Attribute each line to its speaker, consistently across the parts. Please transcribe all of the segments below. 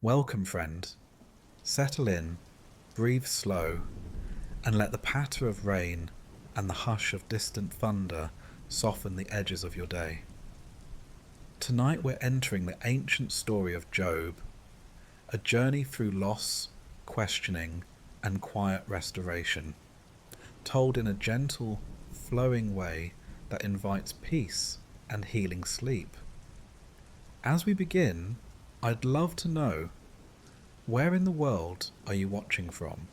Speaker 1: Welcome, friend. Settle in, breathe slow, and let the patter of rain and the hush of distant thunder soften the edges of your day. Tonight we're entering the ancient story of Job, a journey through loss, questioning, and quiet restoration, told in a gentle, flowing way that invites peace and healing sleep. As we begin, I'd love to know, where in the world are you watching from?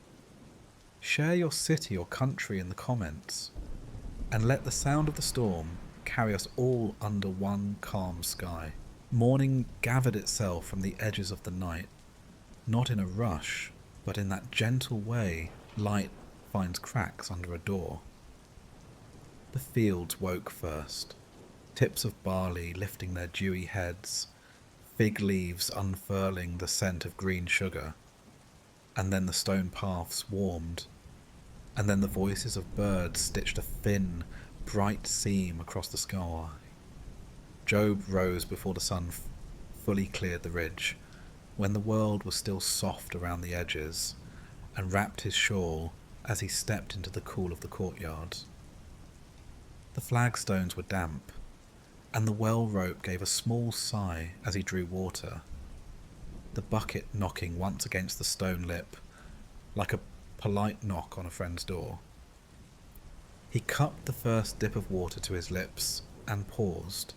Speaker 1: Share your city or country in the comments, and let the sound of the storm carry us all under one calm sky. Morning gathered itself from the edges of the night, not in a rush, but in that gentle way light finds cracks under a door. The fields woke first, tips of barley lifting their dewy heads, fig leaves unfurling the scent of green sugar, and then the stone paths warmed, and then the voices of birds stitched a thin, bright seam across the sky. Job rose before the sun fully cleared the ridge, when the world was still soft around the edges, and wrapped his shawl as he stepped into the cool of the courtyard. The flagstones were damp, and the well rope gave a small sigh as he drew water, the bucket knocking once against the stone lip, like a polite knock on a friend's door. He cupped the first dip of water to his lips and paused,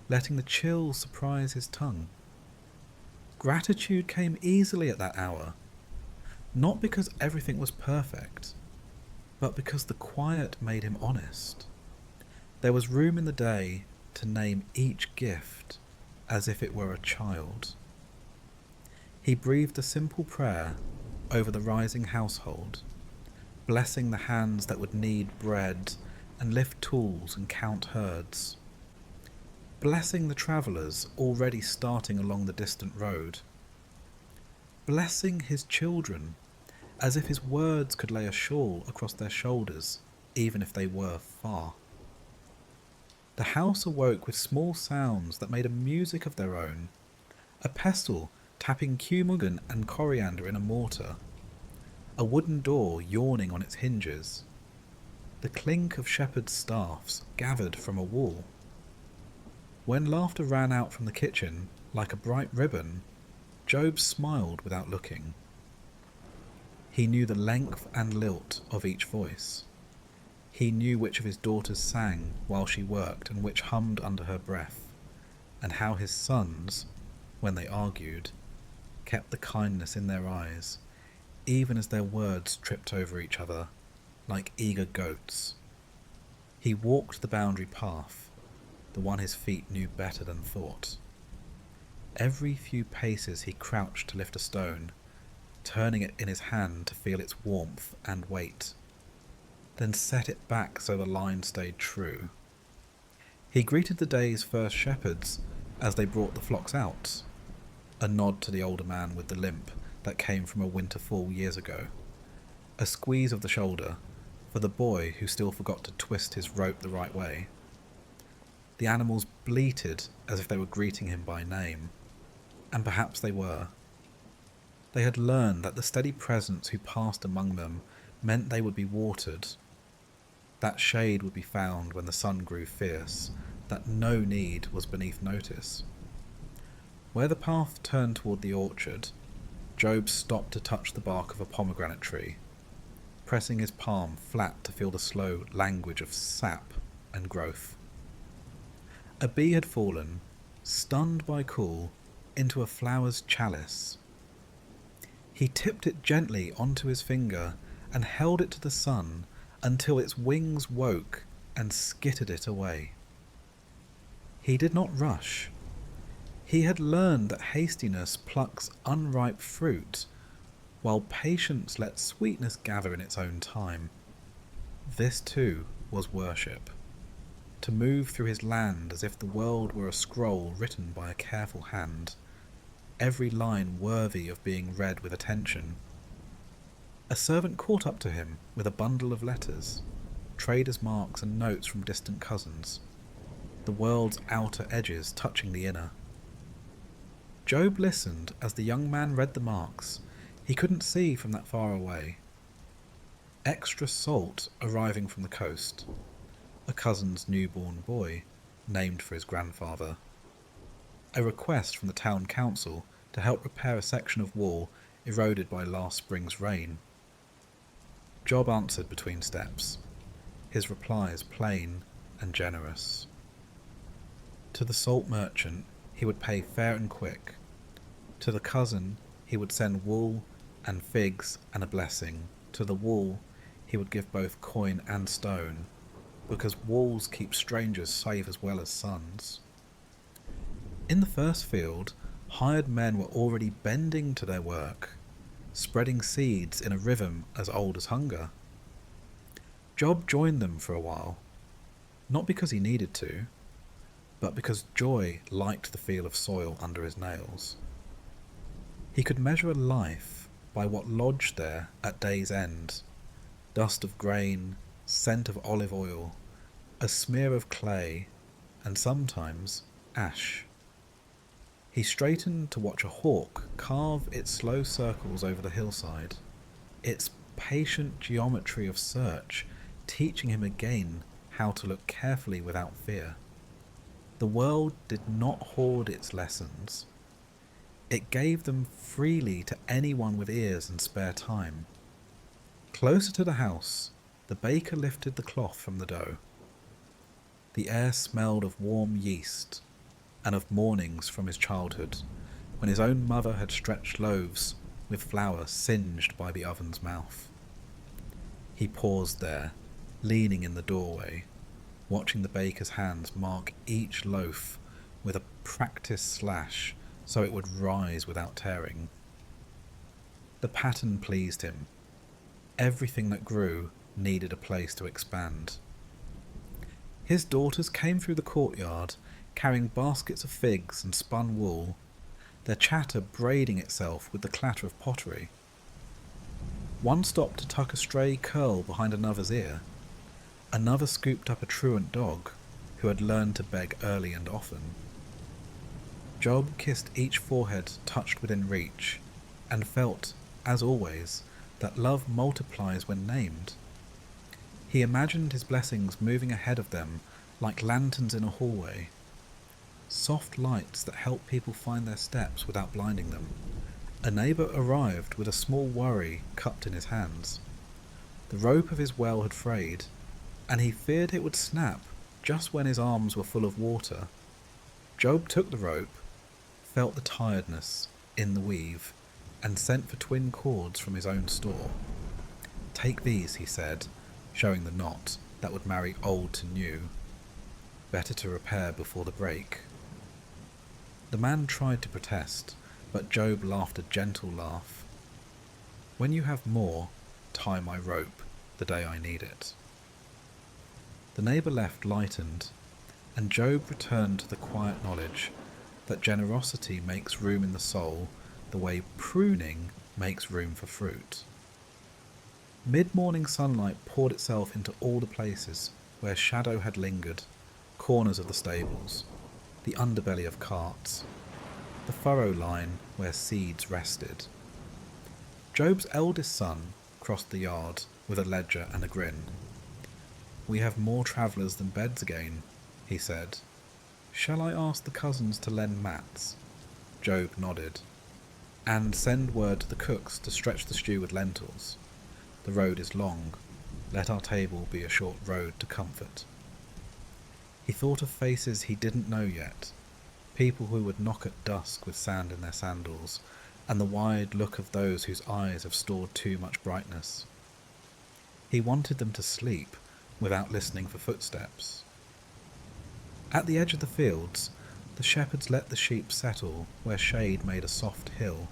Speaker 1: letting the chill surprise his tongue. Gratitude came easily at that hour, not because everything was perfect, but because the quiet made him honest. There was room in the day to name each gift as if it were a child. He breathed a simple prayer over the rising household, blessing the hands that would knead bread and lift tools and count herds, blessing the travellers already starting along the distant road, blessing his children as if his words could lay a shawl across their shoulders even if they were far. The house awoke with small sounds that made a music of their own, a pestle tapping cumulin and coriander in a mortar, a wooden door yawning on its hinges, the clink of shepherds' staffs gathered from a wall. When laughter ran out from the kitchen like a bright ribbon, Job smiled without looking. He knew the length and lilt of each voice. He knew which of his daughters sang while she worked and which hummed under her breath, and how his sons, when they argued, kept the kindness in their eyes, even as their words tripped over each other, like eager goats. He walked the boundary path, the one his feet knew better than thought. Every few paces he crouched to lift a stone, turning it in his hand to feel its warmth and weight, then set it back so the line stayed true. He greeted the day's first shepherds as they brought the flocks out, a nod to the older man with the limp that came from a winter fall years ago, a squeeze of the shoulder for the boy who still forgot to twist his rope the right way. The animals bleated as if they were greeting him by name, and perhaps they were. They had learned that the steady presence who passed among them meant they would be watered, that shade would be found when the sun grew fierce, that no need was beneath notice. Where the path turned toward the orchard, Job stopped to touch the bark of a pomegranate tree, pressing his palm flat to feel the slow language of sap and growth. A bee had fallen, stunned by cool, into a flower's chalice. He tipped it gently onto his finger and held it to the sun until its wings woke and skittered it away. He did not rush. He had learned that hastiness plucks unripe fruit, while patience lets sweetness gather in its own time. This too was worship, to move through his land as if the world were a scroll written by a careful hand, every line worthy of being read with attention. A servant caught up to him with a bundle of letters, traders' marks and notes from distant cousins, the world's outer edges touching the inner. Job listened as the young man read the marks he couldn't see from that far away. Extra salt arriving from the coast, a cousin's newborn boy, named for his grandfather, a request from the town council to help repair a section of wall eroded by last spring's rain. Job answered between steps, his replies plain and generous. To the salt merchant he would pay fair and quick. To the cousin he would send wool and figs and a blessing. To the wool he would give both coin and stone, because walls keep strangers safe as well as sons. In the first field, hired men were already bending to their work, spreading seeds in a rhythm as old as hunger. Job joined them for a while, not because he needed to, but because joy liked the feel of soil under his nails. He could measure a life by what lodged there at day's end: dust of grain, scent of olive oil, a smear of clay, and sometimes ash. He straightened to watch a hawk carve its slow circles over the hillside, its patient geometry of search teaching him again how to look carefully without fear. The world did not hoard its lessons. It gave them freely to anyone with ears and spare time. Closer to the house, the baker lifted the cloth from the dough. The air smelled of warm yeast and of mornings from his childhood, when his own mother had stretched loaves with flour singed by the oven's mouth. He paused there, leaning in the doorway, watching the baker's hands mark each loaf with a practiced slash so it would rise without tearing. The pattern pleased him. Everything that grew needed a place to expand. His daughters came through the courtyard carrying baskets of figs and spun wool, their chatter braiding itself with the clatter of pottery. One stopped to tuck a stray curl behind another's ear. Another scooped up a truant dog who had learned to beg early and often. Job kissed each forehead touched within reach, and felt, as always, that love multiplies when named. He imagined his blessings moving ahead of them like lanterns in a hallway, soft lights that help people find their steps without blinding them. A neighbour arrived with a small worry cupped in his hands. The rope of his well had frayed, and he feared it would snap just when his arms were full of water. Job took the rope, felt the tiredness in the weave, and sent for twin cords from his own store. "Take these," he said, showing the knot that would marry old to new. Better to repair before the break. The man tried to protest, but Job laughed a gentle laugh. "When you have more, tie my rope the day I need it." The neighbour left lightened, and Job returned to the quiet knowledge that generosity makes room in the soul the way pruning makes room for fruit. Mid-morning sunlight poured itself into all the places where shadow had lingered, corners of the stables, the underbelly of carts, the furrow line where seeds rested. Job's eldest son crossed the yard with a ledger and a grin. "We have more travellers than beds again," he said. "Shall I ask the cousins to lend mats?" Job nodded. "And send word to the cooks to stretch the stew with lentils. The road is long. Let our table be a short road to comfort." He thought of faces he didn't know yet, people who would knock at dusk with sand in their sandals, and the wide look of those whose eyes have stored too much brightness. He wanted them to sleep without listening for footsteps. At the edge of the fields, the shepherds let the sheep settle where shade made a soft hill.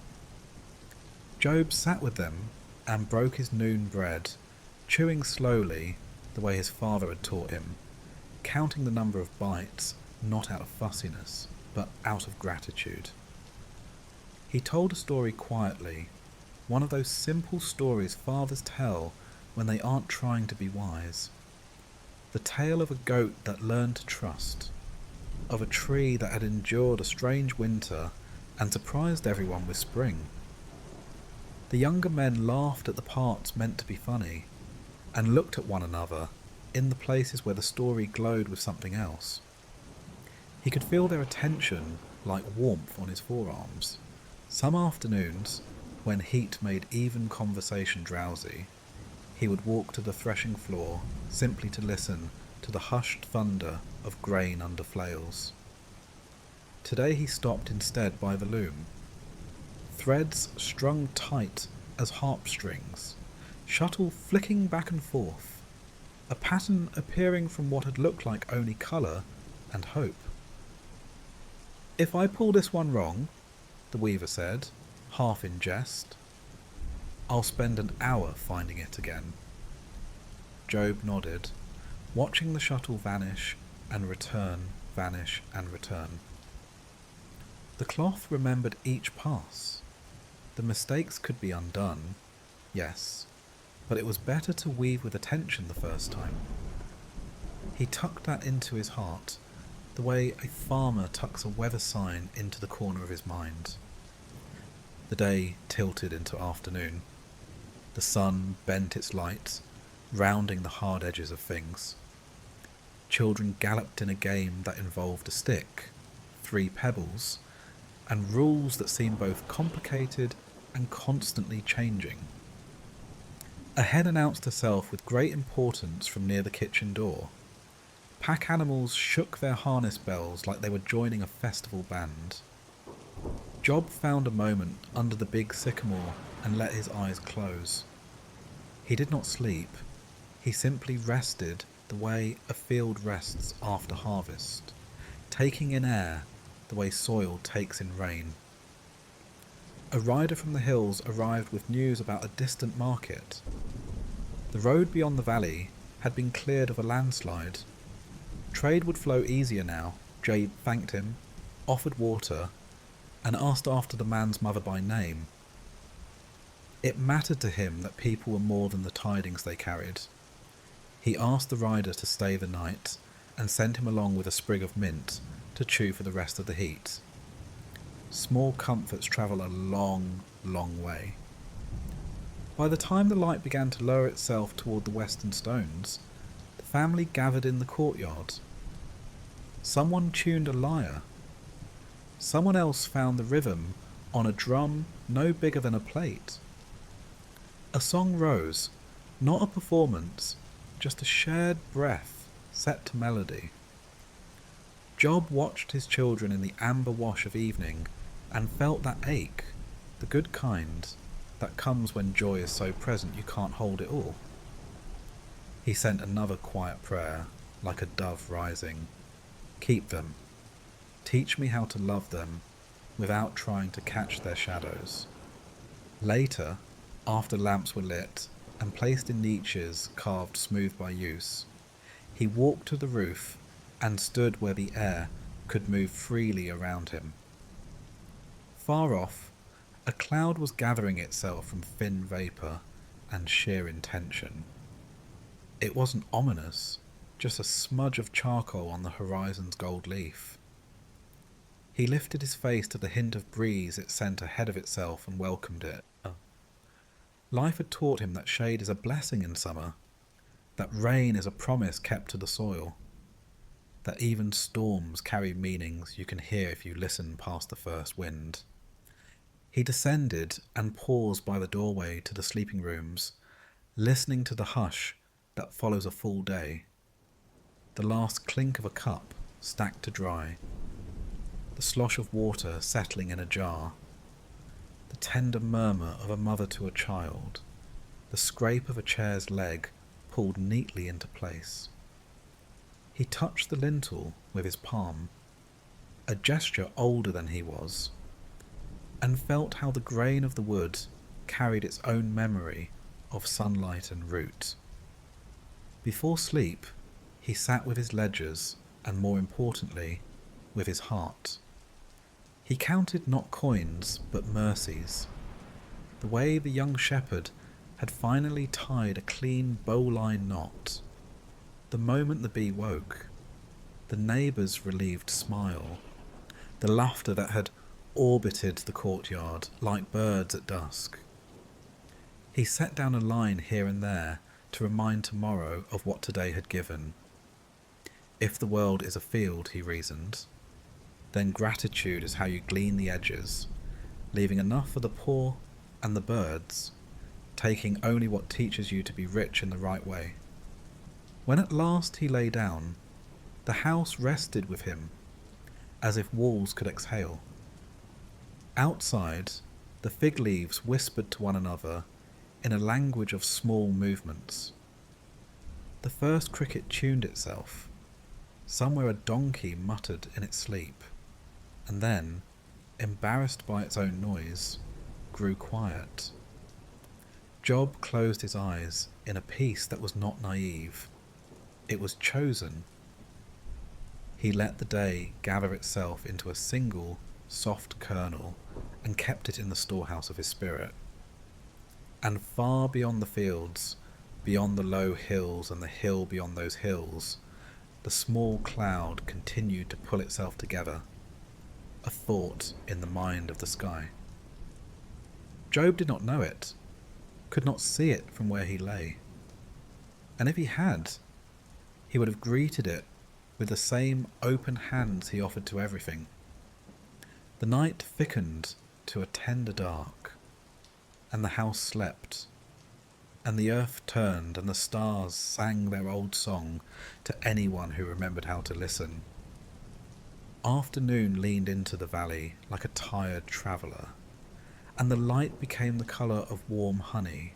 Speaker 1: Job sat with them and broke his noon bread, chewing slowly the way his father had taught him, counting the number of bites not out of fussiness, but out of gratitude. He told a story quietly, one of those simple stories fathers tell when they aren't trying to be wise. The tale of a goat that learned to trust, of a tree that had endured a strange winter and surprised everyone with spring. The younger men laughed at the parts meant to be funny, and looked at one another in the places where the story glowed with something else. He could feel their attention like warmth on his forearms. Some afternoons, when heat made even conversation drowsy, he would walk to the threshing floor simply to listen to the hushed thunder of grain under flails. Today he stopped instead by the loom. Threads strung tight as harp strings, shuttle flicking back and forth, a pattern appearing from what had looked like only colour and hope. "If I pull this one wrong," the weaver said, half in jest, "I'll spend an hour finding it again." Job nodded, watching the shuttle vanish and return, vanish and return. The cloth remembered each pass. The mistakes could be undone, yes, but it was better to weave with attention the first time. He tucked that into his heart, the way a farmer tucks a weather sign into the corner of his mind. The day tilted into afternoon. The sun bent its light, rounding the hard edges of things. Children galloped in a game that involved a stick, 3 pebbles, and rules that seemed both complicated and constantly changing. A hen announced herself with great importance from near the kitchen door. Pack animals shook their harness bells like they were joining a festival band. Job found a moment under the big sycamore and let his eyes close. He did not sleep. He simply rested the way a field rests after harvest, taking in air the way soil takes in rain. A rider from the hills arrived with news about a distant market. The road beyond the valley had been cleared of a landslide. Trade would flow easier now. Jade thanked him, offered water, and asked after the man's mother by name. It mattered to him that people were more than the tidings they carried. He asked the rider to stay the night and sent him along with a sprig of mint to chew for the rest of the heat. Small comforts travel a long, long way. By the time the light began to lower itself toward the western stones, the family gathered in the courtyard. Someone tuned a lyre. Someone else found the rhythm on a drum no bigger than a plate. A song rose, not a performance, just a shared breath set to melody. Job watched his children in the amber wash of evening and felt that ache, the good kind, that comes when joy is so present you can't hold it all. He sent another quiet prayer, like a dove rising. Keep them. Teach me how to love them without trying to catch their shadows. Later, after lamps were lit and placed in niches carved smooth by use, he walked to the roof and stood where the air could move freely around him. Far off, a cloud was gathering itself from thin vapour and sheer intention. It wasn't ominous, just a smudge of charcoal on the horizon's gold leaf. He lifted his face to the hint of breeze it sent ahead of itself and welcomed it. Life had taught him that shade is a blessing in summer, that rain is a promise kept to the soil, that even storms carry meanings you can hear if you listen past the first wind. He descended and paused by the doorway to the sleeping rooms, listening to the hush that follows a full day. The last clink of a cup stacked to dry, the slosh of water settling in a jar, the tender murmur of a mother to a child, the scrape of a chair's leg pulled neatly into place. He touched the lintel with his palm, a gesture older than he was, and felt how the grain of the wood carried its own memory of sunlight and root. Before sleep, he sat with his ledgers and, more importantly, with his heart. He counted not coins but mercies, the way the young shepherd had finally tied a clean bowline knot. The moment the bee woke, the neighbour's relieved smile, the laughter that had orbited the courtyard like birds at dusk. He set down a line here and there to remind tomorrow of what today had given. If the world is a field, he reasoned, then gratitude is how you glean the edges, leaving enough for the poor and the birds, taking only what teaches you to be rich in the right way. When at last he lay down, the house rested with him, as if walls could exhale. Outside, the fig leaves whispered to one another in a language of small movements. The first cricket tuned itself. Somewhere a donkey muttered in its sleep, and then, embarrassed by its own noise, grew quiet. Job closed his eyes in a peace that was not naive. It was chosen. He let the day gather itself into a single, soft kernel and kept it in the storehouse of his spirit. And far beyond the fields, beyond the low hills and the hill beyond those hills, the small cloud continued to pull itself together, a thought in the mind of the sky. Job did not know it, could not see it from where he lay. And if he had, he would have greeted it with the same open hands he offered to everything. The night thickened to a tender dark, and the house slept, and the earth turned, and the stars sang their old song to anyone who remembered how to listen. Afternoon leaned into the valley like a tired traveller, and the light became the colour of warm honey.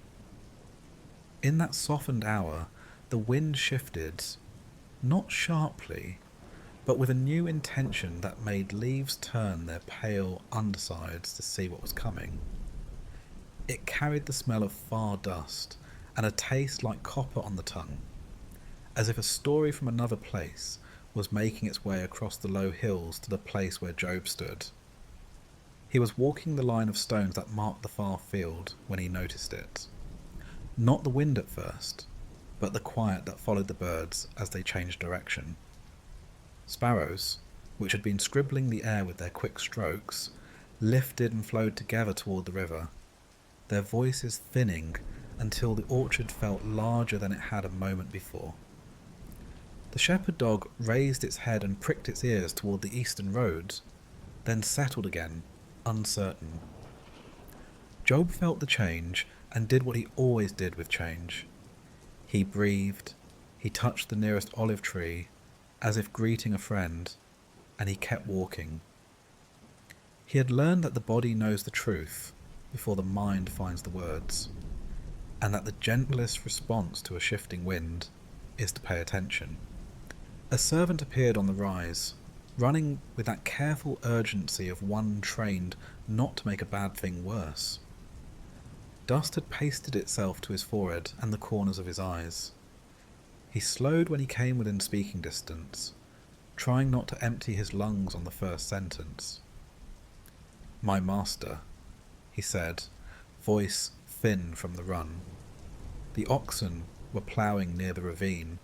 Speaker 1: In that softened hour, the wind shifted, not sharply, but with a new intention that made leaves turn their pale undersides to see what was coming. It carried the smell of far dust and a taste like copper on the tongue, as if a story from another place was making its way across the low hills to the place where Job stood. He was walking the line of stones that marked the far field when he noticed it. Not the wind at first, but the quiet that followed the birds as they changed direction. Sparrows, which had been scribbling the air with their quick strokes, lifted and flowed together toward the river, their voices thinning until the orchard felt larger than it had a moment before. The shepherd dog raised its head and pricked its ears toward the eastern road, then settled again, uncertain. Job felt the change and did what he always did with change. He breathed, he touched the nearest olive tree, as if greeting a friend, and he kept walking. He had learned that the body knows the truth before the mind finds the words, and that the gentlest response to a shifting wind is to pay attention. A servant appeared on the rise, running with that careful urgency of one trained not to make a bad thing worse. Dust had pasted itself to his forehead and the corners of his eyes. He slowed when he came within speaking distance, trying not to empty his lungs on the first sentence. "My master," he said, voice thin from the run. The oxen were ploughing near the ravine,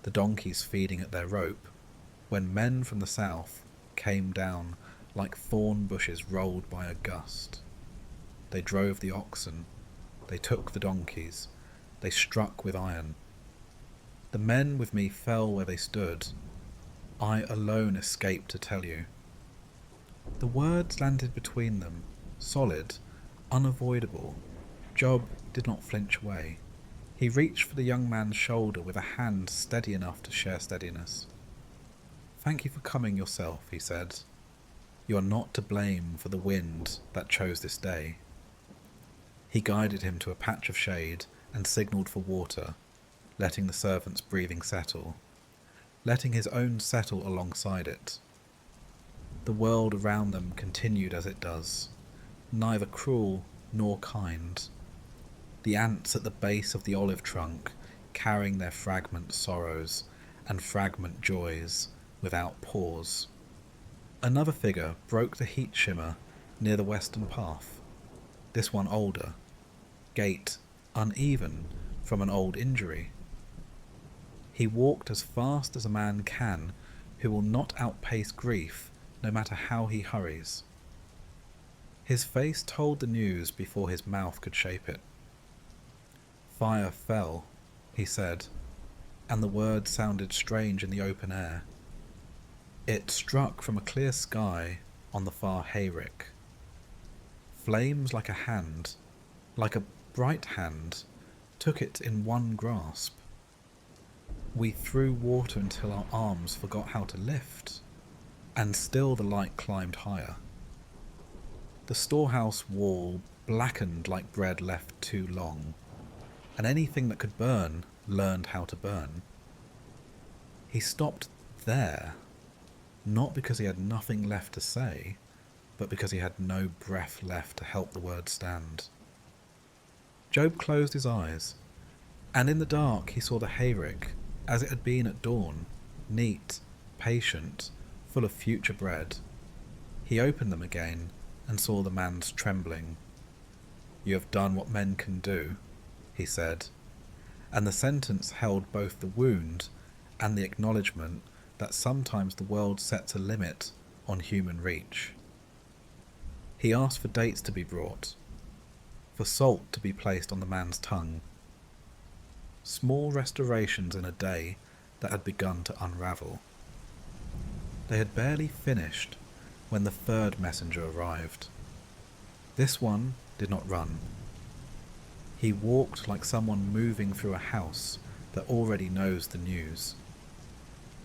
Speaker 1: the donkeys feeding at their rope, when men from the south came down like thorn bushes rolled by a gust. They drove the oxen, they took the donkeys, they struck with iron. The men with me fell where they stood. I alone escaped to tell you. The words landed between them, solid, unavoidable. Job did not flinch away. He reached for the young man's shoulder with a hand steady enough to share steadiness. "Thank you for coming yourself," he said. "You are not to blame for the wind that chose this day." He guided him to a patch of shade and signalled for water, letting the servant's breathing settle, letting his own settle alongside it. The world around them continued as it does, neither cruel nor kind. The ants at the base of the olive trunk carrying their fragment sorrows and fragment joys without pause. Another figure broke the heat shimmer near the western path, this one older, gait uneven from an old injury. He walked as fast as a man can who will not outpace grief no matter how he hurries. His face told the news before his mouth could shape it. "Fire fell," he said, and the words sounded strange in the open air. It struck from a clear sky on the far hayrick. Flames like a hand, like a bright hand, took it in one grasp. We threw water until our arms forgot how to lift, and still the light climbed higher. The storehouse wall blackened like bread left too long, and anything that could burn learned how to burn. He stopped there, not because he had nothing left to say, but because he had no breath left to help the words stand. Job closed his eyes, and in the dark he saw the hayrick, as it had been at dawn, neat, patient, full of future bread. He opened them again, and saw the man's trembling. "You have done what men can do," he said, and the sentence held both the wound and the acknowledgement that sometimes the world sets a limit on human reach. He asked for dates to be brought, for salt to be placed on the man's tongue. Small restorations in a day that had begun to unravel. They had barely finished when the third messenger arrived. This one did not run. He walked like someone moving through a house that already knows the news.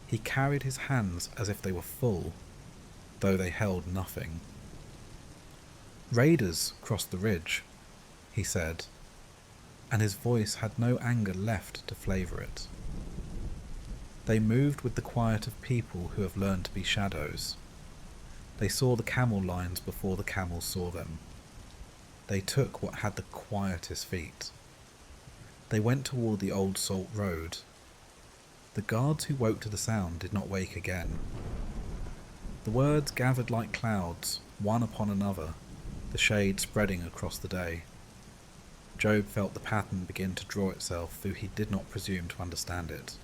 Speaker 1: He carried his hands as if they were full, though they held nothing. "Raiders crossed the ridge," he said, and his voice had no anger left to flavour it. They moved with the quiet of people who have learned to be shadows. They saw the camel lines before the camels saw them. They took what had the quietest feet. They went toward the old salt road. The guards who woke to the sound did not wake again. The words gathered like clouds, one upon another, the shade spreading across the day. Job felt the pattern begin to draw itself, though he did not presume to understand it.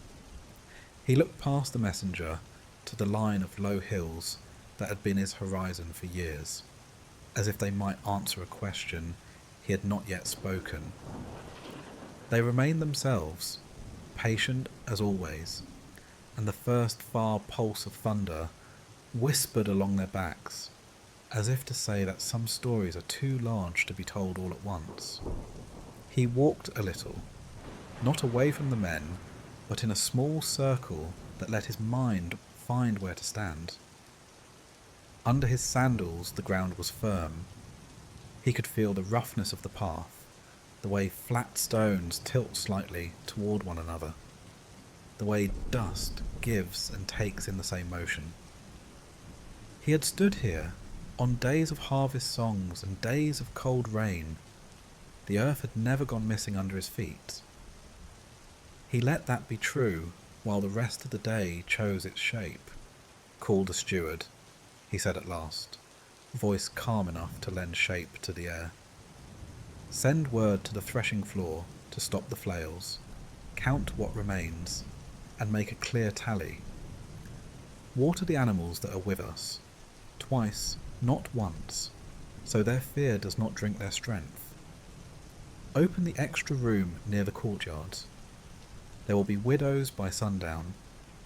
Speaker 1: He looked past the messenger to the line of low hills that had been his horizon for years, as if they might answer a question he had not yet spoken. They remained themselves, patient as always, and the first far pulse of thunder whispered along their backs, as if to say that some stories are too large to be told all at once. He walked a little, not away from the men, but in a small circle that let his mind find where to stand. Under his sandals the ground was firm. He could feel the roughness of the path, the way flat stones tilt slightly toward one another, the way dust gives and takes in the same motion. He had stood here on days of harvest songs and days of cold rain. The earth had never gone missing under his feet. He let that be true while the rest of the day chose its shape. "Call the steward," he said at last, voice calm enough to lend shape to the air. "Send word to the threshing floor to stop the flails, count what remains, and make a clear tally. Water the animals that are with us, twice, not once, so their fear does not drink their strength. Open the extra room near the courtyards. There will be widows by sundown,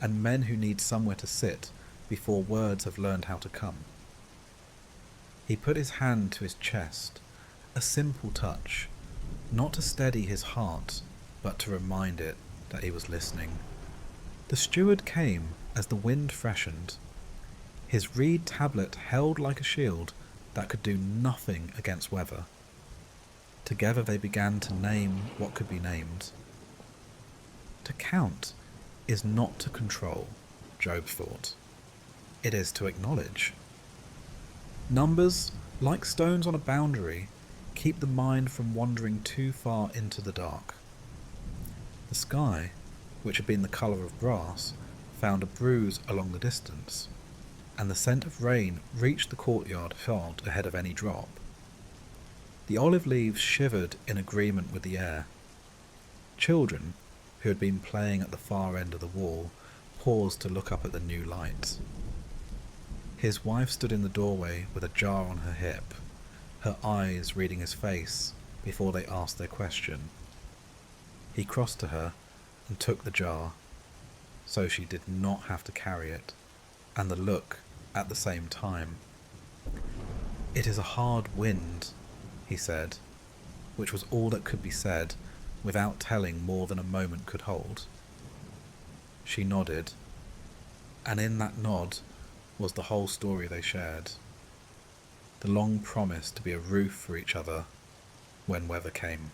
Speaker 1: and men who need somewhere to sit before words have learned how to come." He put his hand to his chest, a simple touch, not to steady his heart, but to remind it that he was listening. The steward came as the wind freshened. His reed tablet held like a shield that could do nothing against weather. Together they began to name what could be named. To count is not to control, Job thought. It is to acknowledge. Numbers, like stones on a boundary, keep the mind from wandering too far into the dark. The sky, which had been the colour of brass, found a bruise along the distance, and the scent of rain reached the courtyard fog ahead of any drop. The olive leaves shivered in agreement with the air. Children, who had been playing at the far end of the wall, paused to look up at the new light. His wife stood in the doorway with a jar on her hip, her eyes reading his face before they asked their question. He crossed to her and took the jar, so she did not have to carry it, and the look at the same time. "It is a hard wind," he said, which was all that could be said without telling more than a moment could hold. She nodded, and in that nod was the whole story they shared. The long promise to be a roof for each other when weather came.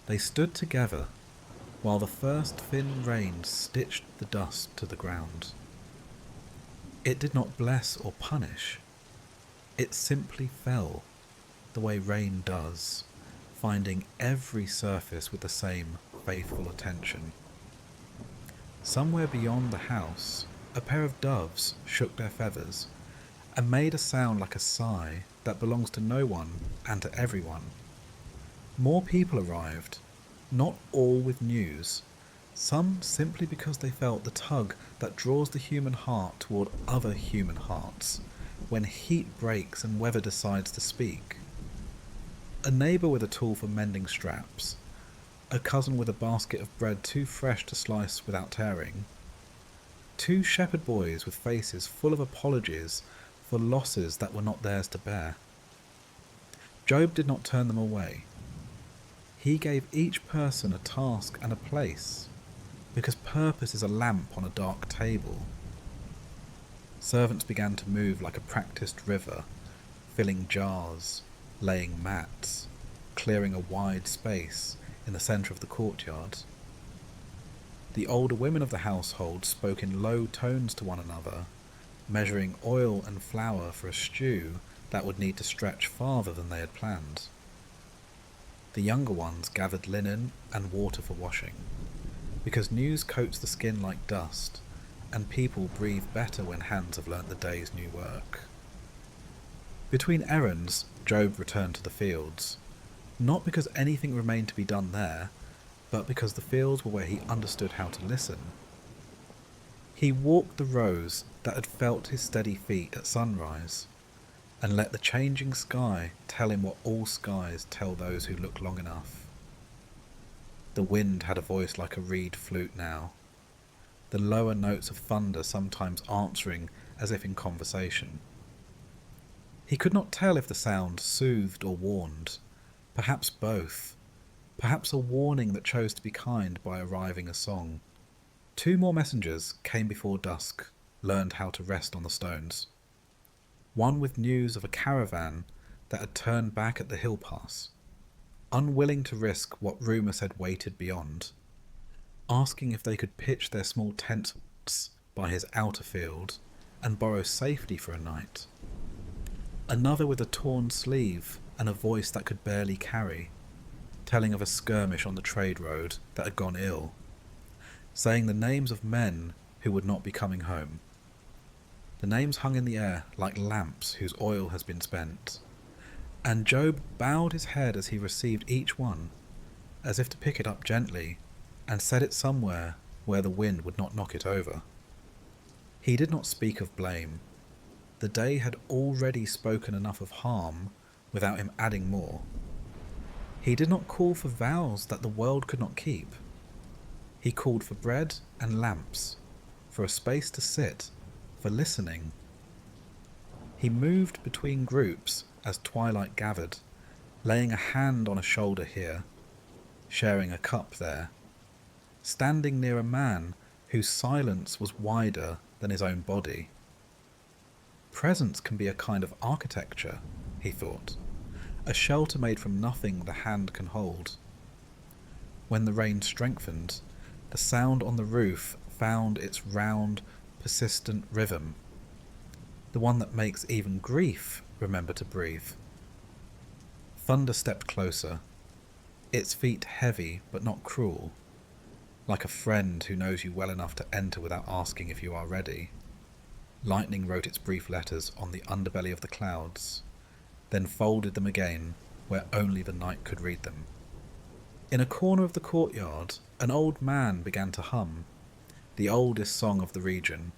Speaker 1: They stood together while the first thin rain stitched the dust to the ground. It did not bless or punish. It simply fell, the way rain does, finding every surface with the same faithful attention. Somewhere beyond the house, a pair of doves shook their feathers and made a sound like a sigh that belongs to no one and to everyone. More people arrived, not all with news, some simply because they felt the tug that draws the human heart toward other human hearts when heat breaks and weather decides to speak. A neighbour with a tool for mending straps, a cousin with a basket of bread too fresh to slice without tearing, two shepherd boys with faces full of apologies for losses that were not theirs to bear. Job did not turn them away. He gave each person a task and a place, because purpose is a lamp on a dark table. Servants began to move like a practiced river, filling jars, laying mats, clearing a wide space in the centre of the courtyard. The older women of the household spoke in low tones to one another, measuring oil and flour for a stew that would need to stretch farther than they had planned. The younger ones gathered linen and water for washing, because news coats the skin like dust, and people breathe better when hands have learnt the day's new work. Between errands, Job returned to the fields, not because anything remained to be done there, but because the fields were where he understood how to listen. He walked the rows that had felt his steady feet at sunrise, and let the changing sky tell him what all skies tell those who look long enough. The wind had a voice like a reed flute now, the lower notes of thunder sometimes answering as if in conversation. He could not tell if the sound soothed or warned, perhaps both, perhaps a warning that chose to be kind by arriving a song. Two more messengers came before dusk, learned how to rest on the stones. One with news of a caravan that had turned back at the hill pass, unwilling to risk what rumour said waited beyond, asking if they could pitch their small tents by his outer field and borrow safety for a night. Another with a torn sleeve and a voice that could barely carry, telling of a skirmish on the trade road that had gone ill, saying the names of men who would not be coming home. The names hung in the air like lamps whose oil has been spent, and Job bowed his head as he received each one, as if to pick it up gently and set it somewhere where the wind would not knock it over. He did not speak of blame. The day had already spoken enough of harm without him adding more. He did not call for vows that the world could not keep. He called for bread and lamps, for a space to sit, for listening. He moved between groups as twilight gathered, laying a hand on a shoulder here, sharing a cup there, standing near a man whose silence was wider than his own body. Presence can be a kind of architecture, he thought, a shelter made from nothing the hand can hold. When the rain strengthened, the sound on the roof found its round, persistent rhythm, the one that makes even grief remember to breathe. Thunder stepped closer, its feet heavy but not cruel, like a friend who knows you well enough to enter without asking if you are ready. Lightning wrote its brief letters on the underbelly of the clouds, then folded them again where only the night could read them. In a corner of the courtyard, an old man began to hum, the oldest song of the region,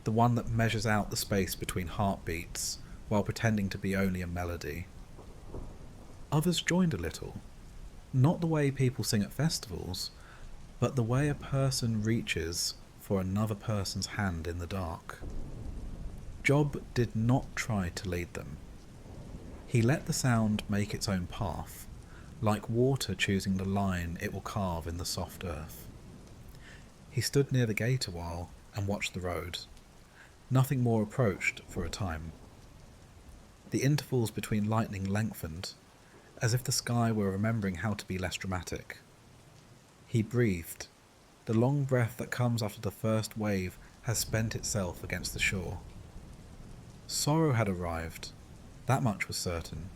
Speaker 1: the one that measures out the space between heartbeats while pretending to be only a melody. Others joined a little, not the way people sing at festivals, but the way a person reaches for another person's hand in the dark. Job did not try to lead them. He let the sound make its own path, like water choosing the line it will carve in the soft earth. He stood near the gate a while and watched the road. Nothing more approached for a time. The intervals between lightning lengthened, as if the sky were remembering how to be less dramatic. He breathed. The long breath that comes after the first wave has spent itself against the shore. Sorrow had arrived, that much was certain,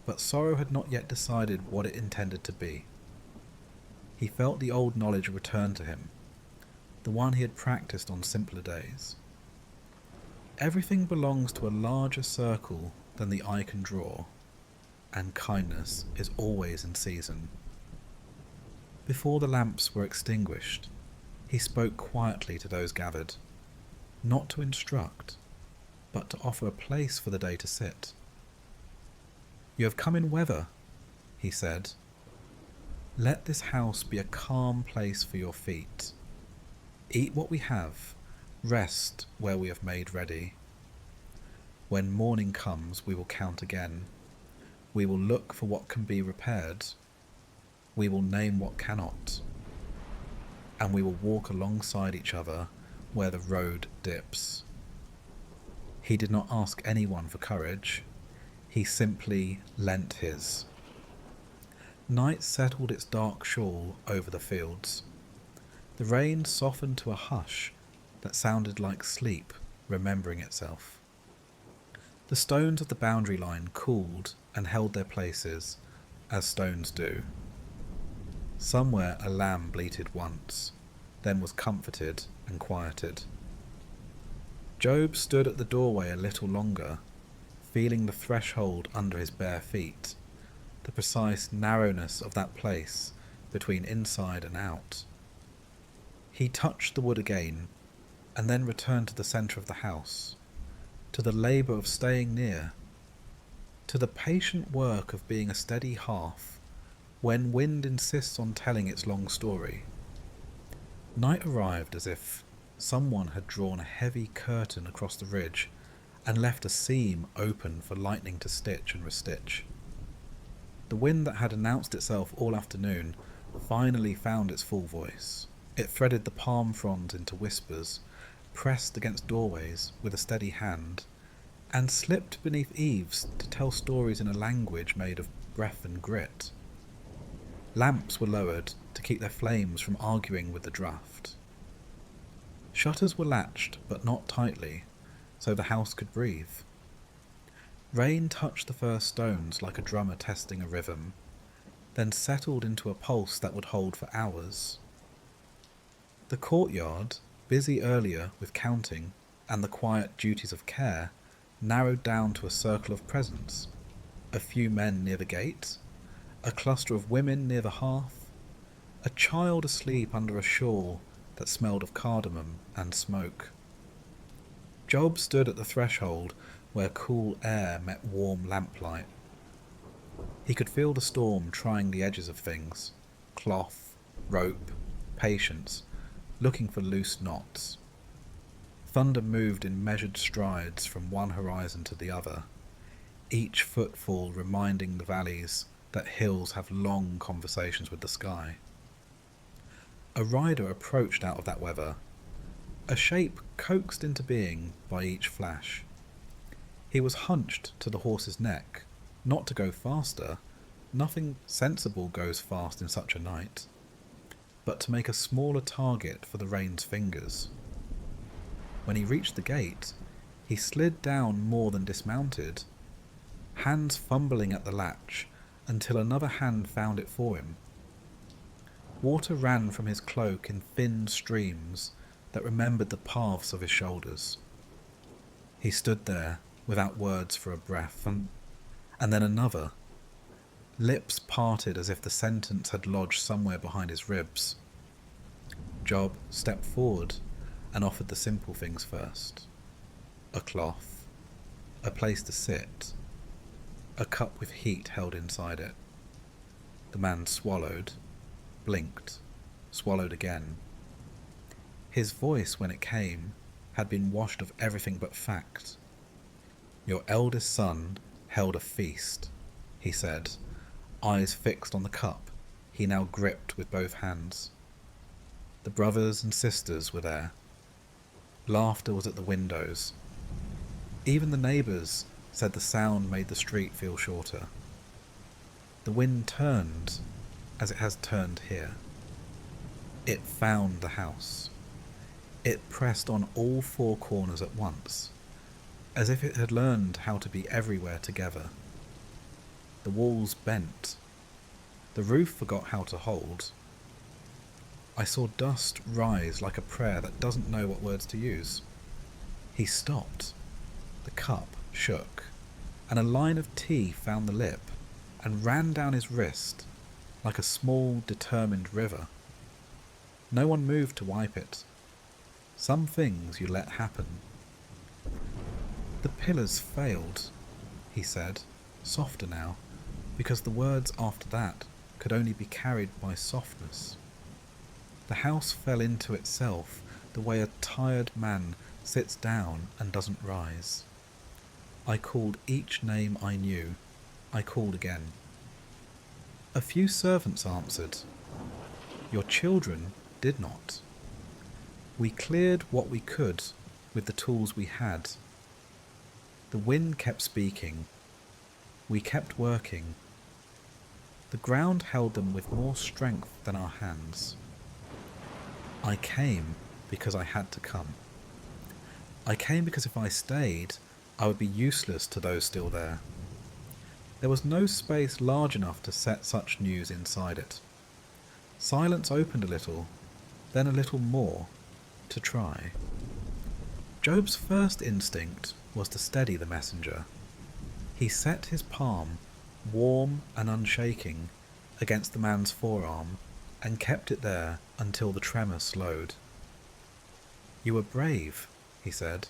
Speaker 1: but sorrow had not yet decided what it intended to be. He felt the old knowledge return to him, the one he had practiced on simpler days. Everything belongs to a larger circle than the eye can draw, and kindness is always in season. Before the lamps were extinguished, he spoke quietly to those gathered, not to instruct, but to offer a place for the day to sit. "You have come in weather," he said. "Let this house be a calm place for your feet. Eat what we have, rest where we have made ready. When morning comes, we will count again. We will look for what can be repaired. We will name what cannot. And we will walk alongside each other where the road dips." He did not ask anyone for courage. He simply lent his. Night settled its dark shawl over the fields. The rain softened to a hush that sounded like sleep remembering itself. The stones of the boundary line cooled and held their places, as stones do. Somewhere a lamb bleated once, then was comforted and quieted. Job stood at the doorway a little longer, feeling the threshold under his bare feet, the precise narrowness of that place between inside and out. He touched the wood again, and then returned to the centre of the house, to the labour of staying near, to the patient work of being a steady hearth when wind insists on telling its long story. Night arrived as if someone had drawn a heavy curtain across the ridge and left a seam open for lightning to stitch and restitch. The wind that had announced itself all afternoon finally found its full voice. It threaded the palm fronds into whispers, pressed against doorways with a steady hand, and slipped beneath eaves to tell stories in a language made of breath and grit. Lamps were lowered to keep their flames from arguing with the draught. Shutters were latched, but not tightly, so the house could breathe. Rain touched the first stones like a drummer testing a rhythm, then settled into a pulse that would hold for hours. The courtyard, busy earlier with counting and the quiet duties of care, narrowed down to a circle of presence. A few men near the gate, a cluster of women near the hearth, a child asleep under a shawl that smelled of cardamom and smoke. Job stood at the threshold where cool air met warm lamplight. He could feel the storm trying the edges of things, cloth, rope, patience, looking for loose knots. Thunder moved in measured strides from one horizon to the other, each footfall reminding the valleys that hills have long conversations with the sky. A rider approached out of that weather, a shape coaxed into being by each flash. He was hunched to the horse's neck, not to go faster, nothing sensible goes fast in such a night, but to make a smaller target for the reine's fingers. When he reached the gate, he slid down more than dismounted, hands fumbling at the latch until another hand found it for him. Water ran from his cloak in thin streams that remembered the paths of his shoulders. He stood there without words for a breath, and then another. Lips parted as if the sentence had lodged somewhere behind his ribs. Job stepped forward and offered the simple things first. A cloth, a place to sit, a cup with heat held inside it. The man swallowed, blinked, swallowed again. His voice, when it came, had been washed of everything but fact. "Your eldest son held a feast," he said, eyes fixed on the cup he now gripped with both hands. The brothers and sisters were there. Laughter was at the windows. Even the neighbours said the sound made the street feel shorter. The wind turned as it has turned here. It found the house. It pressed on all four corners at once, as if it had learned how to be everywhere together. The walls bent. The roof forgot how to hold. I saw dust rise like a prayer that doesn't know what words to use. He stopped. The cup shook, and a line of tea found the lip and ran down his wrist like a small, determined river. No one moved to wipe it. Some things you let happen. "The pillars failed," he said, softer now, because the words after that could only be carried by softness. The house fell into itself the way a tired man sits down and doesn't rise. I called each name I knew. I called again. A few servants answered. Your children did not. We cleared what we could with the tools we had. The wind kept speaking. We kept working. The ground held them with more strength than our hands. I came because I had to come. I came because if I stayed, I would be useless to those still there. There was no space large enough to set such news inside it. Silence opened a little, then a little more, to try. Job's first instinct was to steady the messenger. He set his palm, warm and unshaking, against the man's forearm and kept it there until the tremor slowed. You were brave, he said,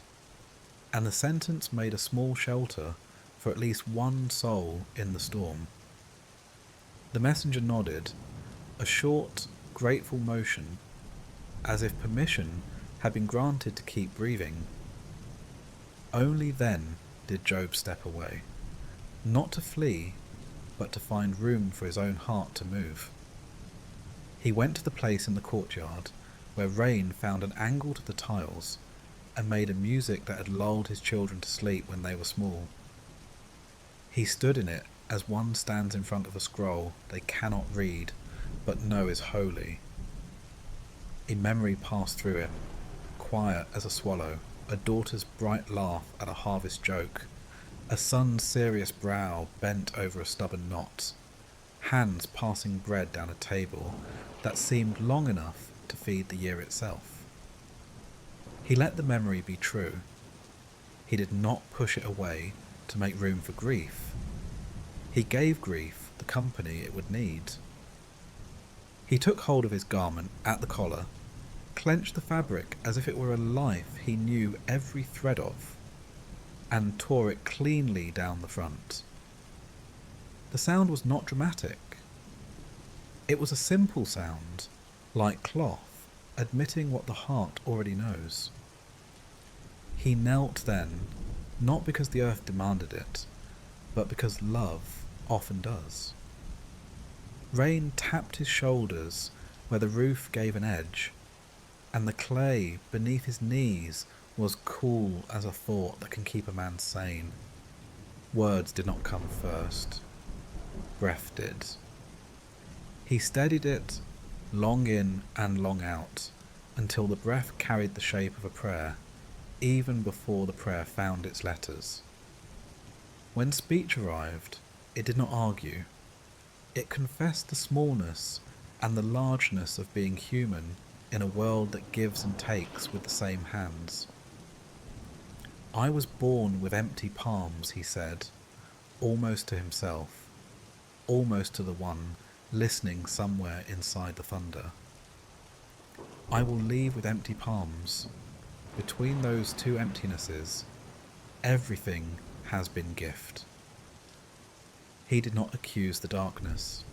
Speaker 1: and the sentence made a small shelter for at least one soul in the storm. The messenger nodded, a short, grateful motion, as if permission had been granted to keep breathing. Only then did Job step away, not to flee, but to find room for his own heart to move. He went to the place in the courtyard where rain found an angle to the tiles and made a music that had lulled his children to sleep when they were small. He stood in it as one stands in front of a scroll they cannot read but know is holy. A memory passed through him, quiet as a swallow, a daughter's bright laugh at a harvest joke, a son's serious brow bent over a stubborn knot, hands passing bread down a table that seemed long enough to feed the year itself. He let the memory be true. He did not push it away to make room for grief. He gave grief the company it would need. He took hold of his garment at the collar, clenched the fabric as if it were a life he knew every thread of, and tore it cleanly down the front. The sound was not dramatic. It was a simple sound, like cloth, admitting what the heart already knows. He knelt then, not because the earth demanded it, but because love often does. Rain tapped his shoulders where the roof gave an edge, and the clay beneath his knees was cool as a thought that can keep a man sane. Words did not come first. Breath did. He steadied it, long in and long out, until the breath carried the shape of a prayer, even before the prayer found its letters. When speech arrived, it did not argue. It confessed the smallness and the largeness of being human in a world that gives and takes with the same hands. I was born with empty palms, he said, almost to himself, almost to the one listening somewhere inside the thunder. I will leave with empty palms. Between those two emptinesses, everything has been gift. He did not accuse the darkness.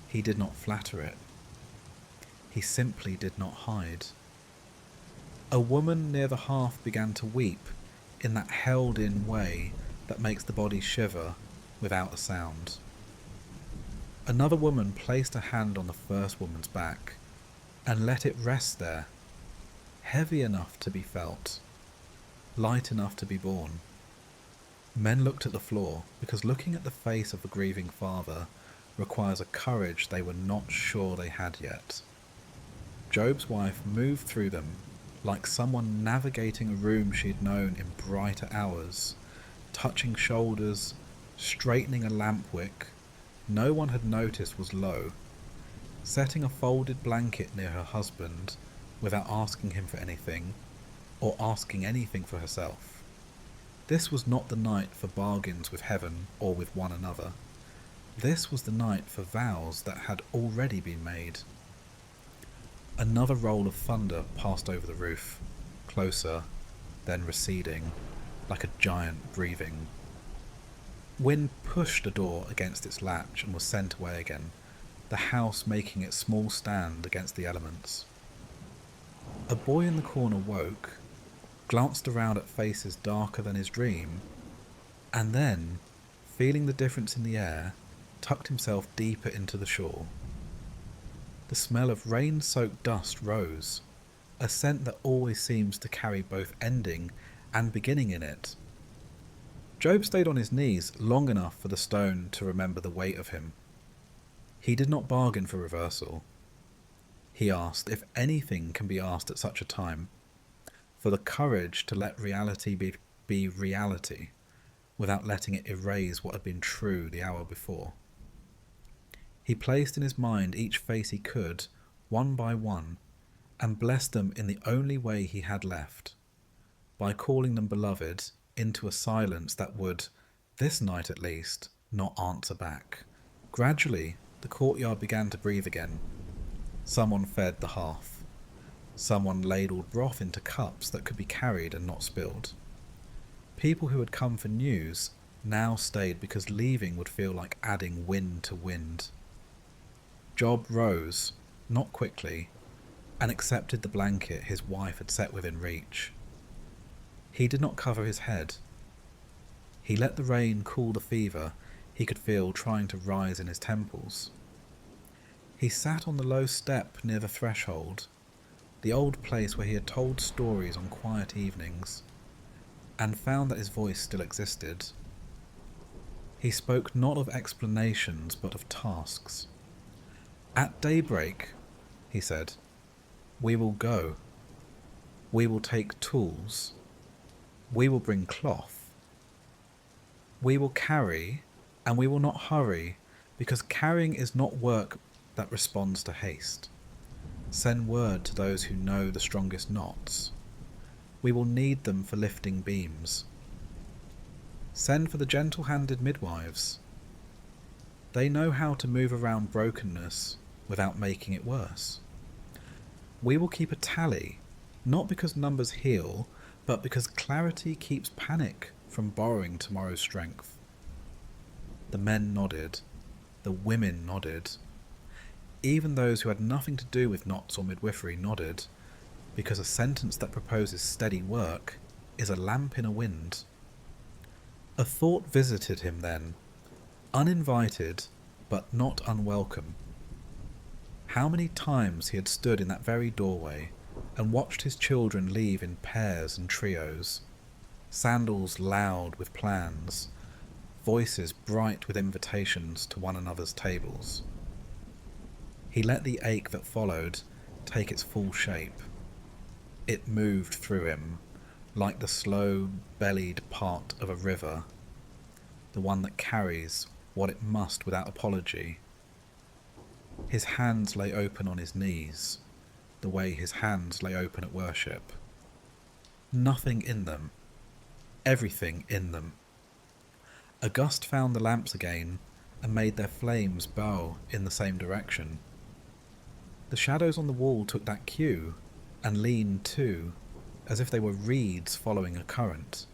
Speaker 1: He did not flatter it. He simply did not hide. A woman near the hearth began to weep in that held-in way that makes the body shiver without a sound. Another woman placed a hand on the first woman's back and let it rest there, heavy enough to be felt, light enough to be borne. Men looked at the floor because looking at the face of the grieving father requires a courage they were not sure they had yet. Job's wife moved through them like someone navigating a room she'd known in brighter hours, touching shoulders, straightening a lamp wick no one had noticed was low, setting a folded blanket near her husband without asking him for anything, or asking anything for herself. This was not the night for bargains with heaven or with one another. This was the night for vows that had already been made. Another roll of thunder passed over the roof, closer, then receding, like a giant breathing. Wind pushed the door against its latch and was sent away again, the house making its small stand against the elements. A boy in the corner woke, glanced around at faces darker than his dream, and then, feeling the difference in the air, tucked himself deeper into the shawl. The smell of rain-soaked dust rose, a scent that always seems to carry both ending and beginning in it. Job stayed on his knees long enough for the stone to remember the weight of him. He did not bargain for reversal. He asked if anything can be asked at such a time, for the courage to let reality be reality, without letting it erase what had been true the hour before. He placed in his mind each face he could, one by one, and blessed them in the only way he had left, by calling them beloved into a silence that would, this night at least, not answer back. Gradually, the courtyard began to breathe again. Someone fed the hearth. Someone ladled broth into cups that could be carried and not spilled. People who had come for news now stayed because leaving would feel like adding wind to wind. Job rose, not quickly, and accepted the blanket his wife had set within reach. He did not cover his head. He let the rain cool the fever he could feel trying to rise in his temples. He sat on the low step near the threshold, the old place where he had told stories on quiet evenings, and found that his voice still existed. He spoke not of explanations, but of tasks. At daybreak, he said, we will go. We will take tools. We will bring cloth. We will carry, and we will not hurry, because carrying is not work that responds to haste. Send word to those who know the strongest knots. We will need them for lifting beams. Send for the gentle-handed midwives. They know how to move around brokenness without making it worse. We will keep a tally, not because numbers heal, but because clarity keeps panic from borrowing tomorrow's strength. The men nodded. The women nodded. Even those who had nothing to do with knots or midwifery nodded, because a sentence that proposes steady work is a lamp in a wind. A thought visited him then, uninvited but not unwelcome. How many times he had stood in that very doorway and watched his children leave in pairs and trios, sandals loud with plans, voices bright with invitations to one another's tables. He let the ache that followed take its full shape. It moved through him, like the slow-bellied part of a river, the one that carries what it must without apology. His hands lay open on his knees, the way his hands lay open at worship. Nothing in them, everything in them. A gust found the lamps again and made their flames bow in the same direction. The shadows on the wall took that cue and leaned too, as if they were reeds following a current.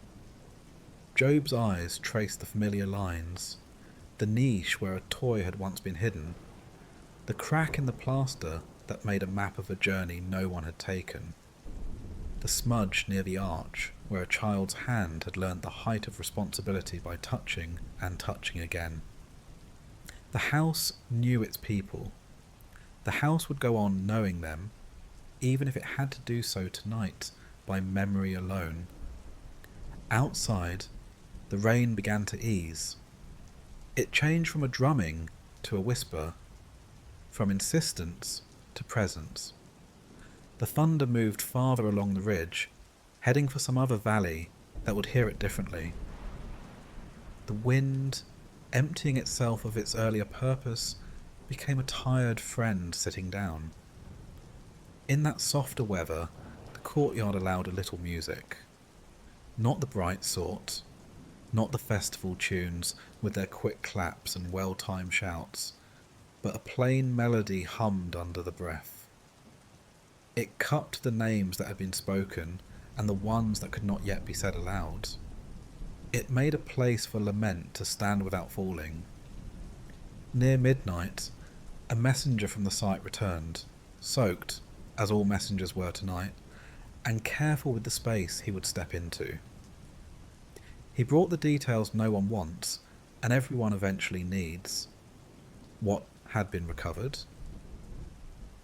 Speaker 1: Job's eyes traced the familiar lines, the niche where a toy had once been hidden, the crack in the plaster that made a map of a journey no one had taken, the smudge near the arch where a child's hand had learned the height of responsibility by touching and touching again. The house knew its people. The house would go on knowing them, even if it had to do so tonight by memory alone. Outside, the rain began to ease. It changed from a drumming to a whisper, from insistence to presence. The thunder moved farther along the ridge, heading for some other valley that would hear it differently. The wind, emptying itself of its earlier purpose, became a tired friend sitting down. In that softer weather, the courtyard allowed a little music. Not the bright sort, not the festival tunes with their quick claps and well-timed shouts, but a plain melody hummed under the breath. It cut to the names that had been spoken and the ones that could not yet be said aloud. It made a place for lament to stand without falling. Near midnight, a messenger from the site returned, soaked, as all messengers were tonight, and careful with the space he would step into. He brought the details no one wants, and everyone eventually needs. What had been recovered?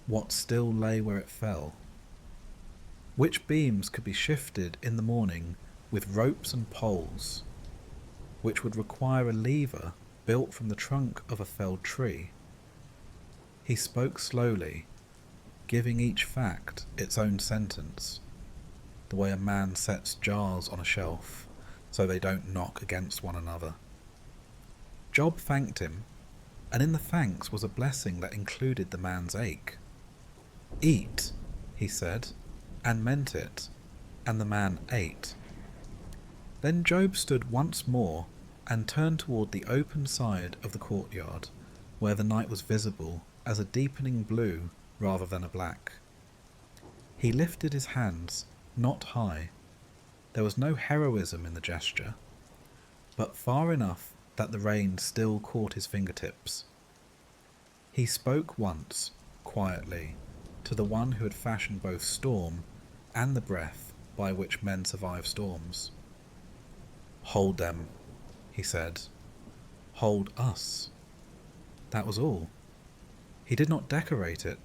Speaker 1: What still lay where it fell? Which beams could be shifted in the morning with ropes and poles? Which would require a lever built from the trunk of a felled tree? He spoke slowly, giving each fact its own sentence, the way a man sets jars on a shelf so they don't knock against one another. Job thanked him, and in the thanks was a blessing that included the man's ache. "Eat," he said, and meant it, and the man ate. Then Job stood once more and turned toward the open side of the courtyard, where the night was visible as a deepening blue rather than a black. He lifted his hands, not high. There was no heroism in the gesture, but far enough that the rain still caught his fingertips. He spoke once, quietly, to the one who had fashioned both storm and the breath by which men survive storms. "Hold them," he said. "Hold us." That was all. He did not decorate it.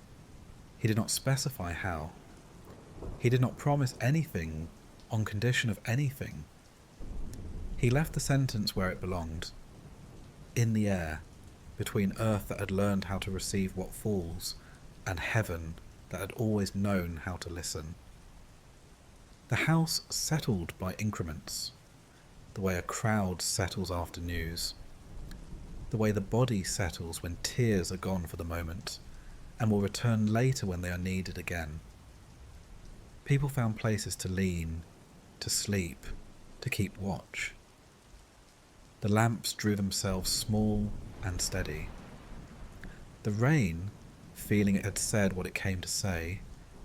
Speaker 1: He did not specify how. He did not promise anything on condition of anything. He left the sentence where it belonged, in the air, between earth that had learned how to receive what falls and heaven that had always known how to listen. The house settled by increments, the way a crowd settles after news, the way the body settles when tears are gone for the moment and will return later when they are needed again. People found places to lean, to sleep, to keep watch. The lamps drew themselves small and steady. The rain, feeling it had said what it came to say,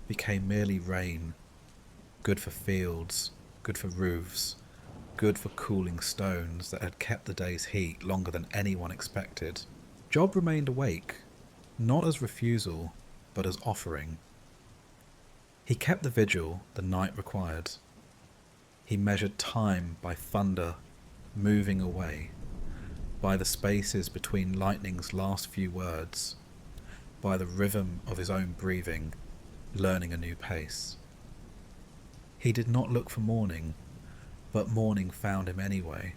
Speaker 1: became merely rain, good for fields, good for roofs, good for cooling stones that had kept the day's heat longer than anyone expected. Job remained awake, not as refusal, but as offering. He kept the vigil the night required. He measured time by thunder moving away, by the spaces between lightning's last few words, by the rhythm of his own breathing, learning a new pace. He did not look for morning, but morning found him anyway.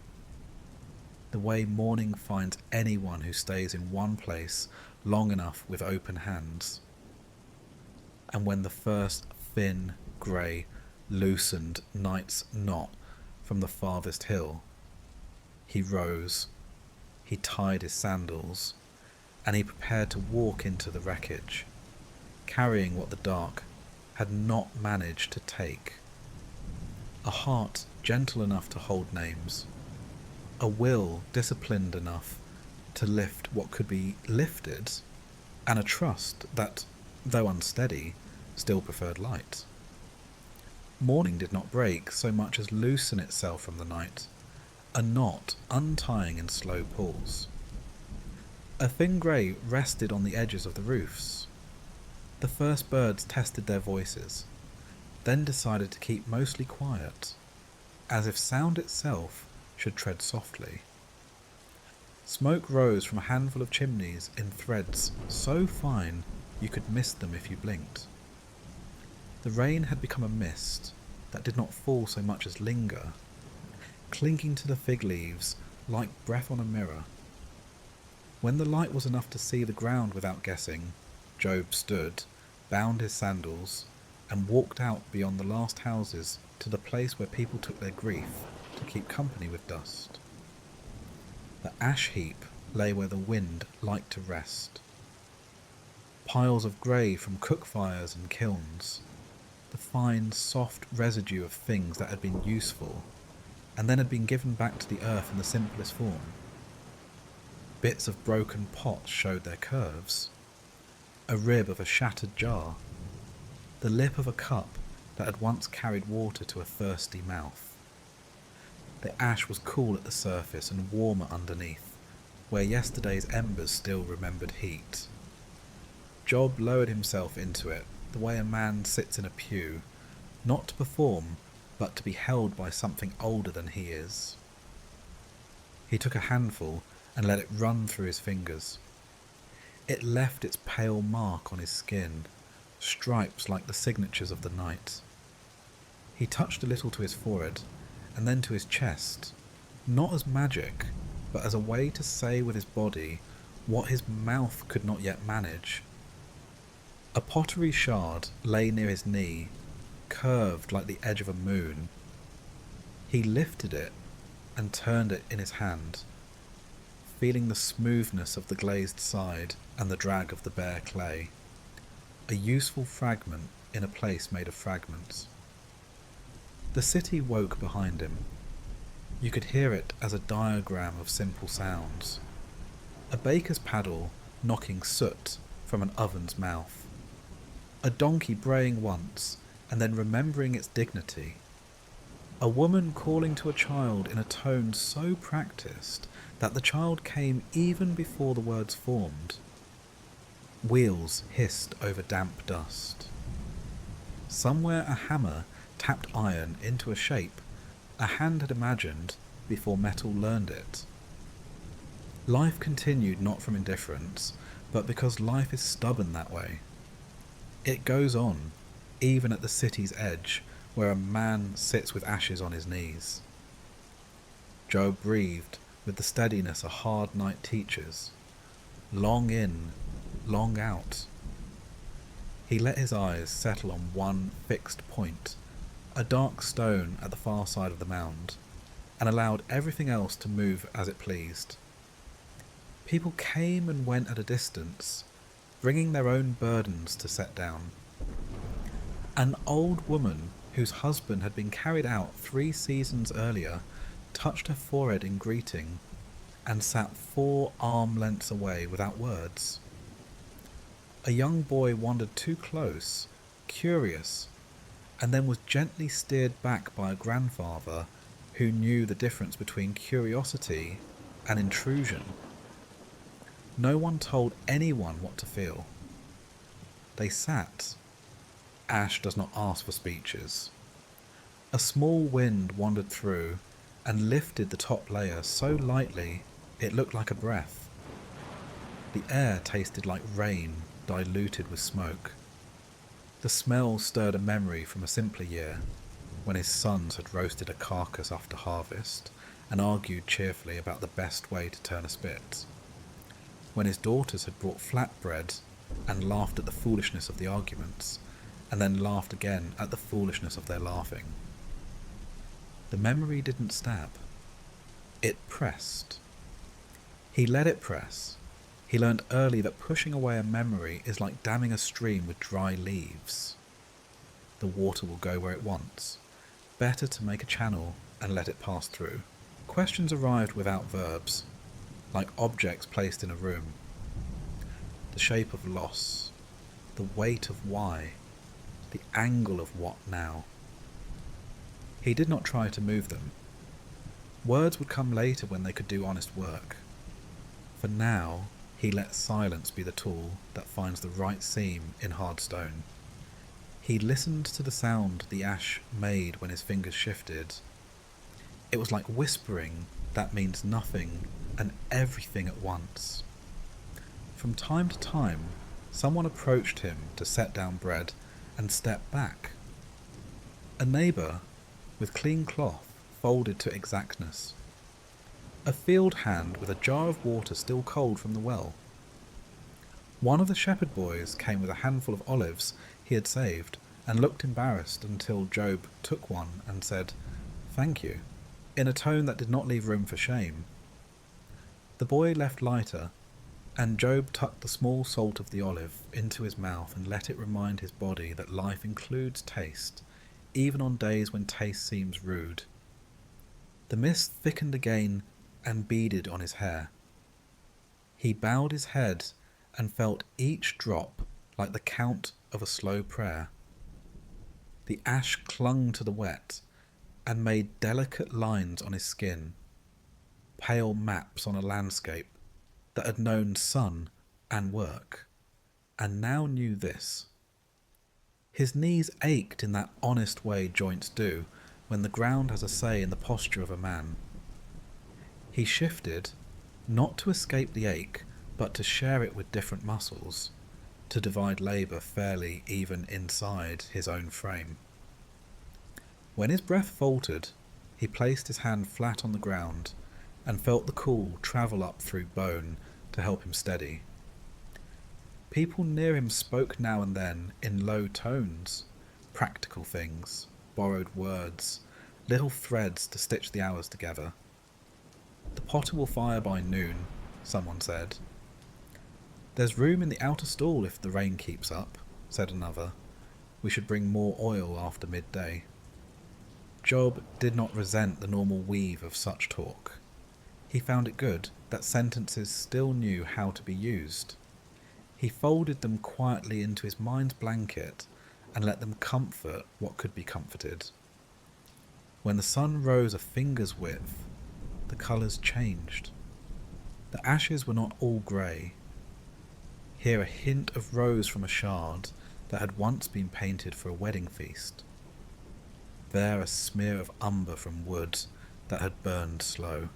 Speaker 1: The way morning finds anyone who stays in one place long enough with open hands. And when the first thin, grey, loosened night's knot from the farthest hill, he rose, he tied his sandals, and he prepared to walk into the wreckage, carrying what the dark had not managed to take. A heart gentle enough to hold names, a will disciplined enough to lift what could be lifted, and a trust that, though unsteady, still preferred light. Morning did not break so much as loosen itself from the night, a knot untying in slow pulls. A thin grey rested on the edges of the roofs. The first birds tested their voices, then decided to keep mostly quiet, as if sound itself should tread softly. Smoke rose from a handful of chimneys in threads so fine you could miss them if you blinked. The rain had become a mist that did not fall so much as linger, clinging to the fig leaves like breath on a mirror. When the light was enough to see the ground without guessing, Job stood, bound his sandals, and walked out beyond the last houses to the place where people took their grief to keep company with dust. The ash heap lay where the wind liked to rest. Piles of grey from cook fires and kilns, the fine, soft residue of things that had been useful and then had been given back to the earth in the simplest form. Bits of broken pots showed their curves, a rib of a shattered jar, the lip of a cup that had once carried water to a thirsty mouth. The ash was cool at the surface and warmer underneath, where yesterday's embers still remembered heat. Job lowered himself into it, the way a man sits in a pew, not to perform, but to be held by something older than he is. He took a handful and let it run through his fingers. It left its pale mark on his skin, stripes like the signatures of the night. He touched a little to his forehead, and then to his chest, not as magic, but as a way to say with his body what his mouth could not yet manage. A pottery shard lay near his knee, curved like the edge of a moon. He lifted it and turned it in his hand, feeling the smoothness of the glazed side and the drag of the bare clay. A useful fragment in a place made of fragments. The city woke behind him. You could hear it as a diagram of simple sounds. A baker's paddle knocking soot from an oven's mouth. A donkey braying once and then remembering its dignity. A woman calling to a child in a tone so practiced that the child came even before the words formed. Wheels hissed over damp dust. Somewhere a hammer tapped iron into a shape a hand had imagined before metal learned it. Life continued not from indifference, but because life is stubborn that way. It goes on, even at the city's edge, where a man sits with ashes on his knees. Job breathed with the steadiness a hard night teaches. Long in, long out. He let his eyes settle on one fixed point, a dark stone at the far side of the mound, and allowed everything else to move as it pleased. People came and went at a distance, bringing their own burdens to set down. An old woman whose husband had been carried out 3 seasons earlier touched her forehead in greeting and sat 4 arm lengths away without words. A young boy wandered too close, curious, and then was gently steered back by a grandfather who knew the difference between curiosity and intrusion. No one told anyone what to feel. They sat. Ash does not ask for speeches. A small wind wandered through and lifted the top layer so lightly it looked like a breath. The air tasted like rain diluted with smoke. The smell stirred a memory from a simpler year, when his sons had roasted a carcass after harvest and argued cheerfully about the best way to turn a spit. When his daughters had brought flatbread and laughed at the foolishness of the arguments, and then laughed again at the foolishness of their laughing. The memory didn't stab. It pressed. He let it press. He learned early that pushing away a memory is like damming a stream with dry leaves. The water will go where it wants. Better to make a channel and let it pass through. Questions arrived without verbs, like objects placed in a room. The shape of loss, the weight of why, the angle of what now. He did not try to move them. Words would come later when they could do honest work. For now, he let silence be the tool that finds the right seam in hard stone. He listened to the sound the ash made when his fingers shifted. It was like whispering that means nothing and everything at once. From time to time, someone approached him to set down bread and step back. A neighbour, with clean cloth folded to exactness. A field hand with a jar of water still cold from the well. One of the shepherd boys came with a handful of olives he had saved and looked embarrassed until Job took one and said, "Thank you," in a tone that did not leave room for shame. The boy left lighter, and Job tucked the small salt of the olive into his mouth and let it remind his body that life includes taste, even on days when taste seems rude. The mist thickened again and beaded on his hair. He bowed his head and felt each drop like the count of a slow prayer. The ash clung to the wet and made delicate lines on his skin, pale maps on a landscape that had known sun and work, and now knew this. His knees ached in that honest way joints do when the ground has a say in the posture of a man. He shifted, not to escape the ache, but to share it with different muscles, to divide labour fairly even inside his own frame. When his breath faltered, he placed his hand flat on the ground and felt the cool travel up through bone to help him steady. People near him spoke now and then in low tones, practical things, borrowed words, little threads to stitch the hours together. "The potter will fire by noon," someone said. "There's room in the outer stall if the rain keeps up," said another. "We should bring more oil after midday." Job did not resent the normal weave of such talk. He found it good that sentences still knew how to be used. He folded them quietly into his mind's blanket and let them comfort what could be comforted. When the sun rose a finger's width, the colours changed. The ashes were not all grey. Here a hint of rose from a shard that had once been painted for a wedding feast. There a smear of umber from wood that had burned slow.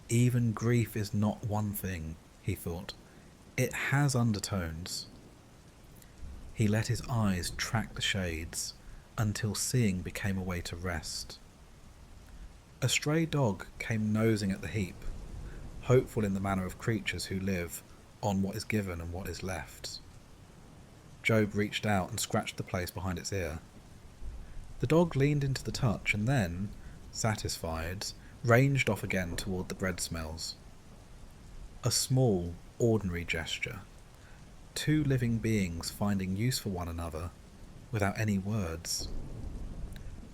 Speaker 1: Even grief is not one thing, he thought. It has undertones. He let his eyes track the shades until seeing became a way to rest. A stray dog came nosing at the heap, hopeful in the manner of creatures who live on what is given and what is left. Job reached out and scratched the place behind its ear. The dog leaned into the touch and then, satisfied, ranged off again toward the bread smells. A small, ordinary gesture. Two living beings finding use for one another without any words.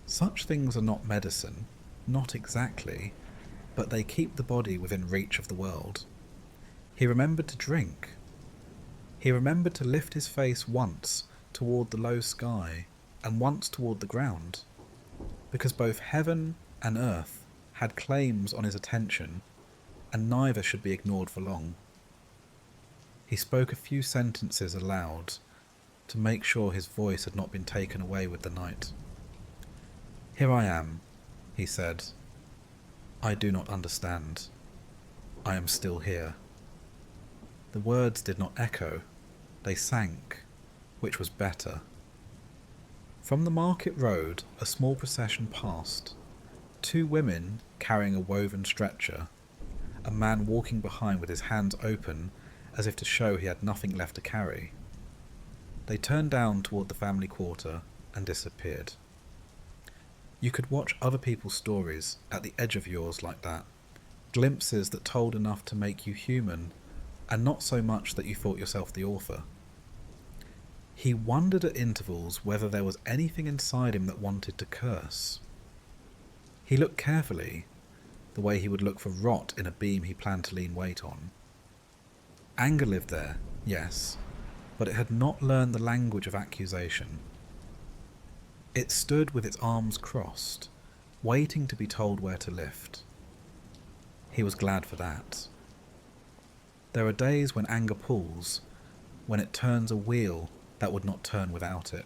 Speaker 1: Such things are not medicine, not exactly, but they keep the body within reach of the world. He remembered to drink. He remembered to lift his face once toward the low sky and once toward the ground, because both heaven and earth had claims on his attention, and neither should be ignored for long. He spoke a few sentences aloud to make sure his voice had not been taken away with the night. "Here I am," he said. "I do not understand. I am still here." The words did not echo, they sank, which was better. From the market road a small procession passed. Two women carrying a woven stretcher, a man walking behind with his hands open as if to show he had nothing left to carry. They turned down toward the family quarter and disappeared. You could watch other people's stories at the edge of yours like that, glimpses that told enough to make you human, and not so much that you thought yourself the author. He wondered at intervals whether there was anything inside him that wanted to curse. He looked carefully, the way he would look for rot in a beam he planned to lean weight on. Anger lived there, yes, but it had not learned the language of accusation. It stood with its arms crossed, waiting to be told where to lift. He was glad for that. There are days when anger pulls, when it turns a wheel that would not turn without it.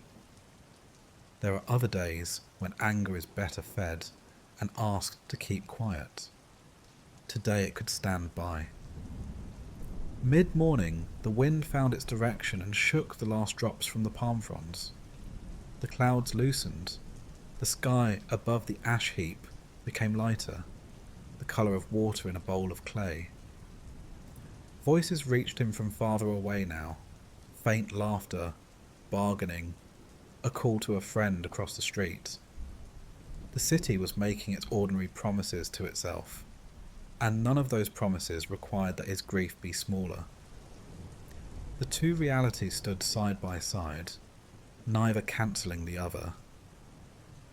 Speaker 1: There are other days when anger is better fed and asked to keep quiet. Today it could stand by. Mid-morning, the wind found its direction and shook the last drops from the palm fronds. The clouds loosened. The sky above the ash heap became lighter, the colour of water in a bowl of clay. Voices reached him from farther away now, faint laughter, bargaining, a call to a friend across the street. The city was making its ordinary promises to itself, and none of those promises required that his grief be smaller. The two realities stood side by side, neither cancelling the other.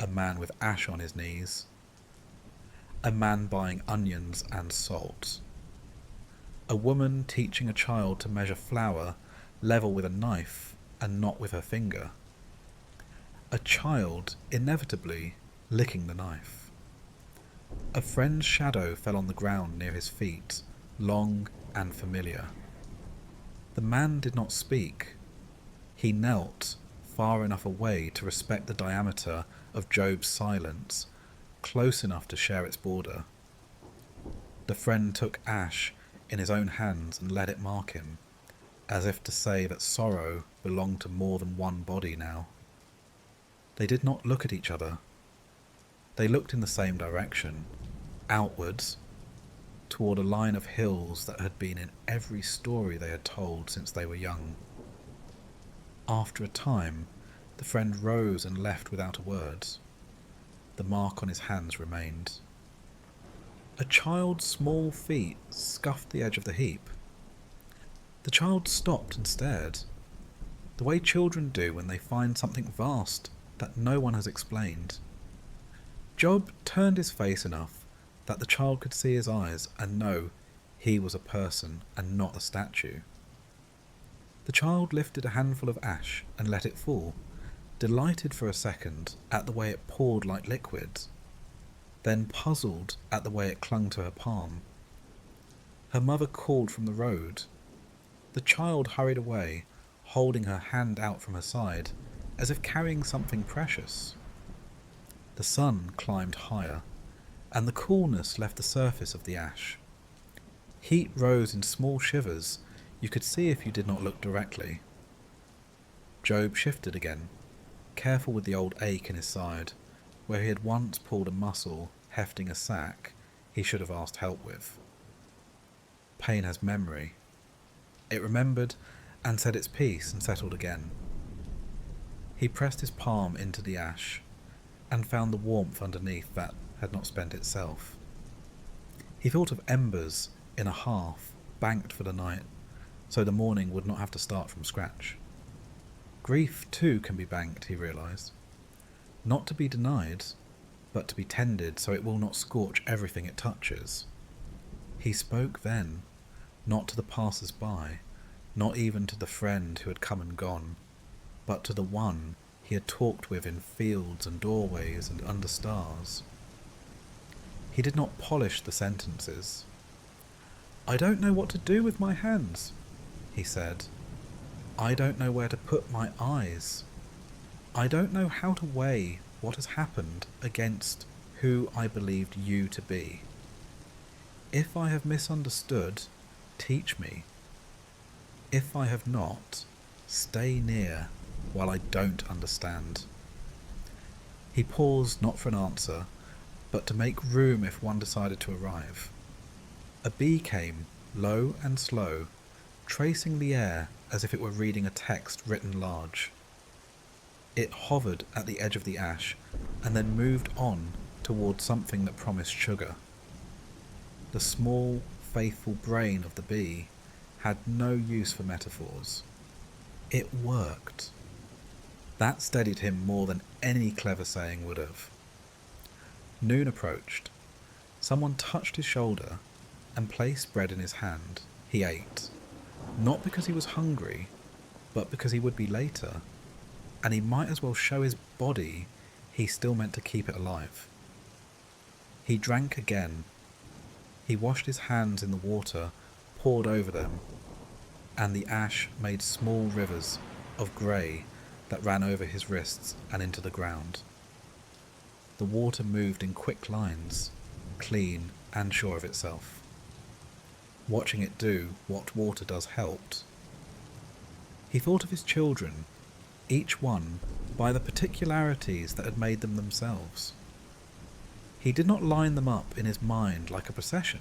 Speaker 1: A man with ash on his knees. A man buying onions and salt. A woman teaching a child to measure flour level with a knife and not with her finger. A child inevitably licking the knife. A friend's shadow fell on the ground near his feet, long and familiar. The man did not speak. He knelt far enough away to respect the diameter of Job's silence, close enough to share its border. The friend took ash in his own hands and let it mark him, as if to say that sorrow belonged to more than one body now. They did not look at each other. They looked in the same direction, outwards, toward a line of hills that had been in every story they had told since they were young. After a time, the friend rose and left without a word. The mark on his hands remained. A child's small feet scuffed the edge of the heap. The child stopped and stared, the way children do when they find something vast that no one has explained. Job turned his face enough that the child could see his eyes and know he was a person and not a statue. The child lifted a handful of ash and let it fall, delighted for a second at the way it poured like liquid, then puzzled at the way it clung to her palm. Her mother called from the road. The child hurried away, holding her hand out from her side, as if carrying something precious. The sun climbed higher, and the coolness left the surface of the ash. Heat rose in small shivers you could see if you did not look directly. Job shifted again, careful with the old ache in his side, where he had once pulled a muscle hefting a sack he should have asked help with. Pain has memory. It remembered and said its piece and settled again. He pressed his palm into the ash and found the warmth underneath that had not spent itself. He thought of embers in a hearth banked for the night, so the morning would not have to start from scratch. Grief too can be banked, he realised. Not to be denied, but to be tended so it will not scorch everything it touches. He spoke then, not to the passers-by, not even to the friend who had come and gone, but to the one he had talked with in fields and doorways and under stars. He did not polish the sentences. "I don't know what to do with my hands," he said. "I don't know where to put my eyes. I don't know how to weigh what has happened against who I believed you to be. If I have misunderstood, teach me. If I have not, stay near while I don't understand." He paused not for an answer, but to make room if one decided to arrive. A bee came, low and slow, tracing the air as if it were reading a text written large. It hovered at the edge of the ash, and then moved on toward something that promised sugar. The small, faithful brain of the bee had no use for metaphors. It worked. That steadied him more than any clever saying would have. Noon approached. Someone touched his shoulder and placed bread in his hand. He ate, not because he was hungry, but because he would be later, and he might as well show his body he still meant to keep it alive. He drank again. He washed his hands in the water poured over them, and the ash made small rivers of grey that ran over his wrists and into the ground. The water moved in quick lines, clean and sure of itself. Watching it do what water does helped. He thought of his children, each one by the particularities that had made them themselves. He did not line them up in his mind like a procession.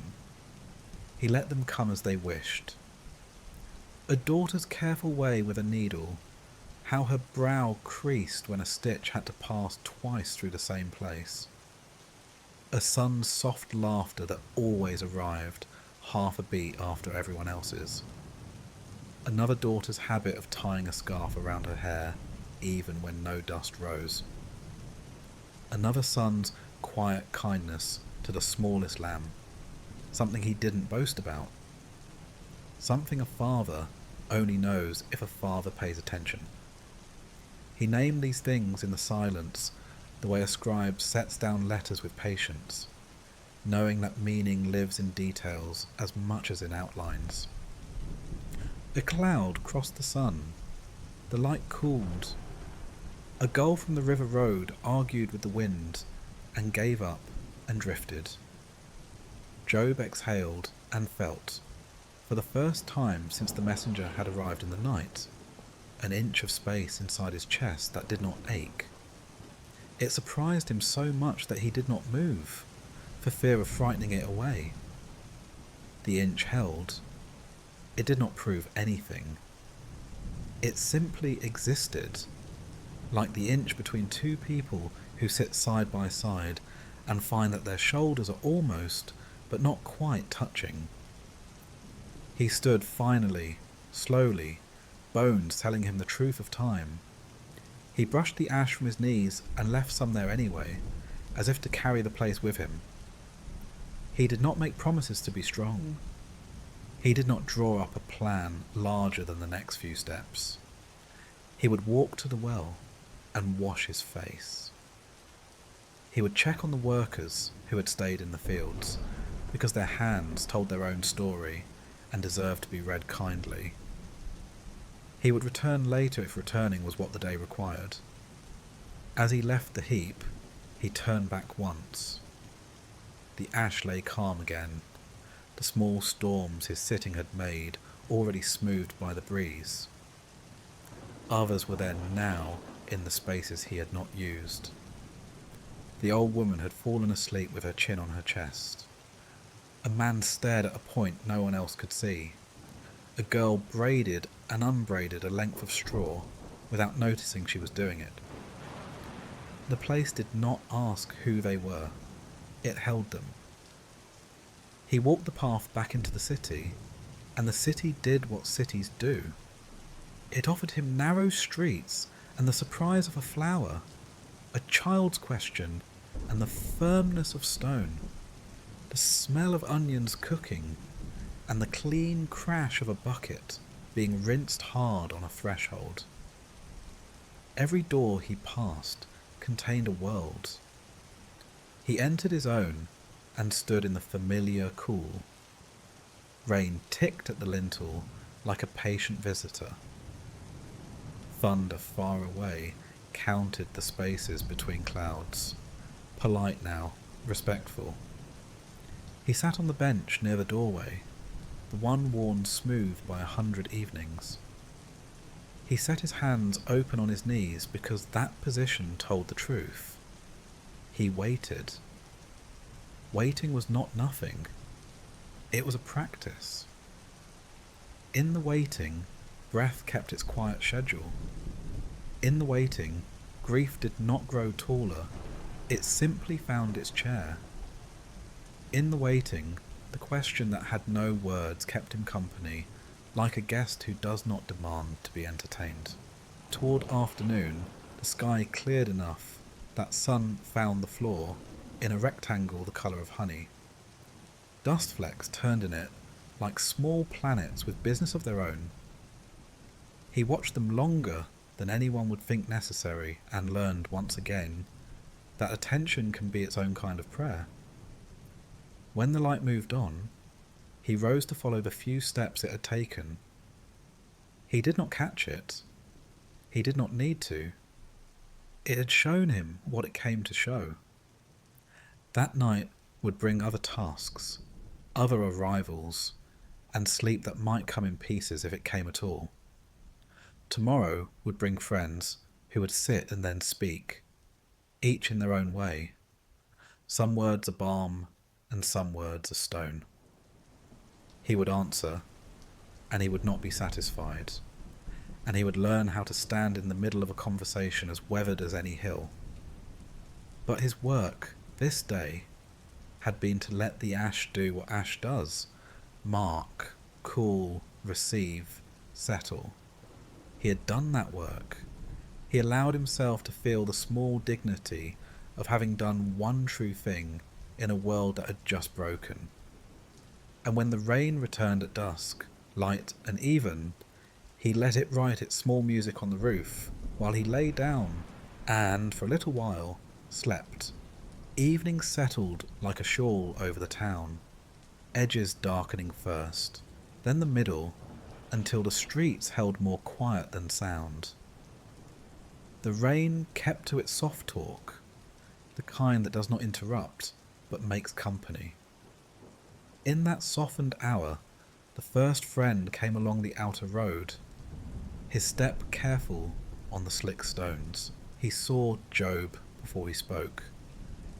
Speaker 1: He let them come as they wished. A daughter's careful way with a needle, how her brow creased when a stitch had to pass twice through the same place. A son's soft laughter that always arrived half a beat after everyone else's. Another daughter's habit of tying a scarf around her hair even when no dust rose. Another son's quiet kindness to the smallest lamb, something he didn't boast about. Something a father only knows if a father pays attention. He named these things in the silence the way a scribe sets down letters with patience, knowing that meaning lives in details as much as in outlines. A cloud crossed the sun. The light cooled. A gull from the river road argued with the wind and gave up and drifted. Job exhaled and felt, for the first time since the messenger had arrived in the night, an inch of space inside his chest that did not ache. It surprised him so much that he did not move, for fear of frightening it away. The inch held. It did not prove anything. It simply existed, like the inch between two people who sit side by side and find that their shoulders are almost, but not quite touching. He stood finally, slowly, bones telling him the truth of time. He brushed the ash from his knees and left some there anyway, as if to carry the place with him. He did not make promises to be strong. He did not draw up a plan larger than the next few steps. He would walk to the well and wash his face. He would check on the workers who had stayed in the fields, because their hands told their own story and deserved to be read kindly. He would return later if returning was what the day required. As he left the heap, he turned back once. The ash lay calm again, the small storms his sitting had made already smoothed by the breeze. Others were there now in the spaces he had not used. The old woman had fallen asleep with her chin on her chest. A man stared at a point no one else could see. A girl braided and unbraided a length of straw without noticing she was doing it. The place did not ask who they were. It held them. He walked the path back into the city, and the city did what cities do. It offered him narrow streets and the surprise of a flower, a child's question and the firmness of stone, the smell of onions cooking, and the clean crash of a bucket being rinsed hard on a threshold. Every door he passed contained a world. He entered his own and stood in the familiar cool. Rain ticked at the lintel like a patient visitor. Thunder far away counted the spaces between clouds, polite now, respectful. He sat on the bench near the doorway, the one worn smooth by 100 evenings. He set his hands open on his knees because that position told the truth. He waited. Waiting was not nothing. It was a practice. In the waiting, breath kept its quiet schedule. In the waiting, grief did not grow taller. It simply found its chair. In the waiting, the question that had no words kept him company, like a guest who does not demand to be entertained. Toward afternoon, the sky cleared enough that sun found the floor in a rectangle the colour of honey. Dust flecks turned in it like small planets with business of their own. He watched them longer than anyone would think necessary and learned once again that attention can be its own kind of prayer. When the light moved on, he rose to follow the few steps it had taken. He did not catch it. He did not need to. It had shown him what it came to show. That night would bring other tasks, other arrivals, and sleep that might come in pieces if it came at all. Tomorrow would bring friends who would sit and then speak, each in their own way. Some words a balm, and some words a stone. He would answer, and he would not be satisfied, and he would learn how to stand in the middle of a conversation as weathered as any hill. But his work, this day, had been to let the ash do what ash does: mark, cool, receive, settle. He had done that work. He allowed himself to feel the small dignity of having done one true thing in a world that had just broken. And when the rain returned at dusk, light and even, he let it write its small music on the roof while he lay down and, for a little while, slept. Evening settled like a shawl over the town, edges darkening first, then the middle, until the streets held more quiet than sound. The rain kept to its soft talk, the kind that does not interrupt, but makes company. In that softened hour, the first friend came along the outer road, his step careful on the slick stones. He saw Job before he spoke,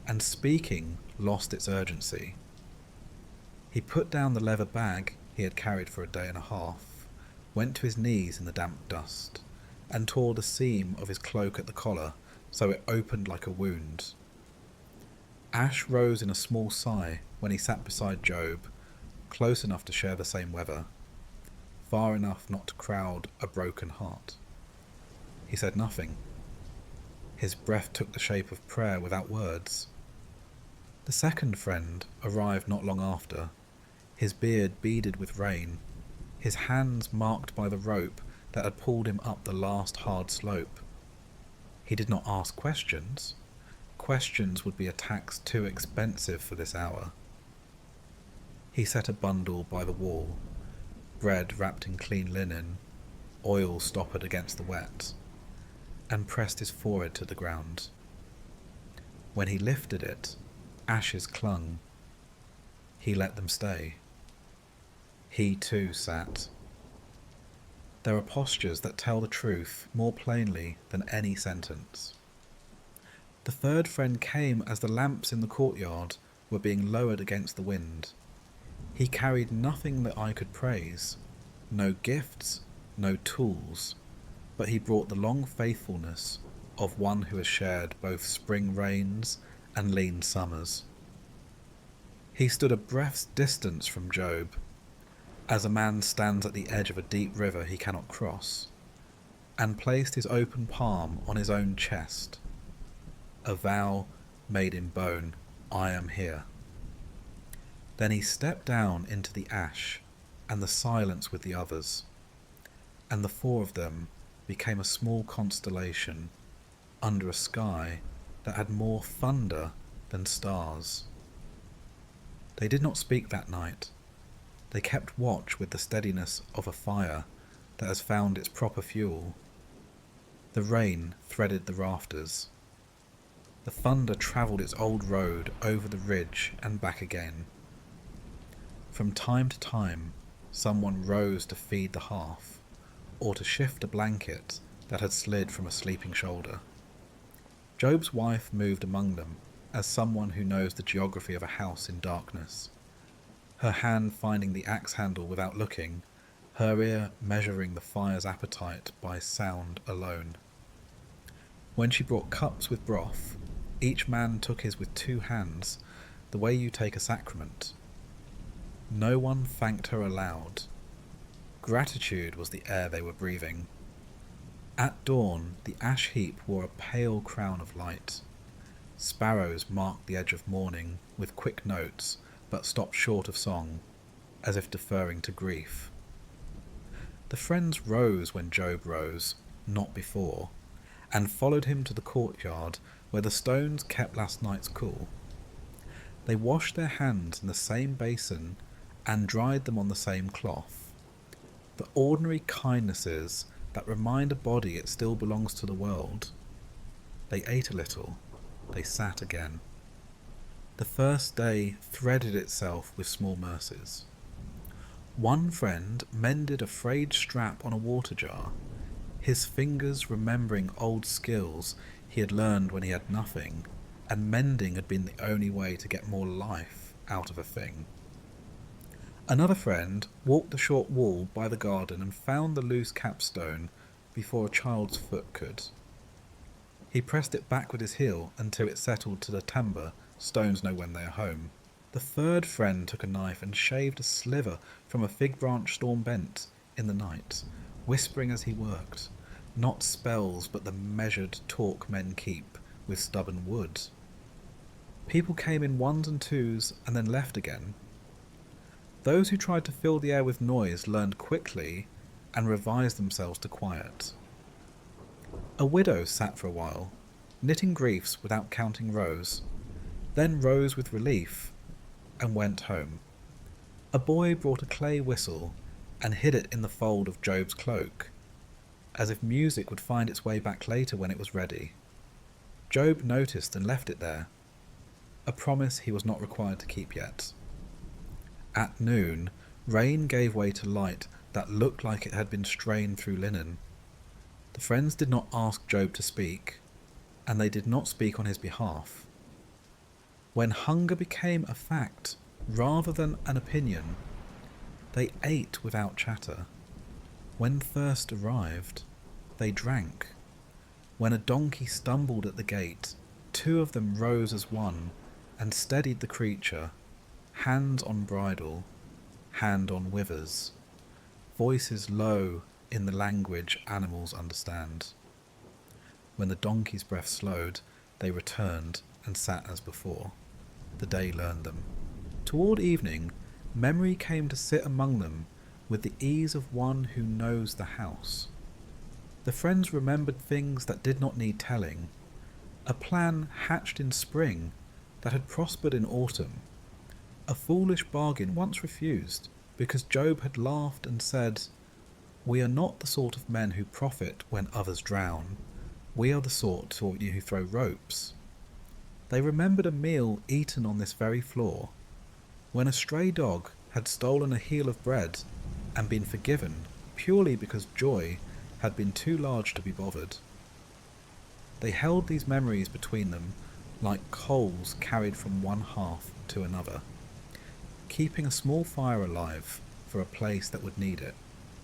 Speaker 1: and speaking lost its urgency. He put down the leather bag he had carried for a day and a half, went to his knees in the damp dust, and tore the seam of his cloak at the collar so it opened like a wound. Ash rose in a small sigh when he sat beside Job, close enough to share the same weather, far enough not to crowd a broken heart. He said nothing. His breath took the shape of prayer without words. The second friend arrived not long after, his beard beaded with rain, his hands marked by the rope that had pulled him up the last hard slope. He did not ask questions. Questions would be a tax too expensive for this hour. He set a bundle by the wall, bread wrapped in clean linen, oil stoppered against the wet, and pressed his forehead to the ground. When he lifted it, ashes clung. He let them stay. He too sat. There are postures that tell the truth more plainly than any sentence. The third friend came as the lamps in the courtyard were being lowered against the wind. He carried nothing that I could praise, no gifts, no tools, but he brought the long faithfulness of one who has shared both spring rains and lean summers. He stood a breath's distance from Job, as a man stands at the edge of a deep river he cannot cross, and placed his open palm on his own chest. A vow made in bone, I am here. Then he stepped down into the ash and the silence with the others, and the four of them became a small constellation under a sky that had more thunder than stars. They did not speak that night. They kept watch with the steadiness of a fire that has found its proper fuel. The rain threaded the rafters. The thunder travelled its old road over the ridge and back again. From time to time, someone rose to feed the hearth, or to shift a blanket that had slid from a sleeping shoulder. Job's wife moved among them as someone who knows the geography of a house in darkness, her hand finding the axe handle without looking, her ear measuring the fire's appetite by sound alone. When she brought cups with broth, each man took his with 2 hands, the way you take a sacrament. No one thanked her aloud. Gratitude was the air they were breathing. At dawn, the ash heap wore a pale crown of light. Sparrows marked the edge of morning with quick notes, but stopped short of song, as if deferring to grief. The friends rose when Job rose, not before, and followed him to the courtyard where the stones kept last night's cool. They washed their hands in the same basin and dried them on the same cloth. The ordinary kindnesses that remind a body it still belongs to the world. They ate a little. They sat again. The first day threaded itself with small mercies. One friend mended a frayed strap on a water jar, his fingers remembering old skills he had learned when he had nothing, and mending had been the only way to get more life out of a thing. Another friend walked the short wall by the garden and found the loose capstone before a child's foot could. He pressed it back with his heel until it settled to the timber. Stones know when they are home. The third friend took a knife and shaved a sliver from a fig branch storm bent in the night, whispering as he worked, not spells but the measured talk men keep with stubborn wood. People came in ones and twos and then left again. Those who tried to fill the air with noise learned quickly and revised themselves to quiet. A widow sat for a while, knitting griefs without counting rows, then rose with relief and went home. A boy brought a clay whistle and hid it in the fold of Job's cloak, as if music would find its way back later when it was ready. Job noticed and left it there, a promise he was not required to keep yet. At noon, rain gave way to light that looked like it had been strained through linen. The friends did not ask Job to speak, and they did not speak on his behalf. When hunger became a fact rather than an opinion, they ate without chatter. When thirst arrived, they drank. When a donkey stumbled at the gate, two of them rose as one and steadied the creature, hand on bridle, hand on withers, voices low in the language animals understand. When the donkey's breath slowed, they returned and sat as before. The day learned them. Toward evening, memory came to sit among them with the ease of one who knows the house. The friends remembered things that did not need telling, a plan hatched in spring that had prospered in autumn, a foolish bargain once refused because Job had laughed and said, "We are not the sort of men who profit when others drown. We are the sort who throw ropes." They remembered a meal eaten on this very floor, when a stray dog had stolen a heel of bread and been forgiven purely because joy had been too large to be bothered. They held these memories between them like coals carried from one hearth to another, keeping a small fire alive for a place that would need it.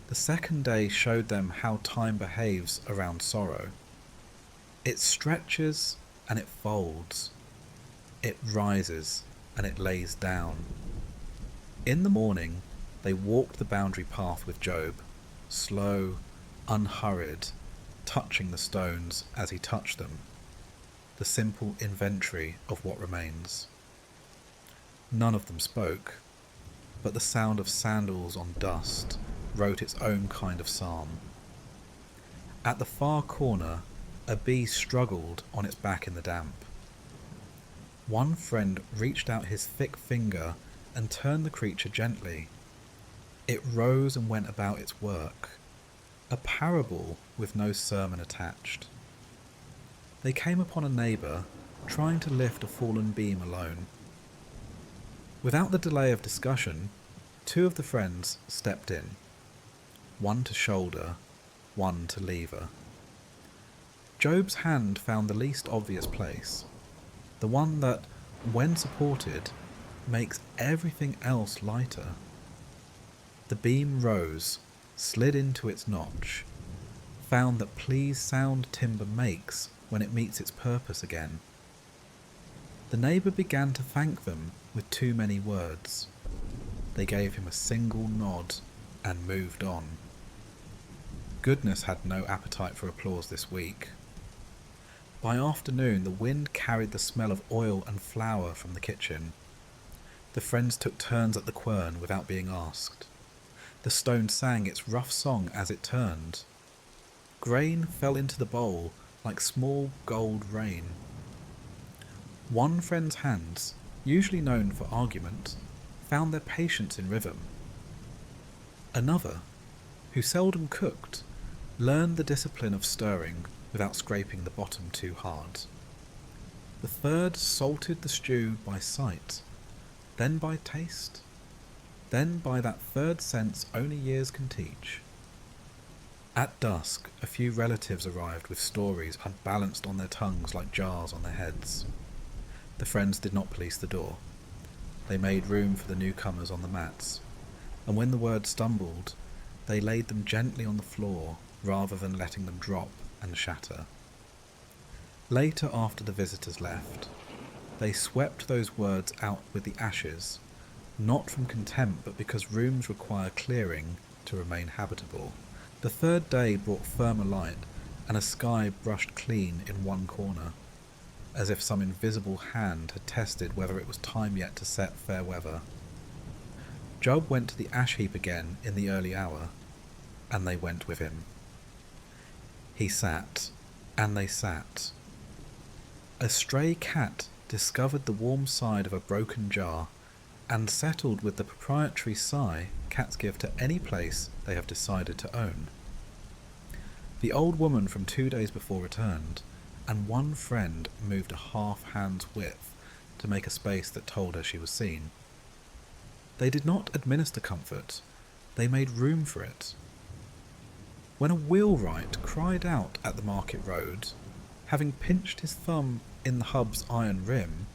Speaker 1: The second day showed them how time behaves around sorrow. It stretches and it folds. It rises and it lays down. In the morning, they walked the boundary path with Job, slow, unhurried, touching the stones as he touched them, the simple inventory of what remains. None of them spoke, but the sound of sandals on dust wrote its own kind of psalm. At the far corner, a bee struggled on its back in the damp. One friend reached out his thick finger and turned the creature gently. It rose and went about its work, a parable with no sermon attached. They came upon a neighbour trying to lift a fallen beam alone. Without the delay of discussion, two of the friends stepped in, one to shoulder, one to lever. Job's hand found the least obvious place, the one that, when supported, makes everything else lighter. The beam rose, slid into its notch, found that please sound timber makes when it meets its purpose again. The neighbour began to thank them with too many words. They gave him a single nod and moved on. Goodness had no appetite for applause this week. By afternoon, the wind carried the smell of oil and flour from the kitchen. The friends took turns at the quern without being asked. The stone sang its rough song as it turned. Grain fell into the bowl like small gold rain. One friend's hands usually known for argument, found their patience in rhythm. Another, who seldom cooked, learned the discipline of stirring without scraping the bottom too hard. The third salted the stew by sight, then by taste, then by that third sense only years can teach. At dusk, a few relatives arrived with stories unbalanced on their tongues like jars on their heads. The friends did not police the door. They made room for the newcomers on the mats, and when the words stumbled, they laid them gently on the floor rather than letting them drop and shatter. Later, after the visitors left, they swept those words out with the ashes, not from contempt but because rooms require clearing to remain habitable. The third day brought firmer light and a sky brushed clean in one corner, as if some invisible hand had tested whether it was time yet to set fair weather. Job went to the ash heap again in the early hour, and they went with him. He sat, and they sat. A stray cat discovered the warm side of a broken jar and settled with the proprietary sigh cats give to any place they have decided to own. The old woman from 2 days before returned, and one friend moved a half-hand's width to make a space that told her she was seen. They did not administer comfort, they made room for it. When a wheelwright cried out at the market road, having pinched his thumb in the hub's iron rim,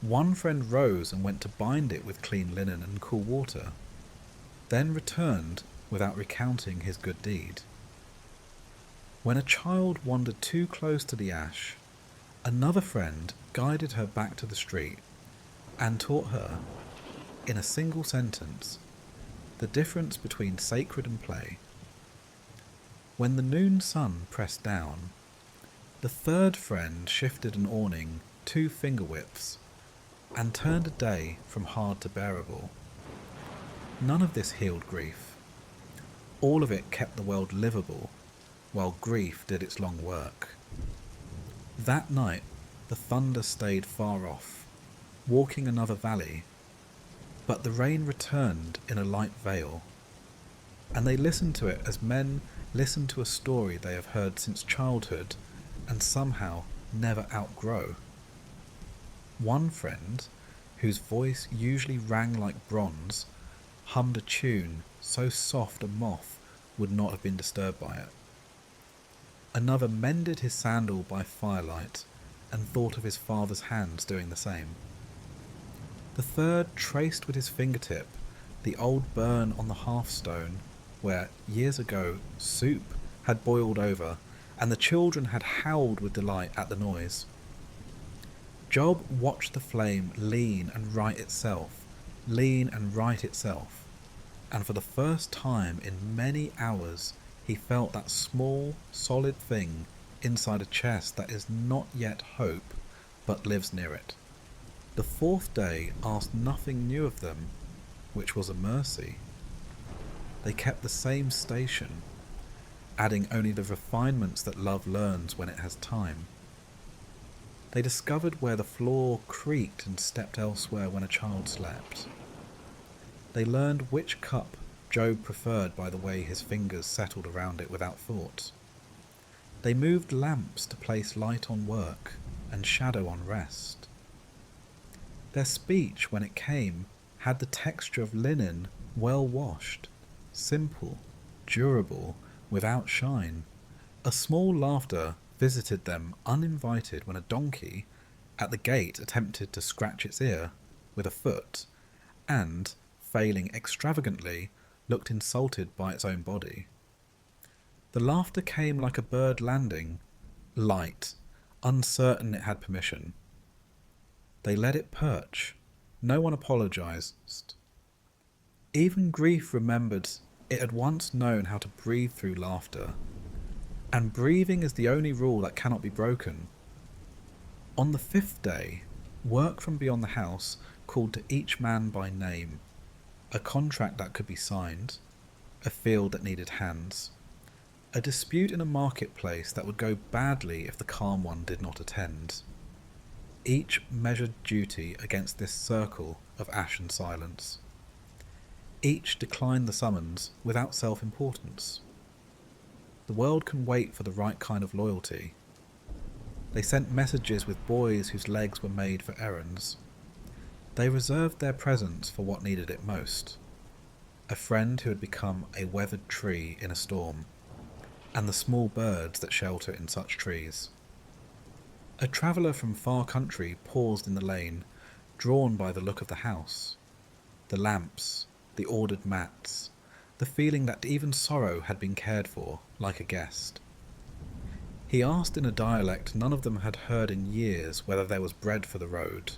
Speaker 1: one friend rose and went to bind it with clean linen and cool water, then returned without recounting his good deed. When a child wandered too close to the ash, another friend guided her back to the street and taught her, in a single sentence, the difference between sacred and play. When the noon sun pressed down, the third friend shifted an awning 2 finger widths and turned a day from hard to bearable. None of this healed grief. All of it kept the world livable, while grief did its long work. That night, the thunder stayed far off, walking another valley, but the rain returned in a light veil, and they listened to it as men listen to a story they have heard since childhood and somehow never outgrow. One friend, whose voice usually rang like bronze, hummed a tune so soft a moth would not have been disturbed by it. Another mended his sandal by firelight and thought of his father's hands doing the same. The third traced with his fingertip the old burn on the hearthstone where, years ago, soup had boiled over and the children had howled with delight at the noise. Job watched the flame lean and right itself, and for the first time in many hours he felt that small, solid thing inside a chest that is not yet hope, but lives near it. The fourth day asked nothing new of them, which was a mercy. They kept the same station, adding only the refinements that love learns when it has time. They discovered where the floor creaked and stepped elsewhere when a child slept. They learned which cup Job preferred by the way his fingers settled around it without thought. They moved lamps to place light on work and shadow on rest. Their speech, when it came, had the texture of linen well washed, simple, durable, without shine. A small laughter visited them uninvited when a donkey at the gate attempted to scratch its ear with a foot and, failing extravagantly, looked insulted by its own body. The laughter came like a bird landing, light, uncertain it had permission. They let it perch. No one apologized. Even grief remembered it had once known how to breathe through laughter, and breathing is the only rule that cannot be broken. On the 5th day, work from beyond the house called to each man by name, a contract that could be signed, a field that needed hands, a dispute in a marketplace that would go badly if the calm one did not attend. each measured duty against this circle of ashen silence. Each declined the summons without self-importance. The world can wait for the right kind of loyalty. They sent messages with boys whose legs were made for errands. They reserved their presence for what needed it most. A friend who had become a weathered tree in a storm, and the small birds that shelter in such trees. A traveller from far country paused in the lane, drawn by the look of the house, the lamps, the ordered mats, the feeling that even sorrow had been cared for, like a guest. He asked in a dialect none of them had heard in years whether there was bread for the road.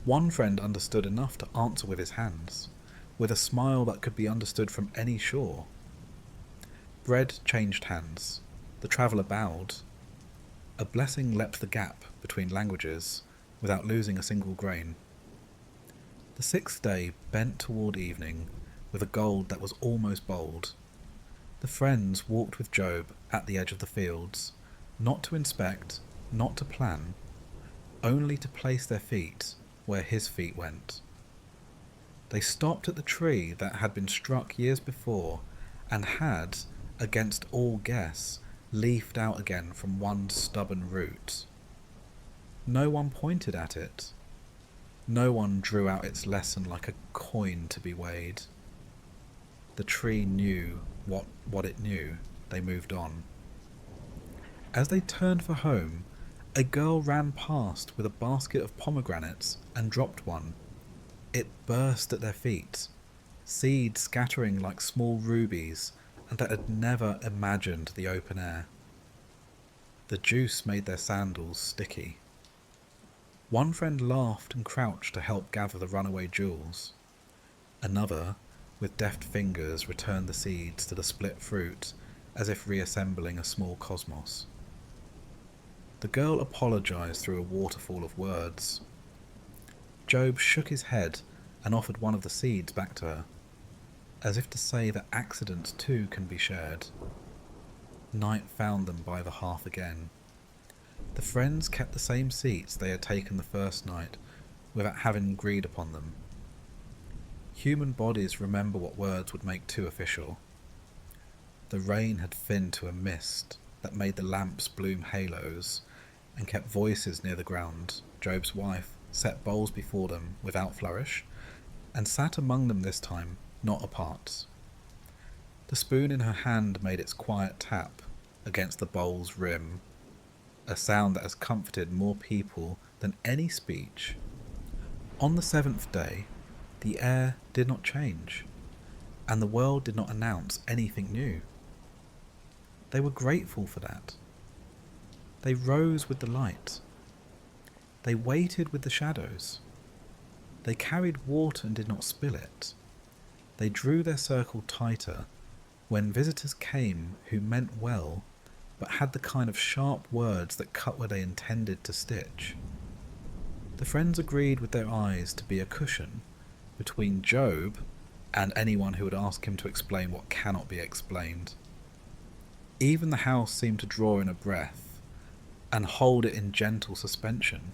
Speaker 1: One friend understood enough to answer with his hands, with a smile that could be understood from any shore. Bread changed hands. The traveller bowed. A blessing leapt the gap between languages without losing a single grain. The sixth day bent toward evening with a gold that was almost bold. The friends walked with Job at the edge of the fields, not to inspect, not to plan, only to place their feet where his feet went. They stopped at the tree that had been struck years before and had, against all guess, leafed out again from one stubborn root. No one pointed at it. No one drew out its lesson like a coin to be weighed. The tree knew what it knew. They moved on. As they turned for home, a girl ran past with a basket of pomegranates and dropped one. It burst at their feet, seeds scattering like small rubies, and that had never imagined the open air. The juice made their sandals sticky. One friend laughed and crouched to help gather the runaway jewels. Another, with deft fingers, returned the seeds to the split fruit, as if reassembling a small cosmos. The girl apologized through a waterfall of words. Job shook his head and offered one of the seeds back to her, as if to say that accidents too can be shared. Night found them by the hearth again. The friends kept the same seats they had taken the first night, without having agreed upon them. Human bodies remember what words would make too official. The rain had thinned to a mist that made the lamps bloom halos, and kept voices near the ground. Job's wife set bowls before them without flourish, and sat among them this time, not apart. The spoon in her hand made its quiet tap against the bowl's rim, a sound that has comforted more people than any speech. On the seventh day, the air did not change, and the world did not announce anything new. They were grateful for that. They rose with the light. They waited with the shadows. They carried water and did not spill it. They drew their circle tighter when visitors came who meant well, but had the kind of sharp words that cut where they intended to stitch. The friends agreed with their eyes to be a cushion between Job and anyone who would ask him to explain what cannot be explained. Even the house seemed to draw in a breath and hold it in gentle suspension.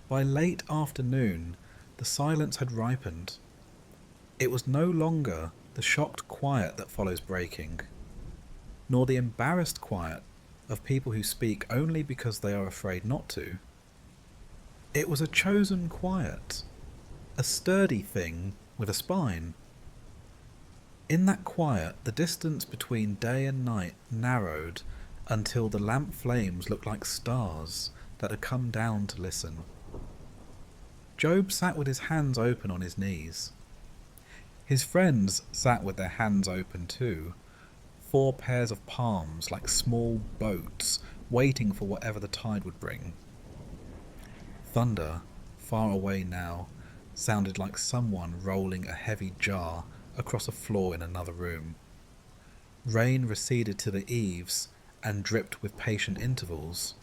Speaker 1: By late afternoon, the silence had ripened. It was no longer the shocked quiet that follows breaking, nor the embarrassed quiet of people who speak only because they are afraid not to. It was a chosen quiet, a sturdy thing with a spine. In that quiet, the distance between day and night narrowed until the lamp flames looked like stars that had come down to listen. Job sat with his hands open on his knees. His friends sat with their hands open too, 4 pairs of palms like small boats waiting for whatever the tide would bring. Thunder, far away now, sounded like someone rolling a heavy jar across a floor in another room. Rain receded to the eaves and dripped with patient intervals,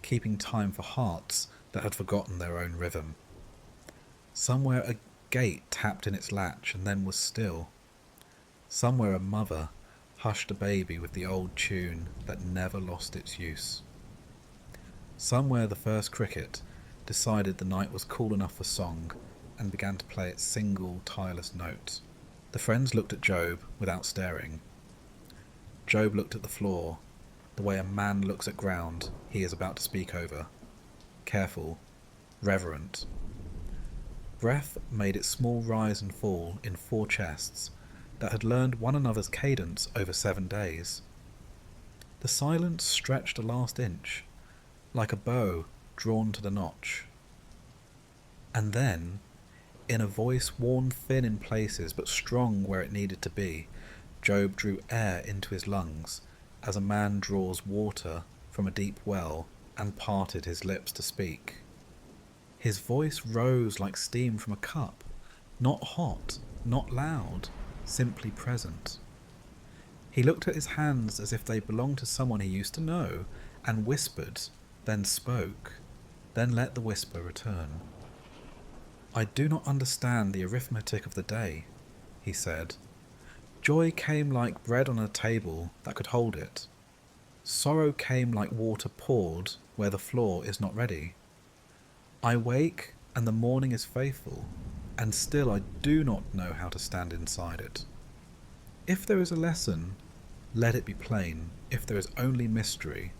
Speaker 1: keeping time for hearts that had forgotten their own rhythm. Somewhere a gate tapped in its latch and then was still. Somewhere a mother hushed a baby with the old tune that never lost its use. Somewhere the first cricket decided the night was cool enough for song and began to play its single, tireless note. The friends looked at Job without staring. Job looked at the floor, the way a man looks at ground he is about to speak over. Careful, reverent. Breath made its small rise and fall in 4 chests that had learned one another's cadence over 7 days. The silence stretched a last inch, like a bow drawn to the notch. And then, in a voice worn thin in places but strong where it needed to be, Job drew air into his lungs as a man draws water from a deep well and parted his lips to speak. His voice rose like steam from a cup, not hot, not loud, simply present. He looked at his hands as if they belonged to someone he used to know, and whispered, then spoke, then let the whisper return. "I do not understand the arithmetic of the day," he said. "Joy came like bread on a table that could hold it. Sorrow came like water poured where the floor is not ready. I wake and the morning is faithful, and still I do not know how to stand inside it. If there is a lesson, let it be plain. If there is only mystery,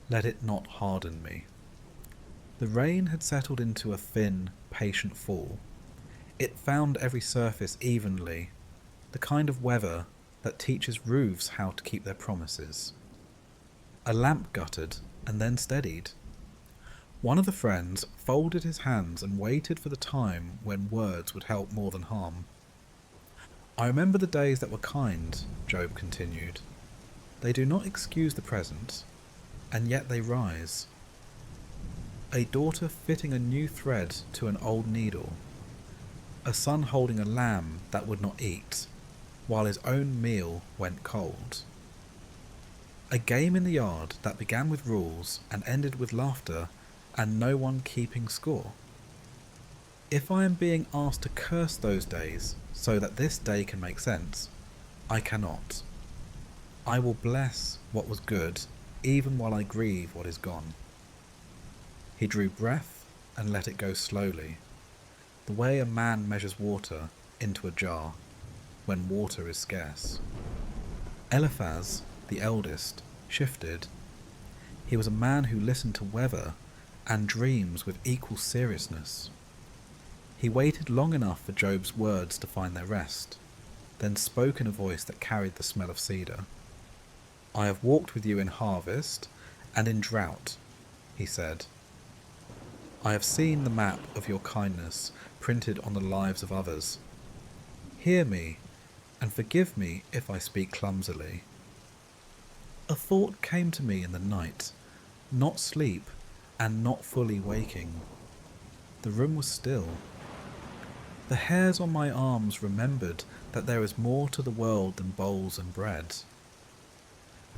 Speaker 1: let it not harden me." The rain had settled into a thin, patient fall. It found every surface evenly, the kind of weather that teaches roofs how to keep their promises. A lamp guttered and then steadied. One of the friends folded his hands and waited for the time when words would help more than harm. "I remember the days that were kind," Job continued. "They do not excuse the present, and yet they rise. A daughter fitting a new thread to an old needle. A son holding a lamb that would not eat, while his own meal went cold. A game in the yard that began with rules and ended with laughter and no one keeping score. If I am being asked to curse those days so that this day can make sense, I cannot. I will bless what was good even while I grieve what is gone." He drew breath and let it go slowly, the way a man measures water into a jar when water is scarce. Eliphaz, the eldest, shifted. He was a man who listened to weather and dreams with equal seriousness. He waited long enough for Job's words to find their rest, then spoke in a voice that carried the smell of cedar. "I have walked with you in harvest and in drought," he said. "I have seen the map of your kindness printed on the lives of others. Hear me, and forgive me if I speak clumsily. A thought came to me in the night, not sleep and not fully waking. The room was still. The hairs on my arms remembered that there is more to the world than bowls and bread.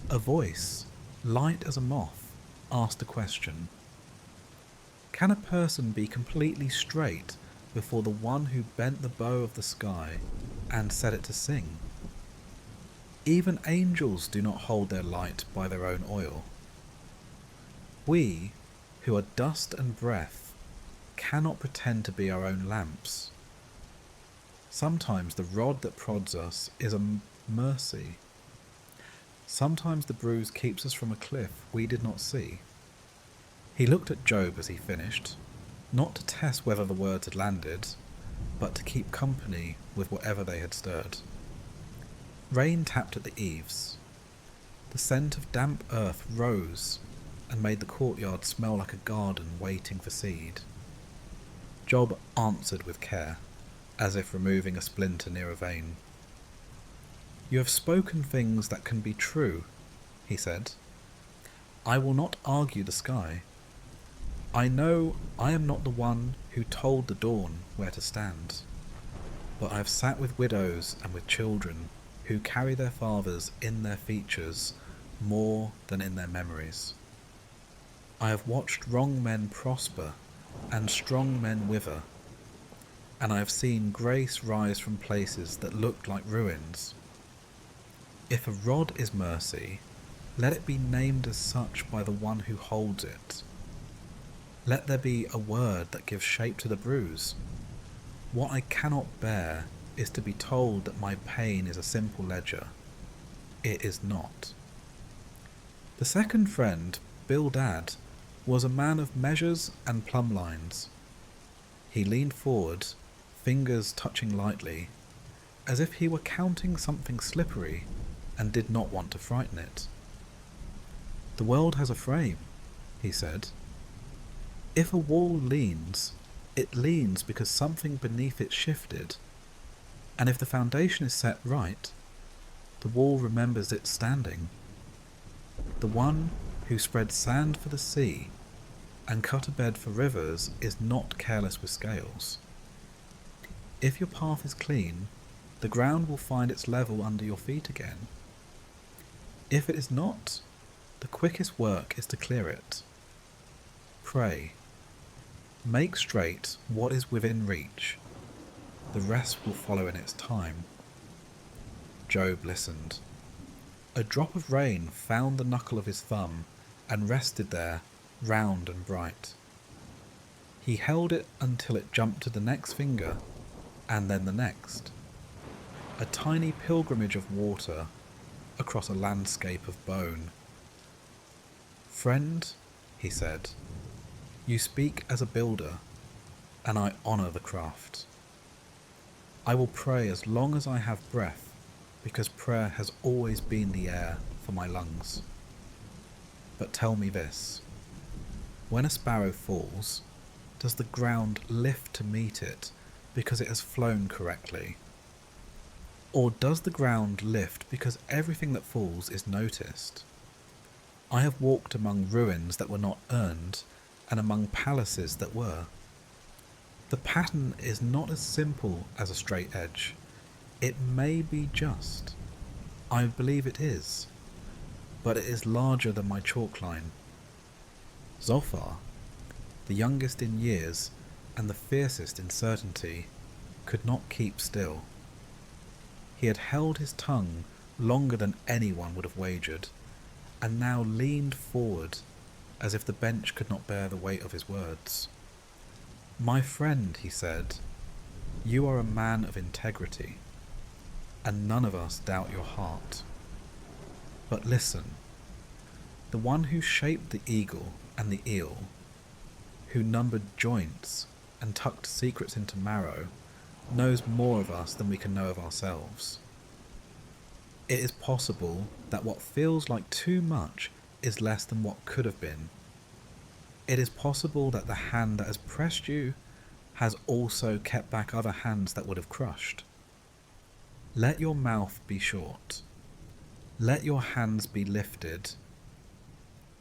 Speaker 1: A voice, light as a moth, asked a question. Can a person be completely straight before the one who bent the bow of the sky and set it to sing? Even angels do not hold their light by their own oil. We, who are dust and breath, cannot pretend to be our own lamps. Sometimes the rod that prods us is a mercy. Sometimes the bruise keeps us from a cliff we did not see." He looked at Job as he finished, not to test whether the words had landed, but to keep company with whatever they had stirred. Rain tapped at the eaves. The scent of damp earth rose and made the courtyard smell like a garden waiting for seed. Job answered with care, as if removing a splinter near a vein. "You have spoken things that can be true," he said. "I will not argue the sky. I know I am not the one who told the dawn where to stand, but I have sat with widows and with children who carry their fathers in their features more than in their memories. I have watched wrong men prosper and strong men wither, and I have seen grace rise from places that looked like ruins. If a rod is mercy, let it be named as such by the one who holds it. Let there be a word that gives shape to the bruise. What I cannot bear is to be told that my pain is a simple ledger. It is not. The second friend, Bildad, was a man of measures and plumb lines. He leaned forward, fingers touching lightly, as if he were counting something slippery and did not want to frighten it. The world has a frame, he said. If a wall leans, it leans because something beneath it shifted, and if the foundation is set right, the wall remembers its standing. The one who spread sand for the sea and cut a bed for rivers is not careless with scales. If your path is clean, the ground will find its level under your feet again. If it is not, the quickest work is to clear it. Pray. Make straight what is within reach. The rest will follow in its time. Job listened. A drop of rain found the knuckle of his thumb and rested there, round and bright. He held it until it jumped to the next finger, and then the next. A tiny pilgrimage of water across a landscape of bone. Friend, he said, you speak as a builder, and I honour the craft. I will pray as long as I have breath, because prayer has always been the air for my lungs. But tell me this, when a sparrow falls, does the ground lift to meet it because it has flown correctly? Or does the ground lift because everything that falls is noticed? I have walked among ruins that were not earned, and among palaces that were. The pattern is not as simple as a straight edge. It may be just. I believe it is. But it is larger than my chalk line. Zophar, the youngest in years and the fiercest in certainty, could not keep still. He had held his tongue longer than anyone would have wagered, and now leaned forward as if the bench could not bear the weight of his words. My friend, he said, you are a man of integrity, and none of us doubt your heart. But listen, the one who shaped the eagle and the eel, who numbered joints and tucked secrets into marrow, knows more of us than we can know of ourselves. It is possible that what feels like too much is less than what could have been. It is possible that the hand that has pressed you has also kept back other hands that would have crushed. Let your mouth be short. Let your hands be lifted.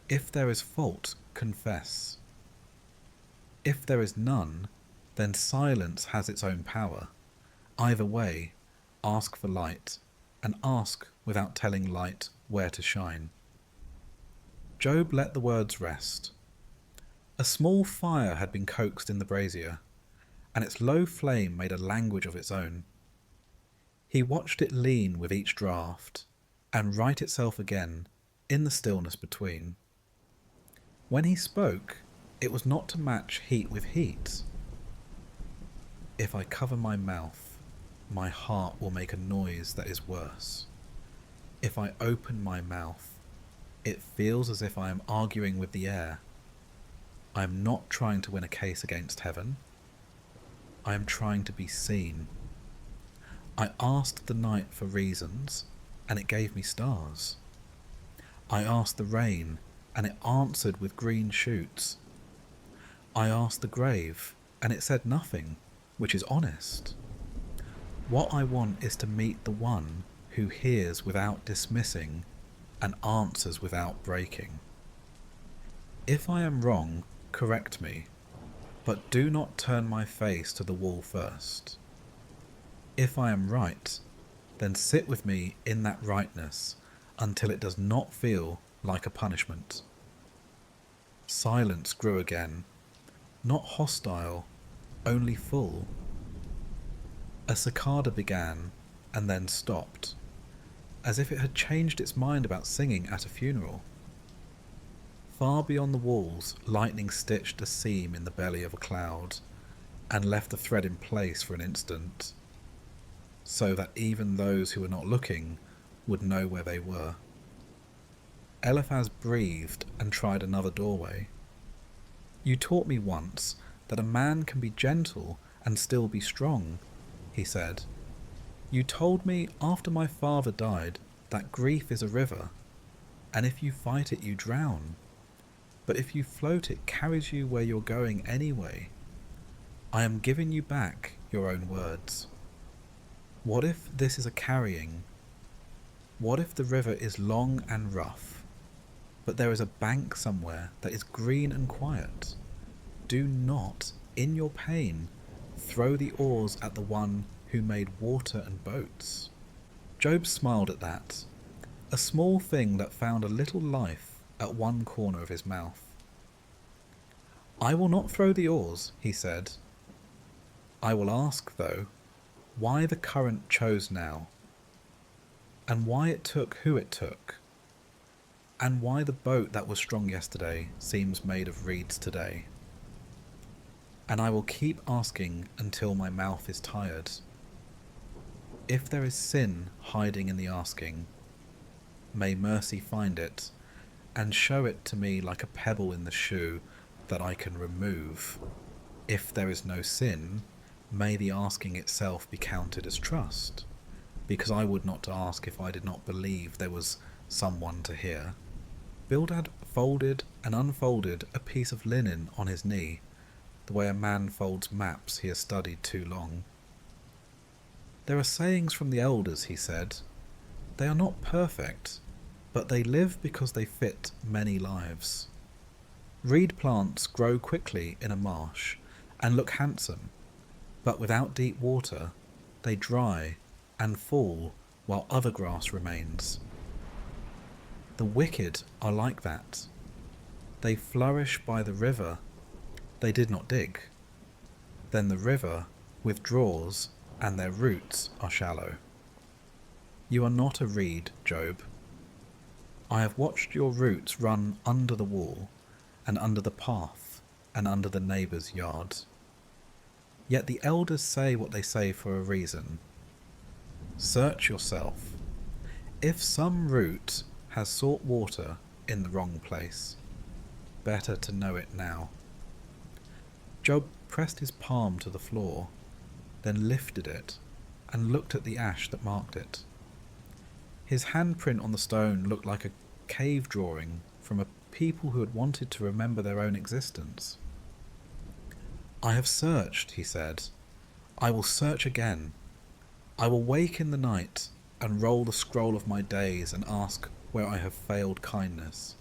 Speaker 1: If there is fault, confess. If there is none, then silence has its own power. Either way, ask for light, and ask without telling light where to shine. Job let the words rest. A small fire had been coaxed in the brazier, and its low flame made a language of its own. He watched it lean with each draught, and right itself again in the stillness between. When he spoke, it was not to match heat with heat. If I cover my mouth, my heart will make a noise that is worse. If I open my mouth, it feels as if I am arguing with the air. I am not trying to win a case against heaven. I am trying to be seen. I asked the night for reasons, and it gave me stars. I asked the rain, and it answered with green shoots. I asked the grave, and it said nothing, which is honest. What I want is to meet the one who hears without dismissing and answers without breaking. If I am wrong, correct me, but do not turn my face to the wall first. If I am right, then sit with me in that rightness until it does not feel like a punishment. Silence grew again, not hostile, only full. A cicada began and then stopped, as if it had changed its mind about singing at a funeral. Far beyond the walls, lightning stitched a seam in the belly of a cloud, and left the thread in place for an instant, so that even those who were not looking would know where they were. Eliphaz breathed and tried another doorway. "You taught me once that a man can be gentle and still be strong," he said. "You told me after my father died that grief is a river, and if you fight it you drown. But if you float it carries you where you're going anyway. I am giving you back your own words. What if this is a carrying? What if the river is long and rough, but there is a bank somewhere that is green and quiet? Do not, in your pain, throw the oars at the one who made water and boats." Job smiled at that, a small thing that found a little life at one corner of his mouth. "I will not throw the oars," he said. "I will ask, though, why the current chose now, and why it took who it took, and why the boat that was strong yesterday seems made of reeds today. And I will keep asking until my mouth is tired. If there is sin hiding in the asking, may mercy find it, and show it to me like a pebble in the shoe that I can remove. If there is no sin, may the asking itself be counted as trust, because I would not ask if I did not believe there was someone to hear." Bildad folded and unfolded a piece of linen on his knee, the way a man folds maps he has studied too long. "There are sayings from the elders," he said. "They are not perfect, but they live because they fit many lives. Reed plants grow quickly in a marsh and look handsome, but without deep water they dry and fall while other grass remains. The wicked are like that. They flourish by the river. They did not dig. Then the river withdraws and their roots are shallow. You are not a reed, Job. I have watched your roots run under the wall, and under the path, and under the neighbour's yard. Yet the elders say what they say for a reason. Search yourself. If some root has sought water in the wrong place, better to know it now." Job pressed his palm to the floor, then lifted it and looked at the ash that marked it. His handprint on the stone looked like a cave drawing from a people who had wanted to remember their own existence. "I have searched," he said. "I will search again. I will wake in the night and roll the scroll of my days and ask where I have failed kindness,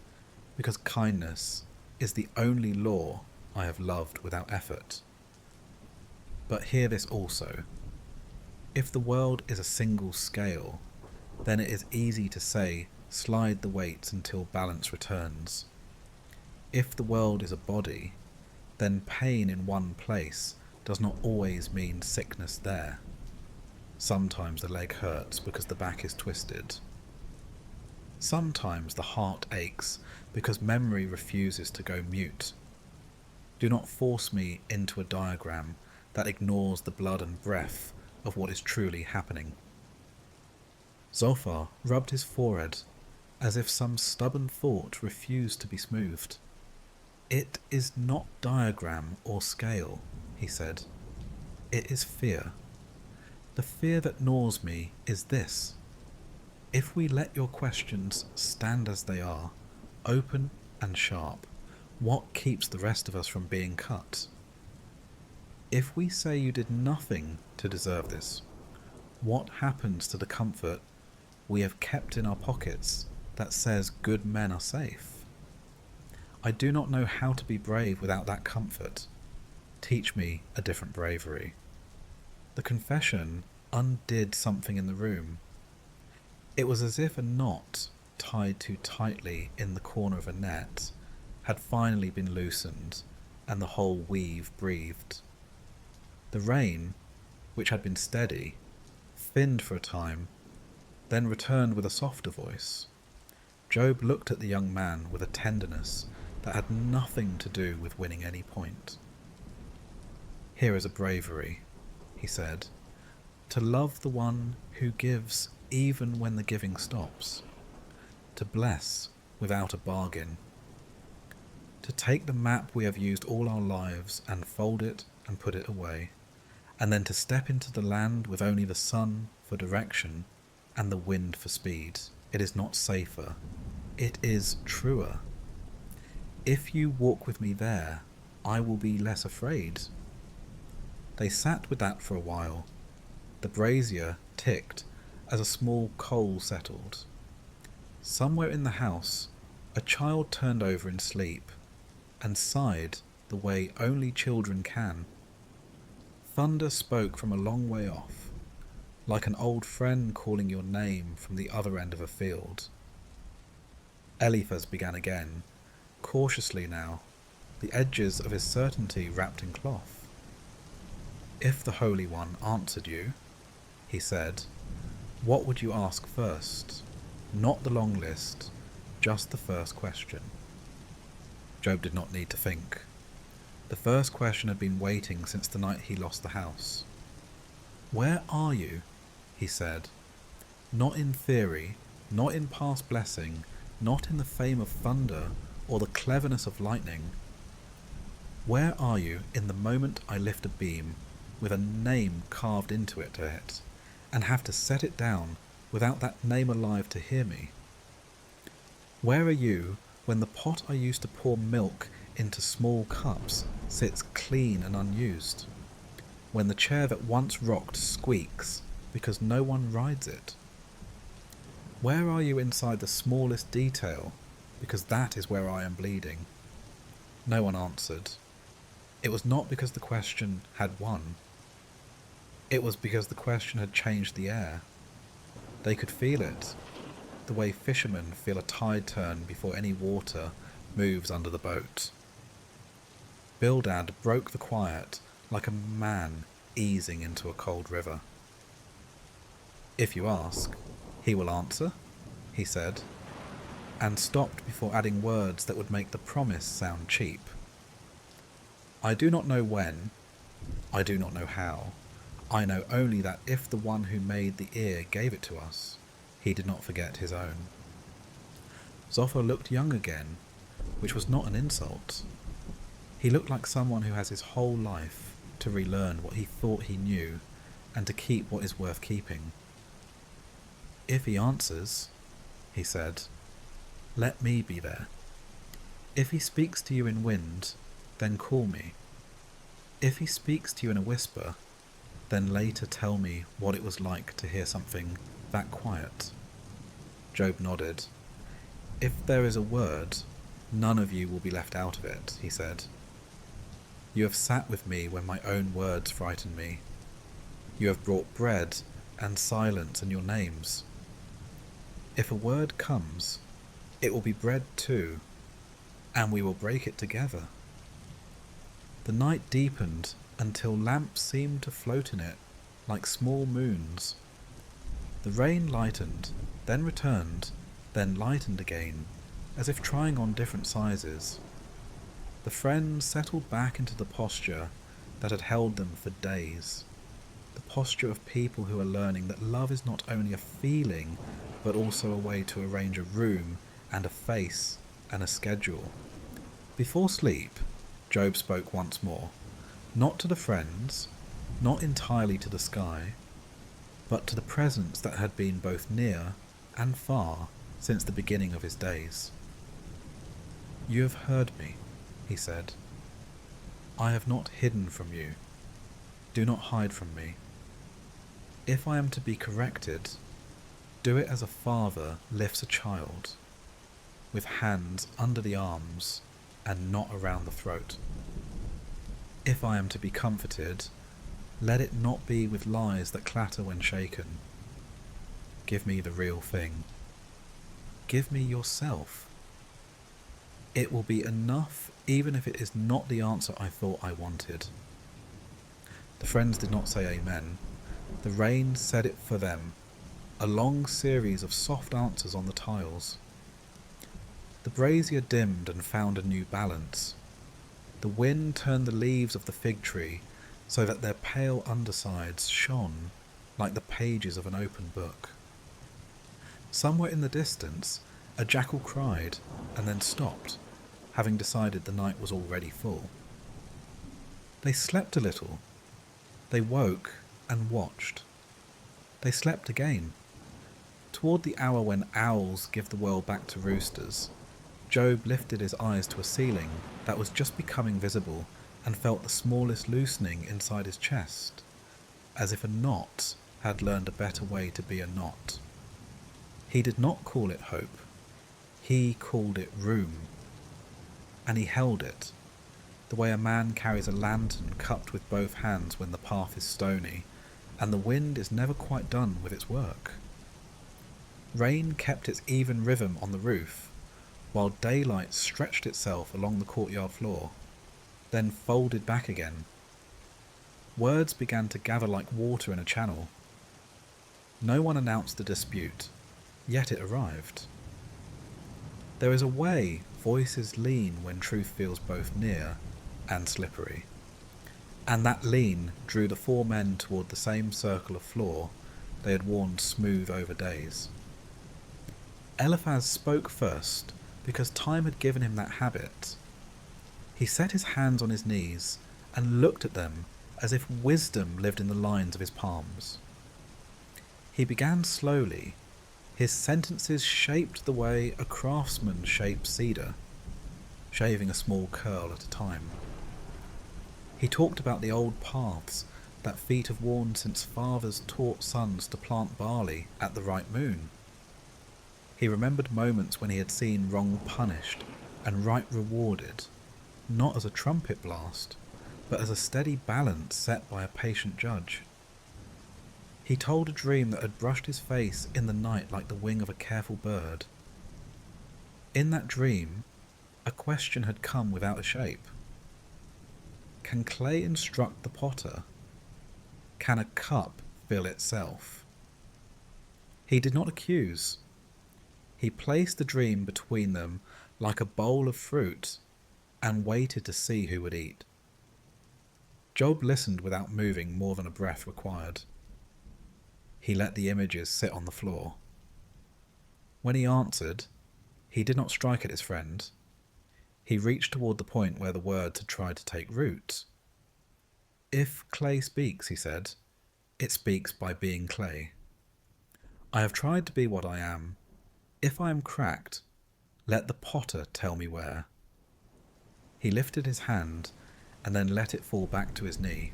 Speaker 1: because kindness is the only law I have loved without effort. But hear this also. If the world is a single scale, then it is easy to say, slide the weights until balance returns. If the world is a body, then pain in one place does not always mean sickness there. Sometimes the leg hurts because the back is twisted. Sometimes the heart aches because memory refuses to go mute. Do not force me into a diagram that ignores the blood and breath of what is truly happening." Zophar rubbed his forehead as if some stubborn thought refused to be smoothed. "It is not diagram or scale," he said. "It is fear. The fear that gnaws me is this. If we let your questions stand as they are, open and sharp, what keeps the rest of us from being cut? If we say you did nothing to deserve this, what happens to the comfort we have kept in our pockets that says good men are safe? I do not know how to be brave without that comfort. Teach me a different bravery." The confession undid something in the room. It was as if a knot tied too tightly in the corner of a net had finally been loosened, and the whole weave breathed. The rain, which had been steady, thinned for a time, then returned with a softer voice. Job looked at the young man with a tenderness that had nothing to do with winning any point. "Here is a bravery," he said, "to love the one who gives even when the giving stops, to bless without a bargain, to take the map we have used all our lives and fold it and put it away, and then to step into the land with only the sun for direction and the wind for speed. It is not safer, it is truer. If you walk with me there, I will be less afraid." They sat with that for a while. The brazier ticked as a small coal settled. Somewhere in the house, a child turned over in sleep and sighed the way only children can. Thunder spoke from a long way off, like an old friend calling your name from the other end of a field. Eliphaz began again, cautiously now, the edges of his certainty wrapped in cloth. "If the Holy One answered you," he said, "what would you ask first? Not the long list, just the first question." Job did not need to think. The first question had been waiting since the night he lost the house. "Where are you?" he said. Not in theory, not in past blessing, not in the fame of thunder or the cleverness of lightning. Where are you in the moment I lift a beam with a name carved into it and have to set it down without that name alive to hear me? Where are you when the pot I used to pour milk into small cups sits clean and unused? When the chair that once rocked squeaks because no one rides it? Where are you inside the smallest detail, because that is where I am bleeding? No one answered. It was not because the question had won. It was because the question had changed the air. They could feel it, the way fishermen feel a tide turn before any water moves under the boat. Bildad broke the quiet like a man easing into a cold river. "If you ask, he will answer," he said, and stopped before adding words that would make the promise sound cheap. "I do not know when, I do not know how. I know only that if the one who made the ear gave it to us, he did not forget his own." Zophar looked young again, which was not an insult. He looked like someone who has his whole life to relearn what he thought he knew and to keep what is worth keeping. "If he answers," he said, "let me be there. If he speaks to you in wind, then call me. If he speaks to you in a whisper, then later tell me what it was like to hear something that quiet." Job nodded. "If there is a word, none of you will be left out of it," he said. "You have sat with me when my own words frightened me. You have brought bread and silence and your names. If a word comes, it will be bread too, and we will break it together." The night deepened until lamps seemed to float in it like small moons. The rain lightened, then returned, then lightened again, as if trying on different sizes. The friends settled back into the posture that had held them for days. The posture of people who are learning that love is not only a feeling, but also a way to arrange a room and a face and a schedule. Before sleep, Job spoke once more, not to the friends, not entirely to the sky, but to the presence that had been both near and far since the beginning of his days. "You have heard me," he said. "I have not hidden from you. Do not hide from me. If I am to be corrected, do it as a father lifts a child, with hands under the arms and not around the throat. If I am to be comforted, let it not be with lies that clatter when shaken. Give me the real thing. Give me yourself. It will be enough even if it is not the answer I thought I wanted." The friends did not say amen. The rain said it for them, a long series of soft answers on the tiles. The brazier dimmed and found a new balance. The wind turned the leaves of the fig tree so that their pale undersides shone like the pages of an open book. Somewhere in the distance, a jackal cried and then stopped, having decided the night was already full. They slept a little. They woke and watched. They slept again. Toward the hour when owls give the world back to roosters, Job lifted his eyes to a ceiling that was just becoming visible and felt the smallest loosening inside his chest, as if a knot had learned a better way to be a knot. He did not call it hope. He called it room. And he held it, the way a man carries a lantern cupped with both hands when the path is stony, and the wind is never quite done with its work. Rain kept its even rhythm on the roof, while daylight stretched itself along the courtyard floor, then folded back again. Words began to gather like water in a channel. No one announced the dispute, yet it arrived. There is a way voices lean when truth feels both near and slippery, and that lean drew the four men toward the same circle of floor they had worn smooth over days. Eliphaz spoke first because time had given him that habit. He set his hands on his knees and looked at them as if wisdom lived in the lines of his palms. He began slowly. His sentences shaped the way a craftsman shapes cedar, shaving a small curl at a time. He talked about the old paths that feet have worn since fathers taught sons to plant barley at the right moon. He remembered moments when he had seen wrong punished and right rewarded, not as a trumpet blast, but as a steady balance set by a patient judge. He told a dream that had brushed his face in the night like the wing of a careful bird. In that dream, a question had come without a shape. Can clay instruct the potter? Can a cup fill itself? He did not accuse. He placed the dream between them like a bowl of fruit and waited to see who would eat. Job listened without moving more than a breath required. He let the images sit on the floor. When he answered, he did not strike at his friend. He reached toward the point where the words had tried to take root. If clay speaks, he said, it speaks by being clay. I have tried to be what I am. If I am cracked, let the potter tell me where. He lifted his hand and then let it fall back to his knee.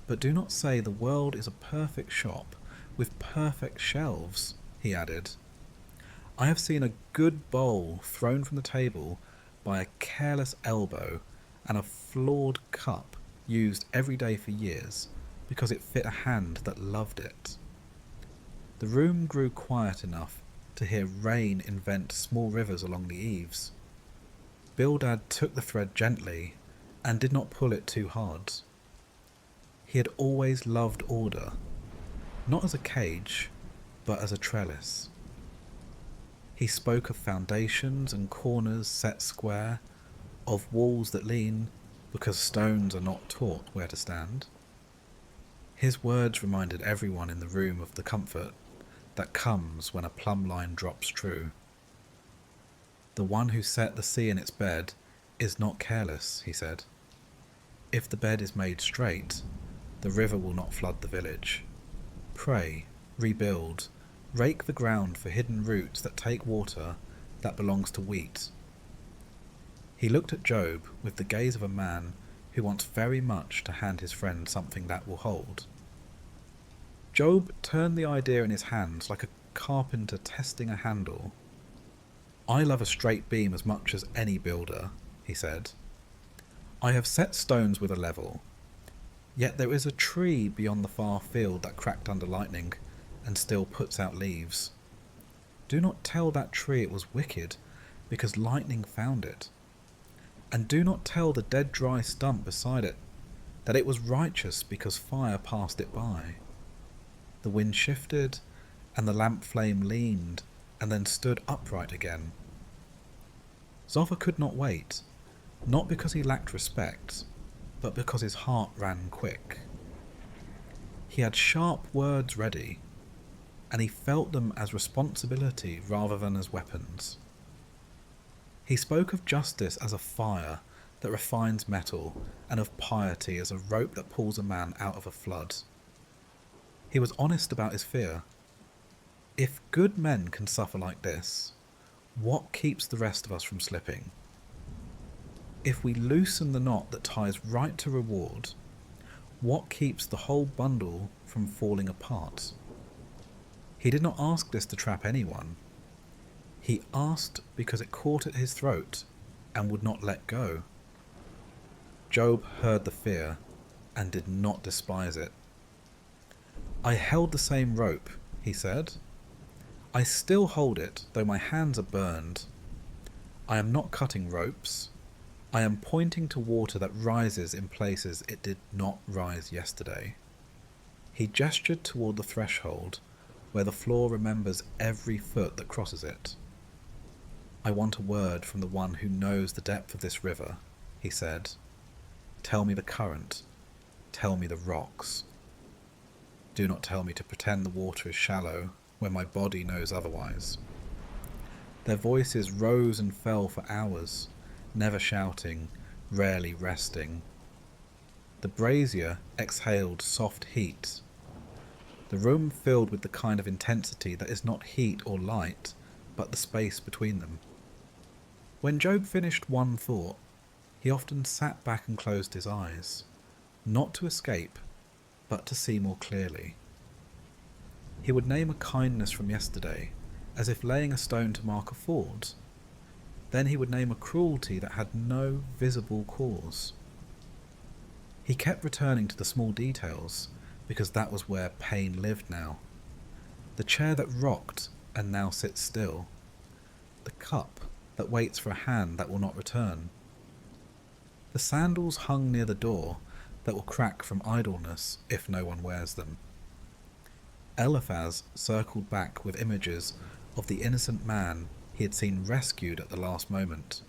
Speaker 1: But do not say the world is a perfect shop with perfect shelves, he added. I have seen a good bowl thrown from the table by a careless elbow and a flawed cup used every day for years because it fit a hand that loved it. The room grew quiet enough to hear rain invent small rivers along the eaves. Bildad took the thread gently and did not pull it too hard. He had always loved order, not as a cage, but as a trellis. He spoke of foundations and corners set square, of walls that lean because stones are not taught where to stand. His words reminded everyone in the room of the comfort that comes when a plumb line drops true. The one who set the sea in its bed is not careless, he said. If the bed is made straight, the river will not flood the village. Pray, rebuild, rake the ground for hidden roots that take water that belongs to wheat. He looked at Job with the gaze of a man who wants very much to hand his friend something that will hold. Job turned the idea in his hands like a carpenter testing a handle. I love a straight beam as much as any builder, he said. I have set stones with a level. Yet there is a tree beyond the far field that cracked under lightning and still puts out leaves. Do not tell that tree it was wicked, because lightning found it. And do not tell the dead dry stump beside it that it was righteous because fire passed it by. The wind shifted, and the lamp flame leaned and then stood upright again. Zoffa could not wait, not because he lacked respect, but because his heart ran quick. He had sharp words ready, and he felt them as responsibility rather than as weapons. He spoke of justice as a fire that refines metal, and of piety as a rope that pulls a man out of a flood. He was honest about his fear. If good men can suffer like this, what keeps the rest of us from slipping? If we loosen the knot that ties right to reward, what keeps the whole bundle from falling apart? He did not ask this to trap anyone. He asked because it caught at his throat and would not let go. Job heard the fear and did not despise it. I held the same rope, he said. I still hold it, though my hands are burned. I am not cutting ropes. I am pointing to water that rises in places it did not rise yesterday. He gestured toward the threshold, where the floor remembers every foot that crosses it. I want a word from the one who knows the depth of this river, he said. Tell me the current. Tell me the rocks. Do not tell me to pretend the water is shallow when my body knows otherwise. Their voices rose and fell for hours, never shouting, rarely resting. The brazier exhaled soft heat. The room filled with the kind of intensity that is not heat or light, but the space between them. When Job finished one thought, he often sat back and closed his eyes, not to escape, but to see more clearly. He would name a kindness from yesterday, as if laying a stone to mark a ford. Then he would name a cruelty that had no visible cause. He kept returning to the small details, because that was where pain lived now. The chair that rocked and now sits still. The cup that waits for a hand that will not return. The sandals hung near the door that will crack from idleness if no one wears them. Eliphaz circled back with images of the innocent man he had seen rescued at the last moment,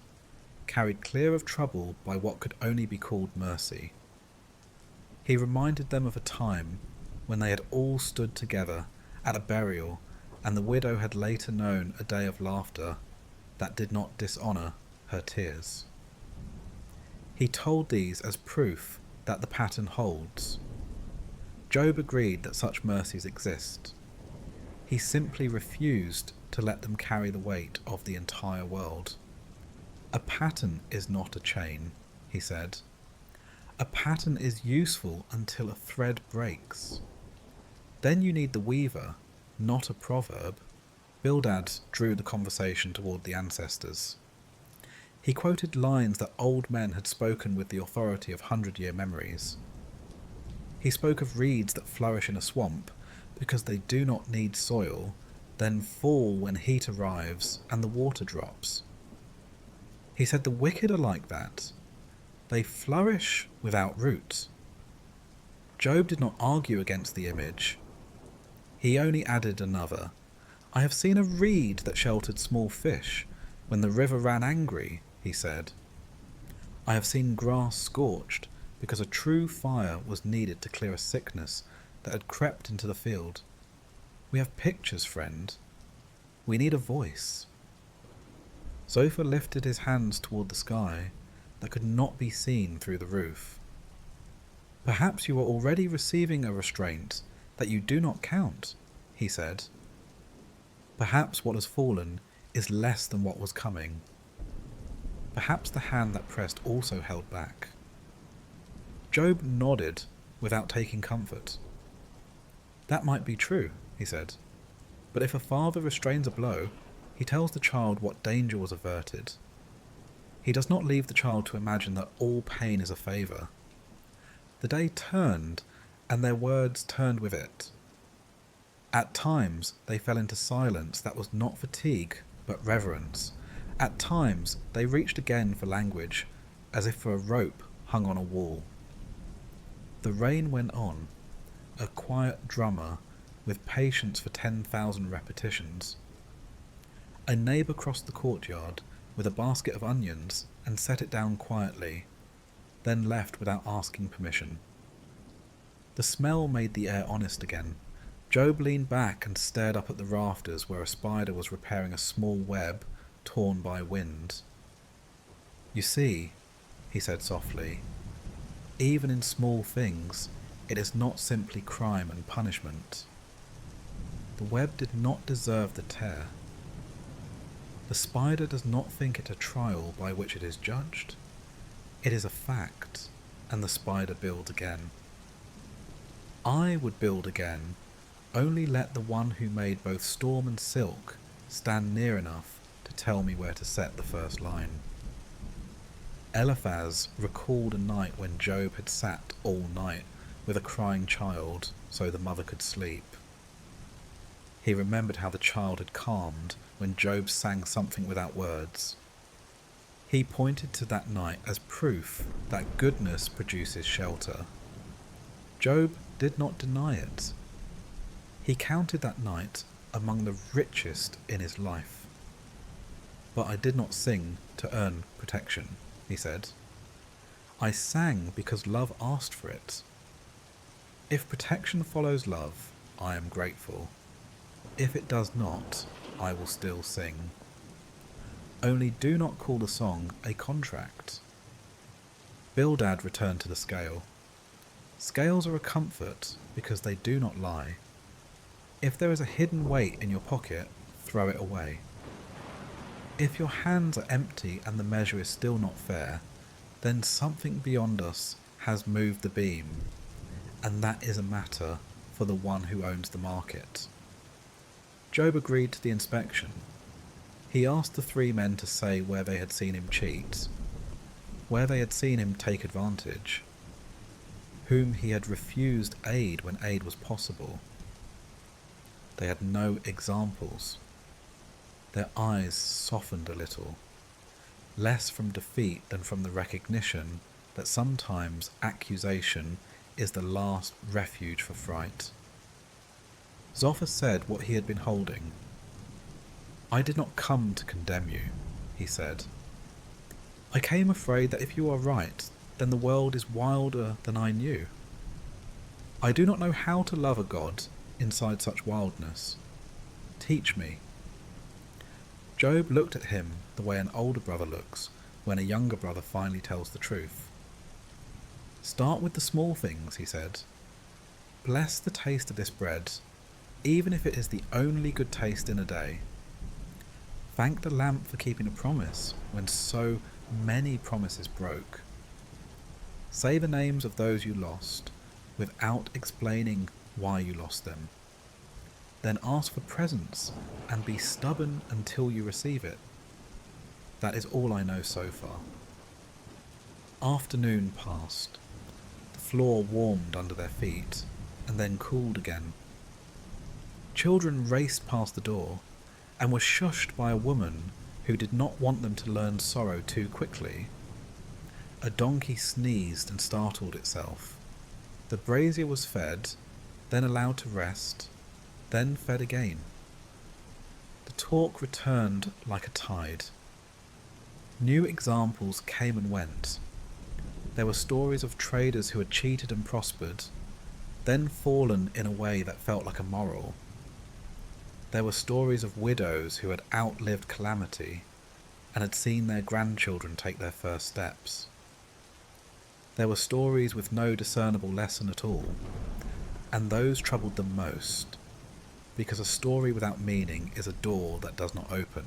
Speaker 1: carried clear of trouble by what could only be called mercy. He reminded them of a time when they had all stood together at a burial, and the widow had later known a day of laughter that did not dishonour her tears. He told these as proof that the pattern holds. Job agreed that such mercies exist. He simply refused to let them carry the weight of the entire world. A pattern is not a chain, he said. A pattern is useful until a thread breaks. Then you need the weaver, not a proverb. Bildad drew the conversation toward the ancestors. He quoted lines that old men had spoken with the authority of 100-year memories. He spoke of reeds that flourish in a swamp because they do not need soil, then fall when heat arrives and the water drops. He said the wicked are like that. They flourish without root. Job did not argue against the image. He only added another. I have seen a reed that sheltered small fish when the river ran angry, he said. I have seen grass scorched because a true fire was needed to clear a sickness that had crept into the field. We have pictures, friend. We need a voice. Zophar lifted his hands toward the sky that could not be seen through the roof. Perhaps you are already receiving a restraint that you do not count, he said. Perhaps what has fallen is less than what was coming. Perhaps the hand that pressed also held back. Job nodded without taking comfort. That might be true, he said, but if a father restrains a blow, he tells the child what danger was averted. He does not leave the child to imagine that all pain is a favour. The day turned, and their words turned with it. At times they fell into silence that was not fatigue, but reverence. At times they reached again for language, as if for a rope hung on a wall. The rain went on, a quiet drummer with patience for 10,000 repetitions. A neighbour crossed the courtyard with a basket of onions and set it down quietly, then left without asking permission. The smell made the air honest again. Job leaned back and stared up at the rafters where a spider was repairing a small web torn by wind. "You see," he said softly, "even in small things, it is not simply crime and punishment. The web did not deserve the tear. The spider does not think it a trial by which it is judged. It is a fact, and the spider builds again. I would build again, only let the one who made both storm and silk stand near enough to tell me where to set the first line." Eliphaz recalled a night when Job had sat all night with a crying child so the mother could sleep. He remembered how the child had calmed when Job sang something without words. He pointed to that night as proof that goodness produces shelter. Job did not deny it. He counted that night among the richest in his life. "But I did not sing to earn protection," he said. "I sang because love asked for it. If protection follows love, I am grateful. If it does not, I will still sing. Only do not call the song a contract." Bildad returned to the scale. Scales are a comfort because they do not lie. If there is a hidden weight in your pocket, throw it away. If your hands are empty and the measure is still not fair, then something beyond us has moved the beam, and that is a matter for the one who owns the market. Job agreed to the inspection. He asked the three men to say where they had seen him cheat, where they had seen him take advantage, whom he had refused aid when aid was possible. They had no examples. Their eyes softened a little, less from defeat than from the recognition that sometimes accusation is the last refuge for fright. Zophar said what he had been holding. "I did not come to condemn you," he said. "I came afraid that if you are right, then the world is wilder than I knew. I do not know how to love a God inside such wildness. Teach me." Job looked at him the way an older brother looks when a younger brother finally tells the truth. "Start with the small things," he said. "Bless the taste of this bread, even if it is the only good taste in a day. Thank the lamp for keeping a promise when so many promises broke. Say the names of those you lost without explaining why you lost them. Then ask for presents and be stubborn until you receive it. That is all I know so far." Afternoon passed. The floor warmed under their feet and then cooled again. Children raced past the door and were shushed by a woman who did not want them to learn sorrow too quickly. A donkey sneezed and startled itself. The brazier was fed, then allowed to rest, then fed again. The talk returned like a tide. New examples came and went. There were stories of traders who had cheated and prospered, then fallen in a way that felt like a moral. There were stories of widows who had outlived calamity and had seen their grandchildren take their first steps. There were stories with no discernible lesson at all, and those troubled them most, because a story without meaning is a door that does not open.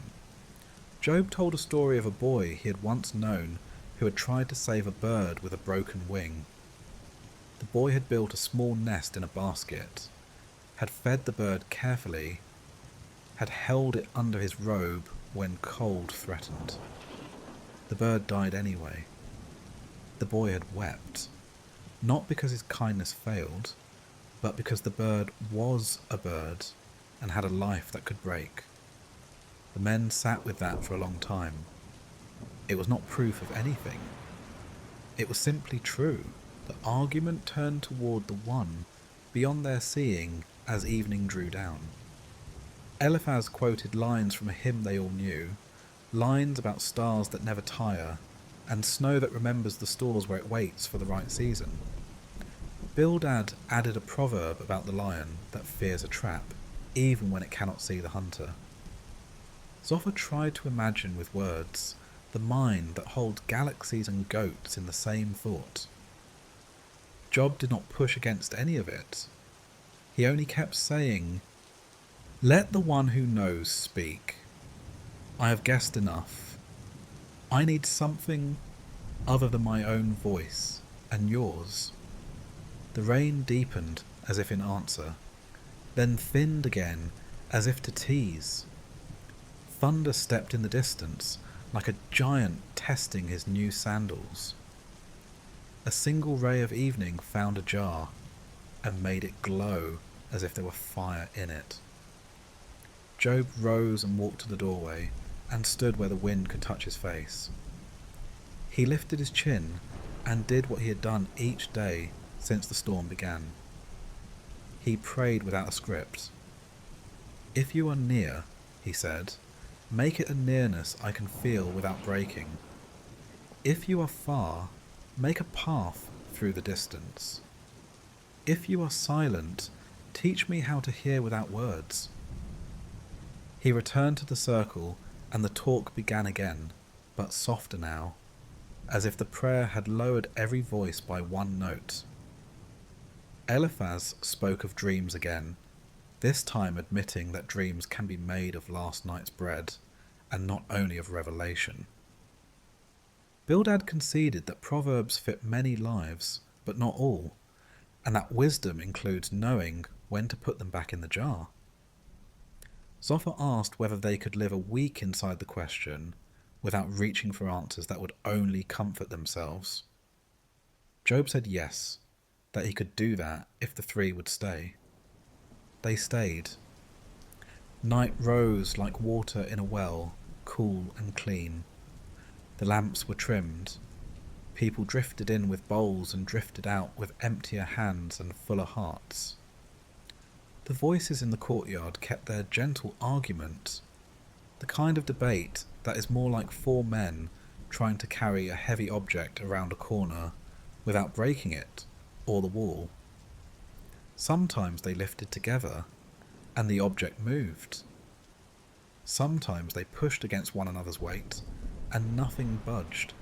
Speaker 1: Job told a story of a boy he had once known who had tried to save a bird with a broken wing. The boy had built a small nest in a basket, had fed the bird carefully, had held it under his robe when cold threatened. The bird died anyway. The boy had wept, not because his kindness failed, but because the bird was a bird and had a life that could break. The men sat with that for a long time. It was not proof of anything. It was simply true. The argument turned toward the one beyond their seeing as evening drew down. Eliphaz quoted lines from a hymn they all knew, lines about stars that never tire, and snow that remembers the stores where it waits for the right season. Bildad added a proverb about the lion that fears a trap, even when it cannot see the hunter. Zophar tried to imagine with words the mind that holds galaxies and goats in the same thought. Job did not push against any of it. He only kept saying, "Let the one who knows speak. I have guessed enough. I need something other than my own voice and yours." The rain deepened as if in answer, then thinned again as if to tease. Thunder stepped in the distance like a giant testing his new sandals. A single ray of evening found a jar and made it glow as if there were fire in it. Job rose and walked to the doorway and stood where the wind could touch his face. He lifted his chin and did what he had done each day since the storm began. He prayed without a script. "If you are near," he said, "make it a nearness I can feel without breaking. If you are far, make a path through the distance. If you are silent, teach me how to hear without words." He returned to the circle, and the talk began again, but softer now, as if the prayer had lowered every voice by one note. Eliphaz spoke of dreams again, this time admitting that dreams can be made of last night's bread, and not only of revelation. Bildad conceded that proverbs fit many lives, but not all, and that wisdom includes knowing when to put them back in the jar. Zophar asked whether they could live a week inside the question without reaching for answers that would only comfort themselves. Job said yes, that he could do that if the three would stay. They stayed. Night rose like water in a well, cool and clean. The lamps were trimmed. People drifted in with bowls and drifted out with emptier hands and fuller hearts. The voices in the courtyard kept their gentle argument, the kind of debate that is more like four men trying to carry a heavy object around a corner without breaking it or the wall. Sometimes they lifted together, and the object moved. Sometimes they pushed against one another's weight, and nothing budged.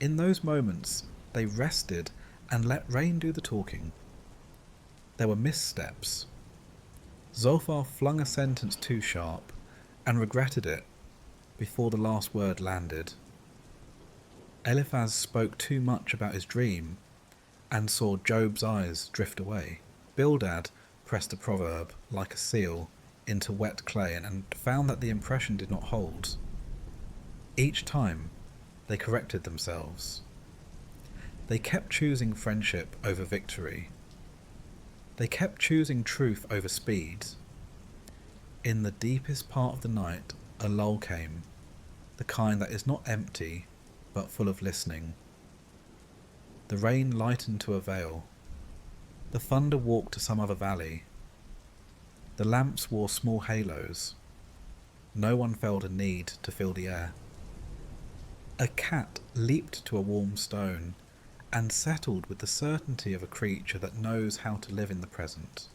Speaker 1: In those moments, they rested and let rain do the talking. There were missteps. Zophar flung a sentence too sharp, and regretted it before the last word landed. Eliphaz spoke too much about his dream, and saw Job's eyes drift away. Bildad pressed a proverb, like a seal, into wet clay and found that the impression did not hold. Each time, they corrected themselves. They kept choosing friendship over victory. They kept choosing truth over speed. In the deepest part of the night, a lull came, the kind that is not empty, but full of listening. The rain lightened to a veil. The thunder walked to some other valley. The lamps wore small halos. No one felt a need to fill the air. A cat leaped to a warm stone and settled with the certainty of a creature that knows how to live in the present.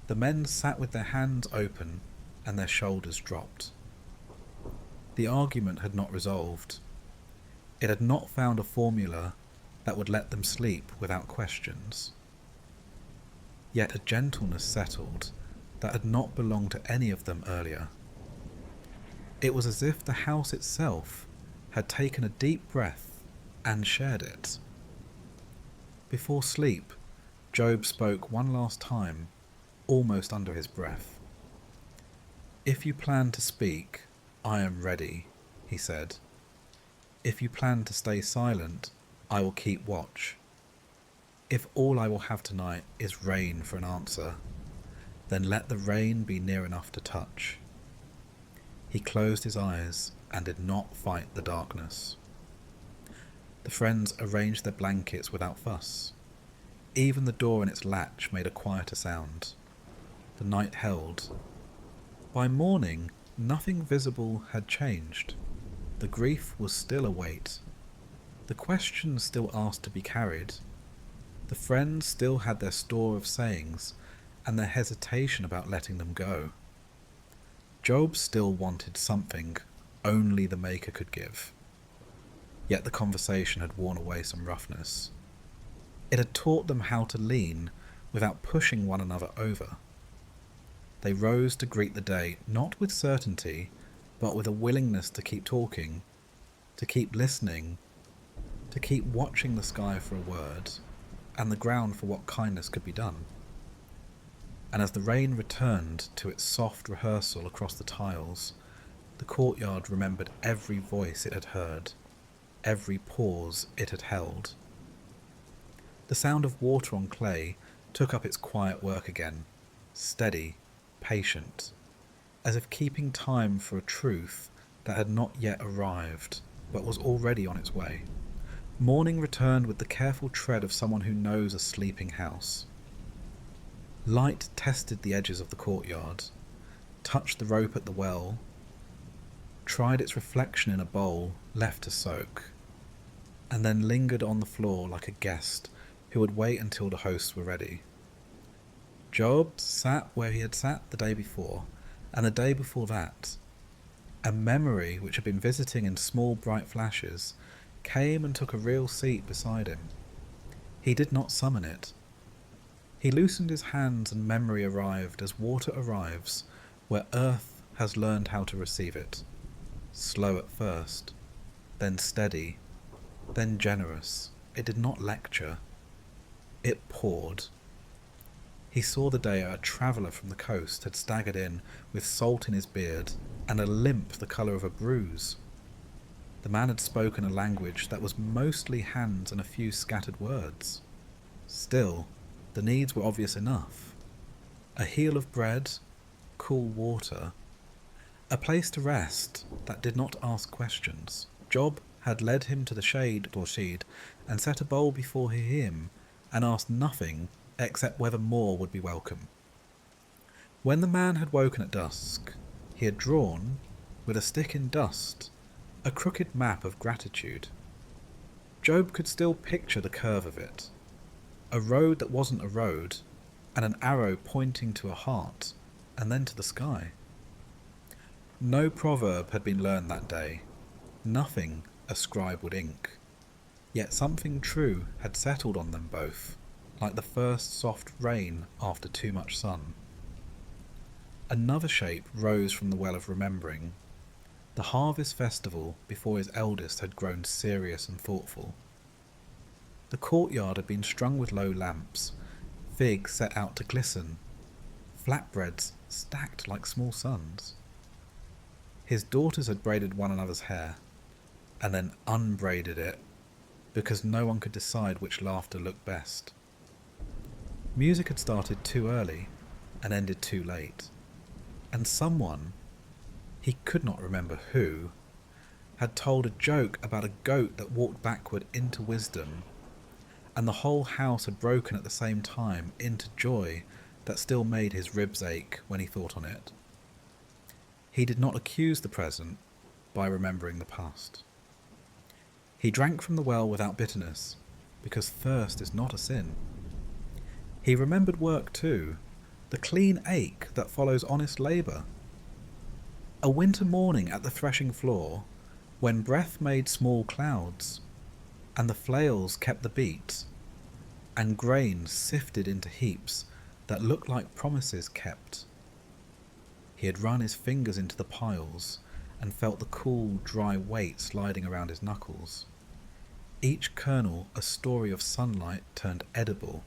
Speaker 1: The men sat with their hands open and their shoulders dropped. The argument had not resolved. It had not found a formula that would let them sleep without questions. Yet a gentleness settled that had not belonged to any of them earlier. It was as if the house itself had taken a deep breath and shared it. Before sleep, Job spoke one last time, almost under his breath. "If you plan to speak, I am ready," he said. "If you plan to stay silent, I will keep watch. If all I will have tonight is rain for an answer, then let the rain be near enough to touch." He closed his eyes and did not fight the darkness. The friends arranged their blankets without fuss. Even the door and its latch made a quieter sound. The night held. By morning, Nothing visible had changed. The grief was still a weight. The questions still asked to be carried. The friends still had their store of sayings and their hesitation about letting them go. Job still wanted something only the Maker could give. Yet the conversation had worn away some roughness. It had taught them how to lean without pushing one another over. They rose to greet the day, not with certainty, but with a willingness to keep talking, to keep listening, to keep watching the sky for a word, and the ground for what kindness could be done. And as the rain returned to its soft rehearsal across the tiles, the courtyard remembered every voice it had heard, every pause it had held. The sound of water on clay took up its quiet work again, steady, patient, as if keeping time for a truth that had not yet arrived, but was already on its way. Morning returned with the careful tread of someone who knows a sleeping house. Light tested the edges of the courtyard, touched the rope at the well, tried its reflection in a bowl left to soak, and then lingered on the floor like a guest who would wait until the hosts were ready. Job sat where he had sat the day before, and the day before that. A memory which had been visiting in small bright flashes came and took a real seat beside him. He did not summon it. He loosened his hands and memory arrived as water arrives where earth has learned how to receive it. Slow at first, then steady, then generous. It did not lecture. It poured. He saw the day a traveller from the coast had staggered in with salt in his beard and a limp the colour of a bruise. The man had spoken a language that was mostly hands and a few scattered words. Still, the needs were obvious enough. A heel of bread, cool water, a place to rest that did not ask questions. Job had led him to the shade or sheed and set a bowl before him and asked nothing except whether more would be welcome. When the man had woken at dusk, he had drawn, with a stick in dust, a crooked map of gratitude. Job could still picture the curve of it, a road that wasn't a road, and an arrow pointing to a heart, and then to the sky. No proverb had been learned that day, nothing a scribe would ink, yet something true had settled on them both, like the first soft rain after too much sun. Another shape rose from the well of remembering, the harvest festival before his eldest had grown serious and thoughtful. The courtyard had been strung with low lamps, figs set out to glisten, flatbreads stacked like small suns. His daughters had braided one another's hair, and then unbraided it, because no one could decide which laughter looked best. Music had started too early and ended too late, and someone, he could not remember who, had told a joke about a goat that walked backward into wisdom, and the whole house had broken at the same time into joy that still made his ribs ache when he thought on it. He did not accuse the present by remembering the past. He drank from the well without bitterness, because thirst is not a sin. He remembered work too, the clean ache that follows honest labour. A winter morning at the threshing floor, when breath made small clouds, and the flails kept the beat, and grain sifted into heaps that looked like promises kept. He had run his fingers into the piles and felt the cool, dry weight sliding around his knuckles. Each kernel a story of sunlight turned edible.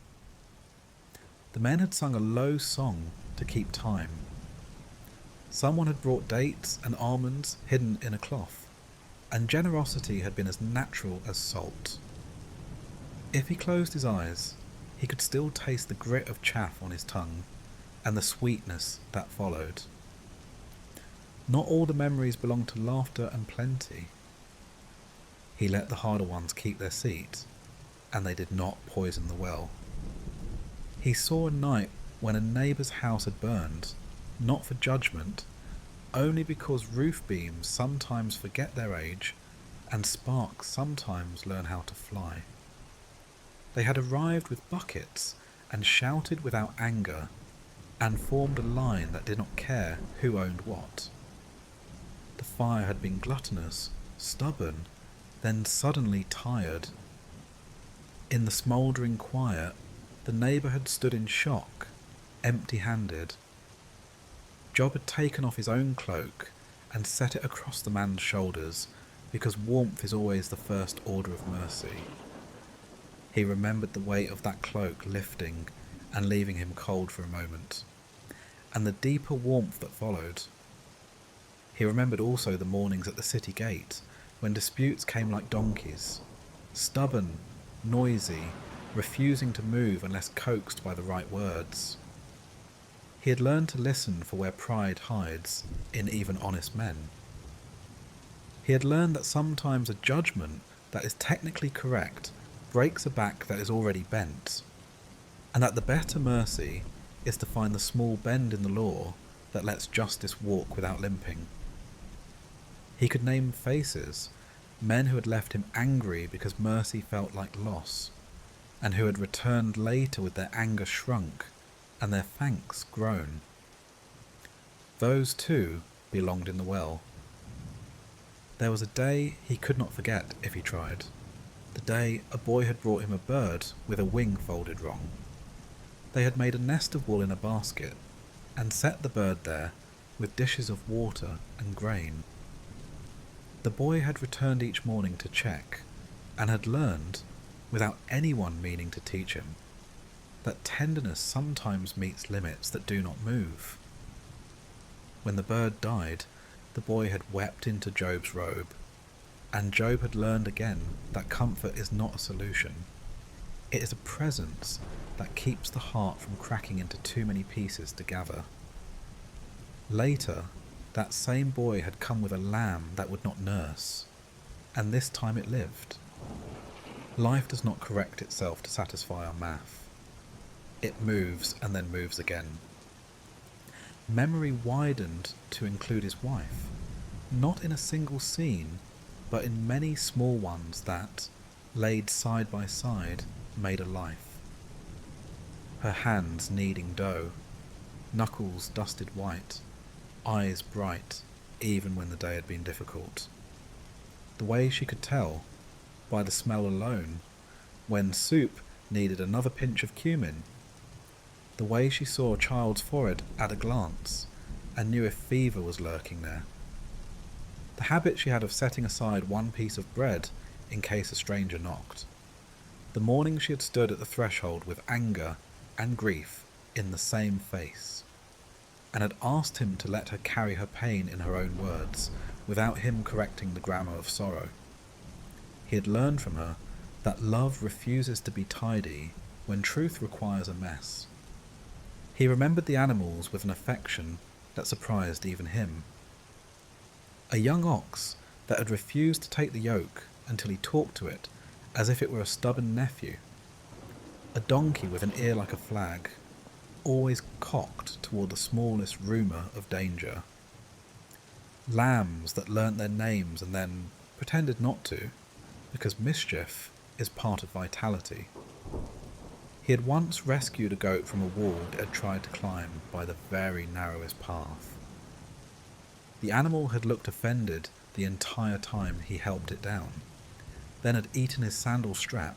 Speaker 1: The men had sung a low song to keep time. Someone had brought dates and almonds hidden in a cloth, and generosity had been as natural as salt. If he closed his eyes, he could still taste the grit of chaff on his tongue, and the sweetness that followed. Not all the memories belonged to laughter and plenty. He let the harder ones keep their seat, and they did not poison the well. He saw a night when a neighbour's house had burned, not for judgment, only because roof beams sometimes forget their age and sparks sometimes learn how to fly. They had arrived with buckets and shouted without anger and formed a line that did not care who owned what. The fire had been gluttonous, stubborn, then suddenly tired. In the smouldering quiet, the neighbour had stood in shock, empty-handed. Job had taken off his own cloak and set it across the man's shoulders, because warmth is always the first order of mercy. He remembered the weight of that cloak lifting and leaving him cold for a moment, and the deeper warmth that followed. He remembered also the mornings at the city gate, when disputes came like donkeys, stubborn, noisy, refusing to move unless coaxed by the right words. He had learned to listen for where pride hides in even honest men. He had learned that sometimes a judgment that is technically correct breaks a back that is already bent, and that the better mercy is to find the small bend in the law that lets justice walk without limping. He could name faces, men who had left him angry because mercy felt like loss, and who had returned later with their anger shrunk and their thanks grown. Those too belonged in the well. There was a day he could not forget if he tried. The day a boy had brought him a bird with a wing folded wrong. They had made a nest of wool in a basket and set the bird there with dishes of water and grain. The boy had returned each morning to check and had learned, without anyone meaning to teach him, that tenderness sometimes meets limits that do not move. When the bird died, the boy had wept into Job's robe, and Job had learned again that comfort is not a solution. It is a presence that keeps the heart from cracking into too many pieces to gather. Later, that same boy had come with a lamb that would not nurse, and this time it lived. Life does not correct itself to satisfy our math. It moves and then moves again. Memory widened to include his wife, not in a single scene, but in many small ones that, laid side by side, made a life. Her hands kneading dough, knuckles dusted white, eyes bright, even when the day had been difficult. The way she could tell, by the smell alone, when soup needed another pinch of cumin. The way she saw a child's forehead at a glance, and knew if fever was lurking there. The habit she had of setting aside one piece of bread in case a stranger knocked. The morning she had stood at the threshold with anger and grief in the same face, and had asked him to let her carry her pain in her own words, without him correcting the grammar of sorrow. He had learned from her that love refuses to be tidy when truth requires a mess. He remembered the animals with an affection that surprised even him. A young ox that had refused to take the yoke until he talked to it as if it were a stubborn nephew. A donkey with an ear like a flag, always cocked toward the smallest rumour of danger. Lambs that learnt their names and then pretended not to, because mischief is part of vitality. He had once rescued a goat from a wall it had tried to climb by the very narrowest path. The animal had looked offended the entire time he helped it down, then had eaten his sandal strap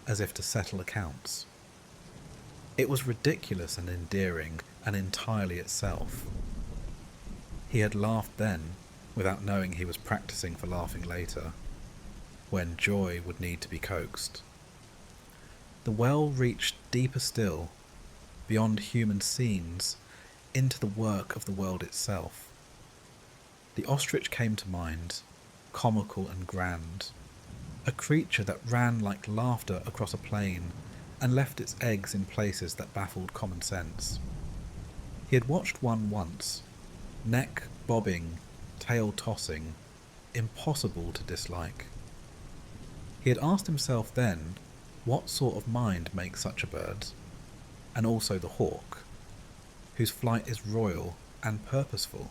Speaker 1: as if to settle accounts. It was ridiculous and endearing and entirely itself. He had laughed then, without knowing he was practicing for laughing later, when joy would need to be coaxed. The well reached deeper still, beyond human scenes, into the work of the world itself. The ostrich came to mind, comical and grand, a creature that ran like laughter across a plain and left its eggs in places that baffled common sense. He had watched one once, neck bobbing, tail tossing, impossible to dislike. He had asked himself then what sort of mind makes such a bird, and also the hawk, whose flight is royal and purposeful.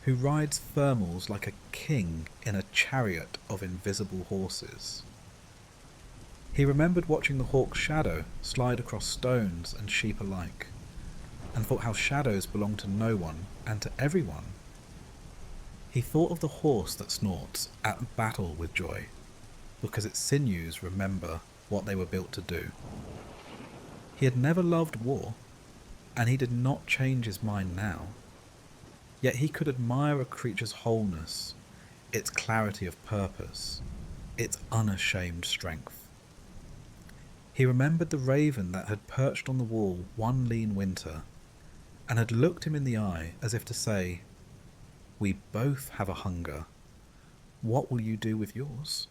Speaker 1: who rides thermals like a king in a chariot of invisible horses. He remembered watching the hawk's shadow slide across stones and sheep alike, and thought how shadows belong to no one and to everyone. He thought of the horse that snorts at battle with joy, because its sinews remember what they were built to do. He had never loved war, and he did not change his mind now. Yet he could admire a creature's wholeness, its clarity of purpose, its unashamed strength. He remembered the raven that had perched on the wall one lean winter, and had looked him in the eye as if to say, "We both have a hunger. What will you do with yours?"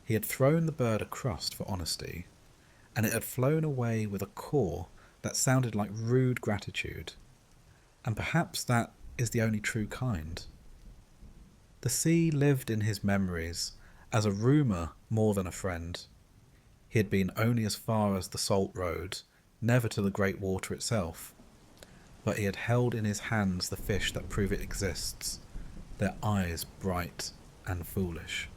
Speaker 1: He had thrown the bird a crust for honesty, and it had flown away with a caw that sounded like rude gratitude, and perhaps that is the only true kind. The sea lived in his memories as a rumour more than a friend. He had been only as far as the salt road, never to the great water itself, but he had held in his hands the fish that prove it exists, their eyes bright and foolish,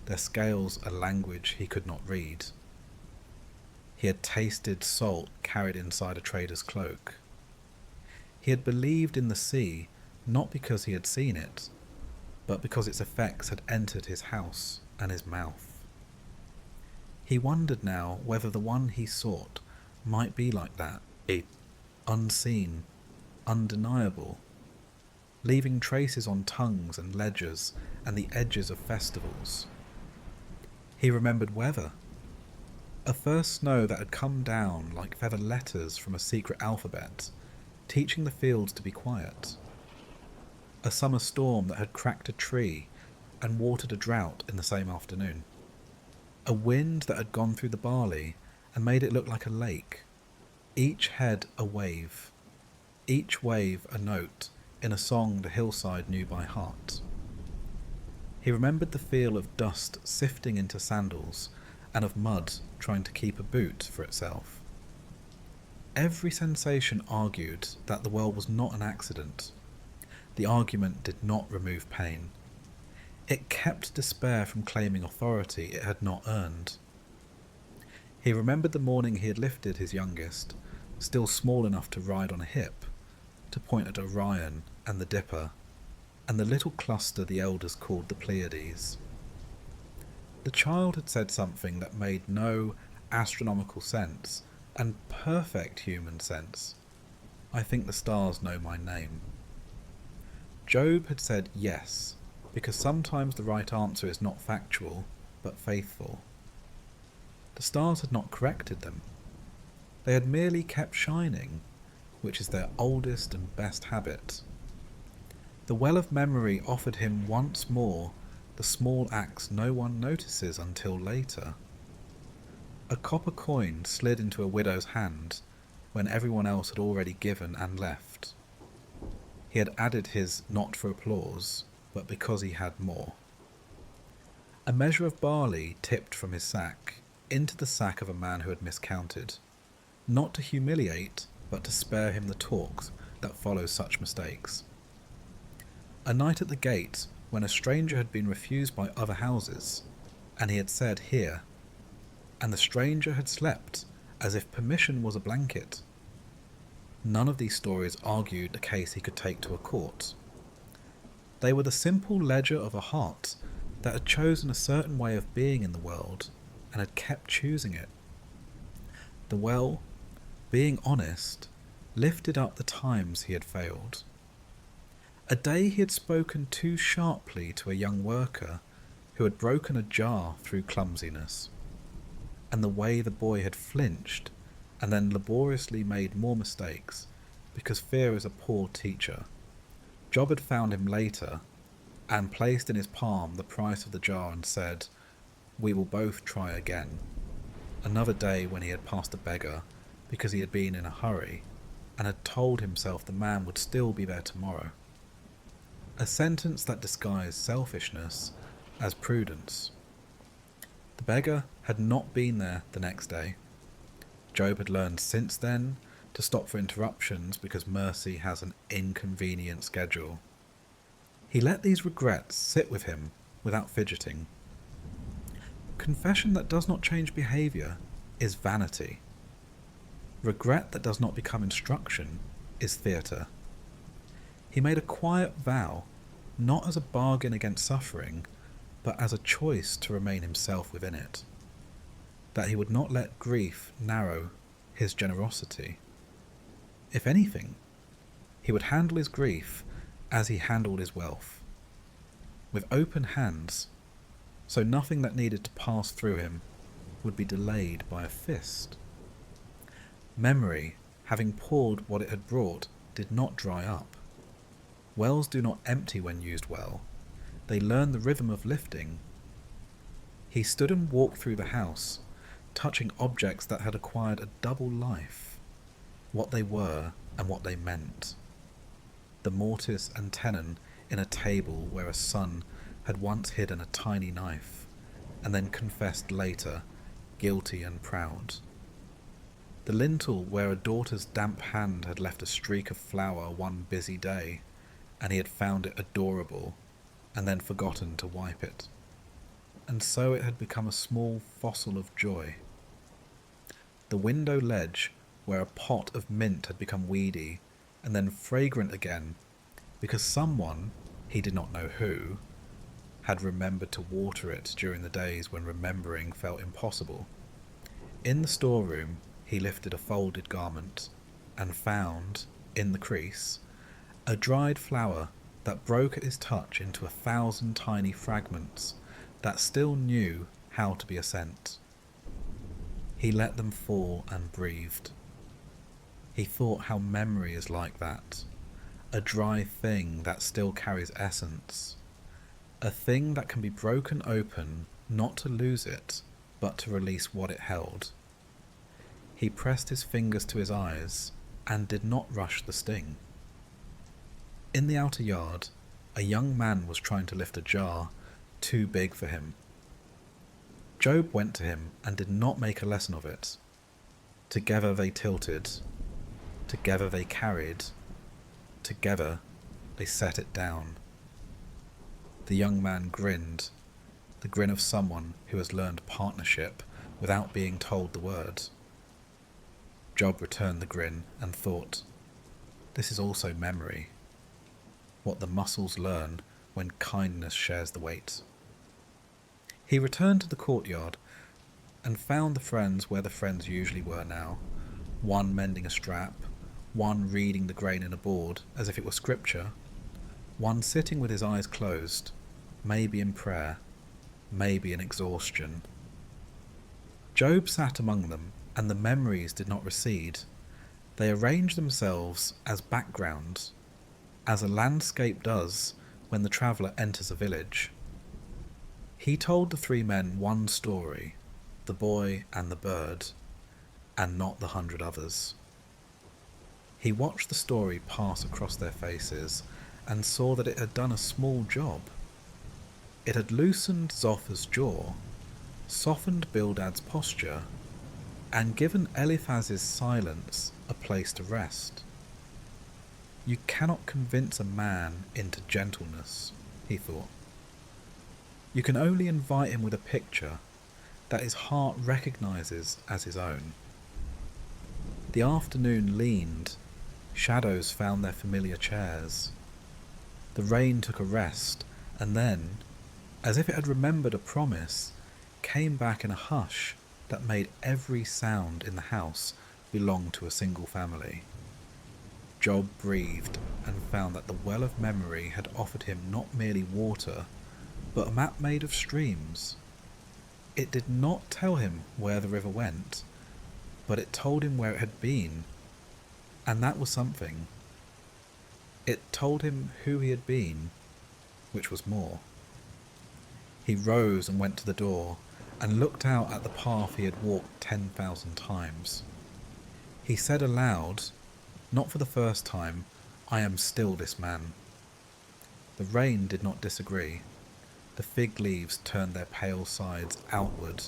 Speaker 1: their scales a language he could not read. He had tasted salt carried inside a trader's cloak. He had believed in the sea not because he had seen it, but because its effects had entered his house and his mouth. He wondered now whether the one he sought might be like that, unseen, undeniable, leaving traces on tongues and ledgers and the edges of festivals. He remembered weather. A first snow that had come down like feather letters from a secret alphabet, teaching the fields to be quiet. A summer storm that had cracked a tree and watered a drought in the same afternoon. A wind that had gone through the barley and made it look like a lake, each head a wave, each wave a note in a song the hillside knew by heart. He remembered the feel of dust sifting into sandals and of mud trying to keep a boot for itself. Every sensation argued that the world was not an accident. The argument did not remove pain. It kept despair from claiming authority it had not earned. He remembered the morning he had lifted his youngest, still small enough to ride on a hip, to point at Orion and the Dipper, and the little cluster the elders called the Pleiades. The child had said something that made no astronomical sense, and perfect human sense. "I think the stars know my name." Job had said yes, because sometimes the right answer is not factual, but faithful. The stars had not corrected them. They had merely kept shining, which is their oldest and best habit. The well of memory offered him once more the small acts no one notices until later. A copper coin slid into a widow's hand when everyone else had already given and left. He had added his not for applause, but because he had more. A measure of barley tipped from his sack into the sack of a man who had miscounted, not to humiliate, but to spare him the talk that follows such mistakes. A night at the gate when a stranger had been refused by other houses, and he had said here, and the stranger had slept as if permission was a blanket. None of these stories argued a case he could take to a court. They were the simple ledger of a heart that had chosen a certain way of being in the world and had kept choosing it. The well, being honest, lifted up the times he had failed. A day he had spoken too sharply to a young worker who had broken a jar through clumsiness, and the way the boy had flinched and then laboriously made more mistakes because fear is a poor teacher. Job had found him later and placed in his palm the price of the jar and said, "We will both try again." Another day when he had passed a beggar because he had been in a hurry and had told himself the man would still be there tomorrow. A sentence that disguised selfishness as prudence. The beggar had not been there the next day. Job had learned since then to stop for interruptions because mercy has an inconvenient schedule. He let these regrets sit with him without fidgeting. Confession that does not change behaviour is vanity. Regret that does not become instruction is theatre. He made a quiet vow, not as a bargain against suffering, but as a choice to remain himself within it, that he would not let grief narrow his generosity. If anything, he would handle his grief as he handled his wealth, with open hands, so nothing that needed to pass through him would be delayed by a fist. Memory, having poured what it had brought, did not dry up. Wells do not empty when used well. They learn the rhythm of lifting. He stood and walked through the house, touching objects that had acquired a double life, what they were and what they meant. The mortise and tenon in a table where a son had once hidden a tiny knife, and then confessed later, guilty and proud. The lintel where a daughter's damp hand had left a streak of flour one busy day, and he had found it adorable, and then forgotten to wipe it. And so it had become a small fossil of joy. The window ledge where a pot of mint had become weedy, and then fragrant again, because someone, he did not know who, had remembered to water it during the days when remembering felt impossible. In the storeroom, he lifted a folded garment, and found, in the crease, a dried flower that broke at his touch into 1,000 tiny fragments that still knew how to be a scent. He let them fall and breathed. He thought how memory is like that, a dry thing that still carries essence, a thing that can be broken open not to lose it, but to release what it held. He pressed his fingers to his eyes and did not rush the sting. In the outer yard, a young man was trying to lift a jar too big for him. Job went to him and did not make a lesson of it. Together they tilted, together they carried, together they set it down. The young man grinned, the grin of someone who has learned partnership without being told the word. Job returned the grin and thought, this is also memory, what the muscles learn when kindness shares the weight. He returned to the courtyard and found the friends where the friends usually were now, one mending a strap, one reading the grain in a board as if it were scripture, one sitting with his eyes closed, maybe in prayer, maybe in exhaustion. Job sat among them, and the memories did not recede. They arranged themselves as backgrounds, as a landscape does when the traveller enters a village. He told the three men one story, the boy and the bird, and not the 100 others. He watched the story pass across their faces and saw that it had done a small job. It had loosened Zophar's jaw, softened Bildad's posture, and given Eliphaz's silence a place to rest. You cannot convince a man into gentleness, he thought. You can only invite him with a picture that his heart recognizes as his own. The afternoon leaned, shadows found their familiar chairs. The rain took a rest, and then, as if it had remembered a promise, came back in a hush that made every sound in the house belong to a single family. Job breathed and found that the well of memory had offered him not merely water, but a map made of streams. It did not tell him where the river went, but it told him where it had been, and that was something. It told him who he had been, which was more. He rose and went to the door, and looked out at the path he had walked 10,000 times. He said aloud, not for the first time, I am still this man. The rain did not disagree. The fig leaves turned their pale sides outward,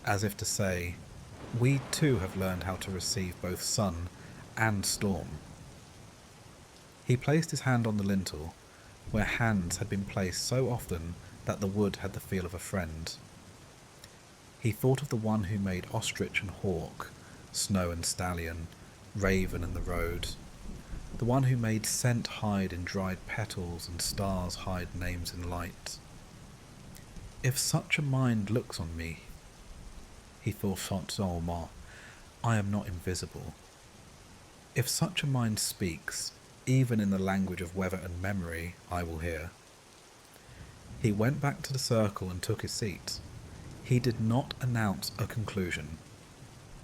Speaker 1: as if to say, we too have learned how to receive both sun and storm. He placed his hand on the lintel, where hands had been placed so often that the wood had the feel of a friend. He thought of the one who made ostrich and hawk, snow and stallion, raven and the road, the one who made scent hide in dried petals and stars hide names in light. If such a mind looks on me, he thought more, I am not invisible. If such a mind speaks, even in the language of weather and memory, I will hear. He went back to the circle and took his seat. He did not announce a conclusion.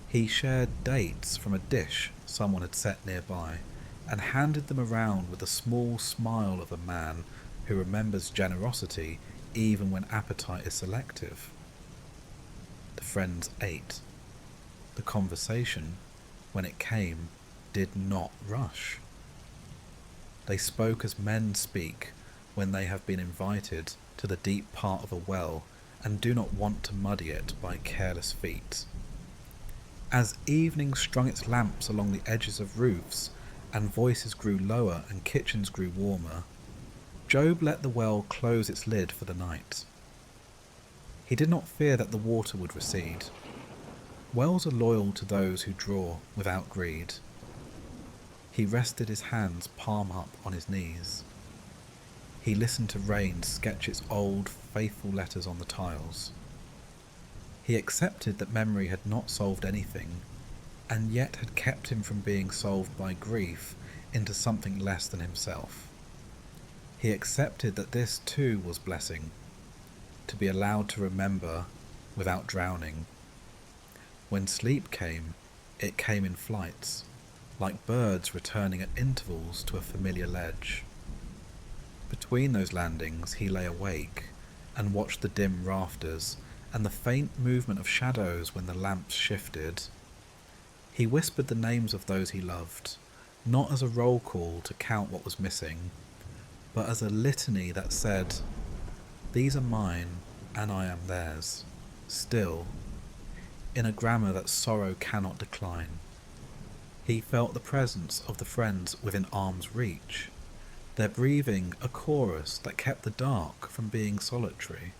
Speaker 1: He shared dates from a dish someone had set nearby and handed them around with the small smile of a man who remembers generosity even when appetite is selective. The friends ate. The conversation, when it came, did not rush. They spoke as men speak when they have been invited to the deep part of a well and do not want to muddy it by careless feet. As evening strung its lamps along the edges of roofs, and voices grew lower and kitchens grew warmer, Job let the well close its lid for the night. He did not fear that the water would recede. Wells are loyal to those who draw without greed. He rested his hands palm up on his knees. He listened to rain sketch its old, faithful letters on the tiles. He accepted that memory had not solved anything, and yet had kept him from being solved by grief into something less than himself. He accepted that this too was blessing, to be allowed to remember without drowning. When sleep came, it came in flights, like birds returning at intervals to a familiar ledge. Between those landings he lay awake and watched the dim rafters and the faint movement of shadows when the lamps shifted. He whispered the names of those he loved, not as a roll call to count what was missing, but as a litany that said, "These are mine and I am theirs, still," in a grammar that sorrow cannot decline. He felt the presence of the friends within arm's reach, their breathing a chorus that kept the dark from being solitary.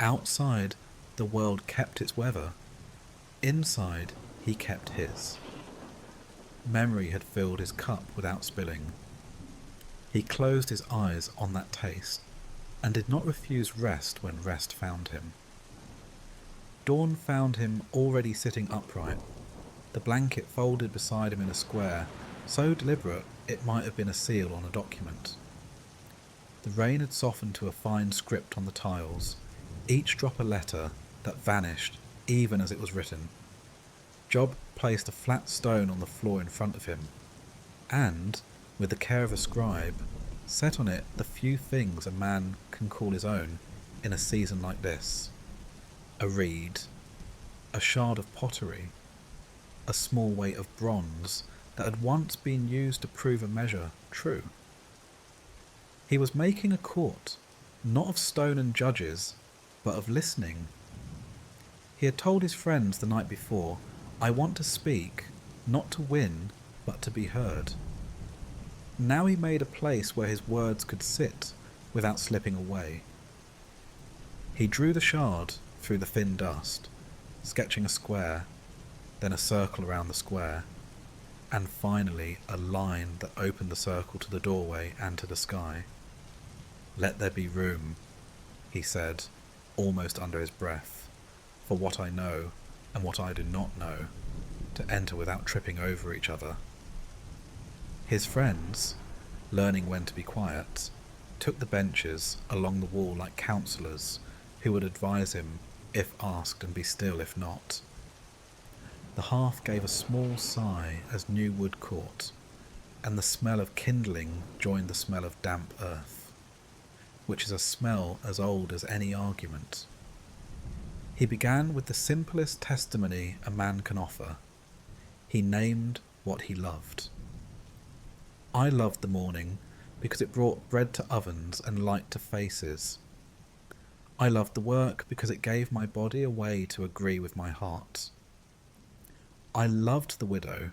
Speaker 1: Outside, the world kept its weather. Inside, he kept his. Memory had filled his cup without spilling. He closed his eyes on that taste, and did not refuse rest when rest found him. Dawn found him already sitting upright, the blanket folded beside him in a square, so deliberate it might have been a seal on a document. The rain had softened to a fine script on the tiles, each drop a letter that vanished even as it was written. Job placed a flat stone on the floor in front of him, and, with the care of a scribe, set on it the few things a man can call his own in a season like this: a reed, a shard of pottery, a small weight of bronze that had once been used to prove a measure true. He was making a court, not of stone and judges, but of listening. He had told his friends the night before, "I want to speak, not to win, but to be heard." Now he made a place where his words could sit without slipping away. He drew the shard through the thin dust, sketching a square, then a circle around the square, and finally a line that opened the circle to the doorway and to the sky. "Let there be room," he said, almost under his breath, "for what I know and what I do not know, to enter without tripping over each other." His friends, learning when to be quiet, took the benches along the wall like counsellors who would advise him if asked and be still if not. The hearth gave a small sigh as new wood caught, and the smell of kindling joined the smell of damp earth, which is a smell as old as any argument. He began with the simplest testimony a man can offer. He named what he loved. "I loved the morning because it brought bread to ovens and light to faces. I loved the work because it gave my body a way to agree with my heart. I loved the widow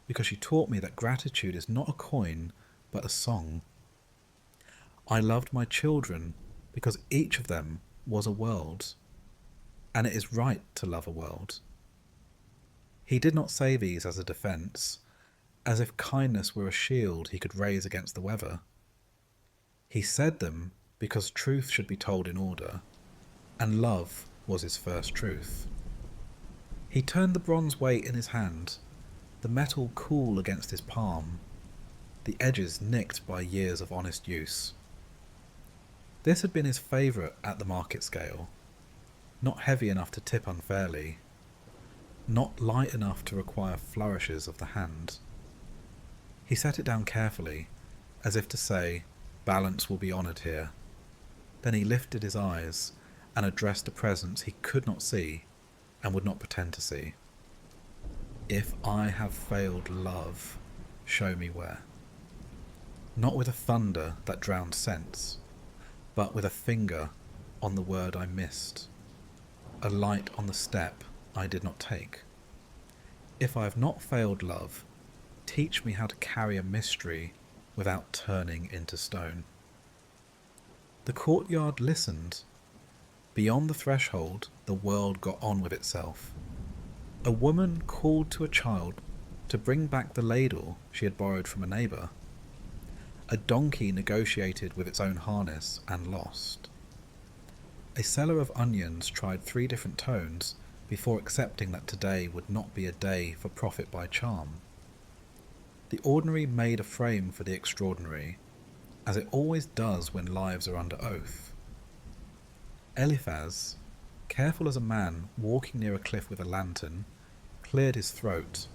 Speaker 1: because she taught me that gratitude is not a coin but a song. I loved my children because each of them was a world, and it is right to love a world. He did not say these as a defence, as if kindness were a shield he could raise against the weather. He said them because truth should be told in order, and love was his first truth. He turned the bronze weight in his hand, the metal cool against his palm, the edges nicked by years of honest use. This had been his favourite at the market scale, not heavy enough to tip unfairly, not light enough to require flourishes of the hand. He set it down carefully, as if to say, balance will be honoured here. Then he lifted his eyes and addressed a presence he could not see and would not pretend to see. If I have failed love, show me where. Not with a thunder that drowned sense, but with a finger on the word I missed, a light on the step I did not take. If I have not failed love, teach me how to carry a mystery without turning into stone. The courtyard listened. Beyond the threshold, the world got on with itself. A woman called to a child to bring back the ladle she had borrowed from a neighbour. A donkey negotiated with its own harness and lost. A seller of onions tried 3 different tones before accepting that today would not be a day for profit by charm. The ordinary made a frame for the extraordinary, as it always does when lives are under oath. Eliphaz, careful as a man walking near a cliff with a lantern, cleared his throat.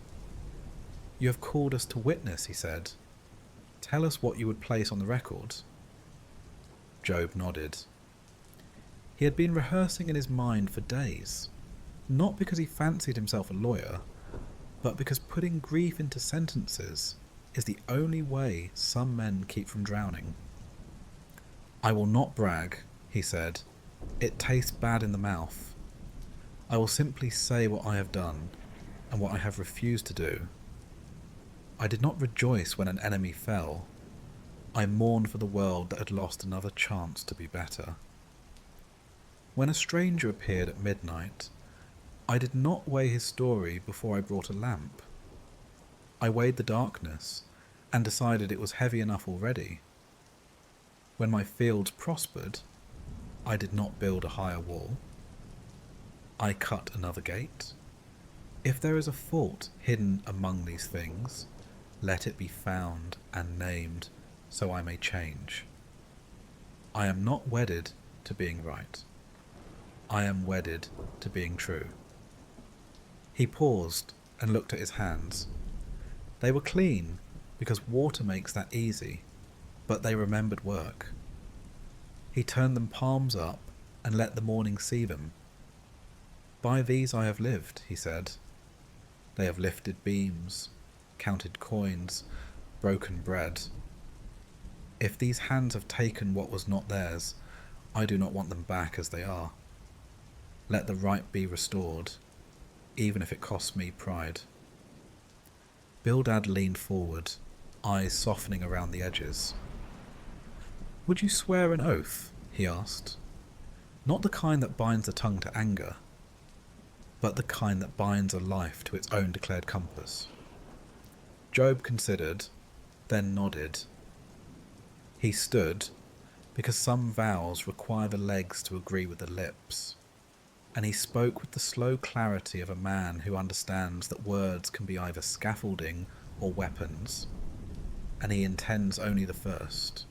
Speaker 1: You have called us to witness, he said. Tell us what you would place on the record. Job nodded. He had been rehearsing in his mind for days, not because he fancied himself a lawyer, but because putting grief into sentences is the only way some men keep from drowning. I will not brag, he said. It tastes bad in the mouth. I will simply say what I have done and what I have refused to do. I did not rejoice when an enemy fell. I mourned for the world that had lost another chance to be better. When a stranger appeared at midnight, I did not weigh his story before I brought a lamp. I weighed the darkness and decided it was heavy enough already. When my fields prospered, I did not build a higher wall. I cut another gate. If there is a fault hidden among these things, let it be found and named so I may change. I am not wedded to being right. I am wedded to being true. He paused and looked at his hands. They were clean because water makes that easy, but they remembered work. He turned them palms up and let the morning see them. By these I have lived, he said. They have lifted beams, counted coins, broken bread. If these hands have taken what was not theirs, I do not want them back as they are. Let the right be restored, even if it costs me pride. Bildad leaned forward, eyes softening around the edges. Would you swear an oath? He asked. Not the kind that binds the tongue to anger, but the kind that binds a life to its own declared compass. Job considered, then nodded. He stood, because some vows require the legs to agree with the lips, and he spoke with the slow clarity of a man who understands that words can be either scaffolding or weapons, and he intends only the first.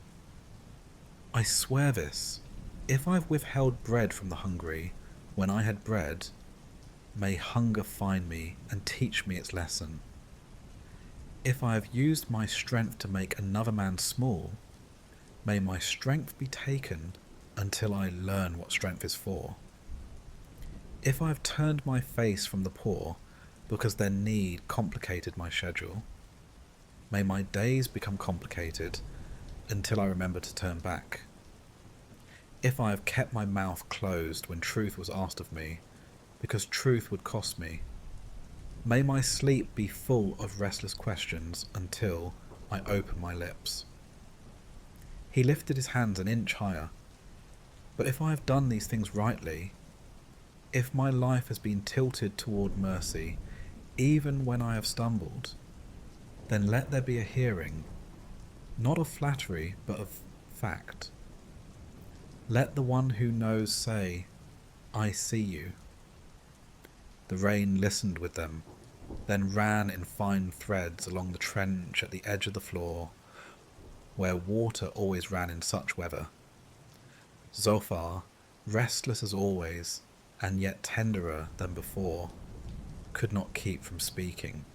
Speaker 1: I swear this, if I've withheld bread from the hungry when I had bread, may hunger find me and teach me its lesson. If I have used my strength to make another man small, may my strength be taken until I learn what strength is for. If I have turned my face from the poor because their need complicated my schedule, may my days become complicated until I remember to turn back. If I have kept my mouth closed when truth was asked of me, because truth would cost me, may my sleep be full of restless questions until I open my lips. He lifted his hands an inch higher. But if I have done these things rightly, if my life has been tilted toward mercy, even when I have stumbled, then let there be a hearing, not of flattery, but of fact. Let the one who knows say, I see you. The rain listened with them, then ran in fine threads along the trench at the edge of the floor, where water always ran in such weather. Zophar, restless as always, and yet tenderer than before, could not keep from speaking.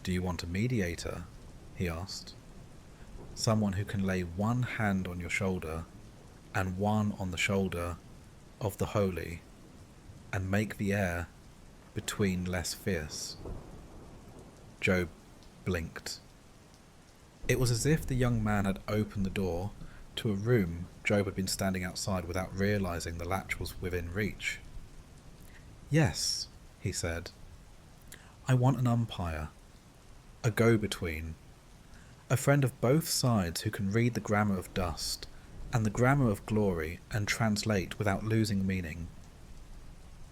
Speaker 1: Do you want a mediator? He asked. Someone who can lay one hand on your shoulder and one on the shoulder of the holy, and make the air between less fierce. Job blinked. It was as if the young man had opened the door to a room Job had been standing outside without realizing the latch was within reach. Yes, he said. I want an umpire, a go-between, a friend of both sides who can read the grammar of dust and the grammar of glory and translate without losing meaning.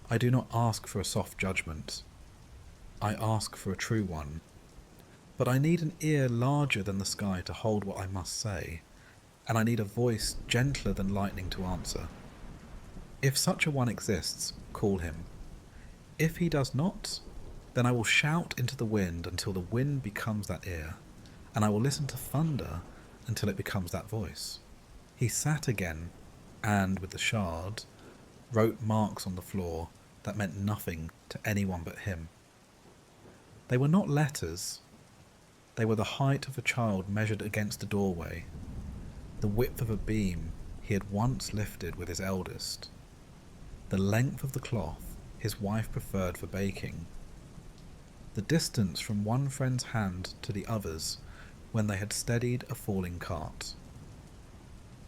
Speaker 1: I do not ask for a soft judgment. I ask for a true one. But I need an ear larger than the sky to hold what I must say, and I need a voice gentler than lightning to answer. If such a one exists, call him. If he does not, then I will shout into the wind until the wind becomes that ear, and I will listen to thunder until it becomes that voice. He sat again, and with the shard, wrote marks on the floor that meant nothing to anyone but him. They were not letters. They were the height of a child measured against a doorway, the width of a beam he had once lifted with his eldest, the length of the cloth his wife preferred for baking, the distance from one friend's hand to the other's when they had steadied a falling cart.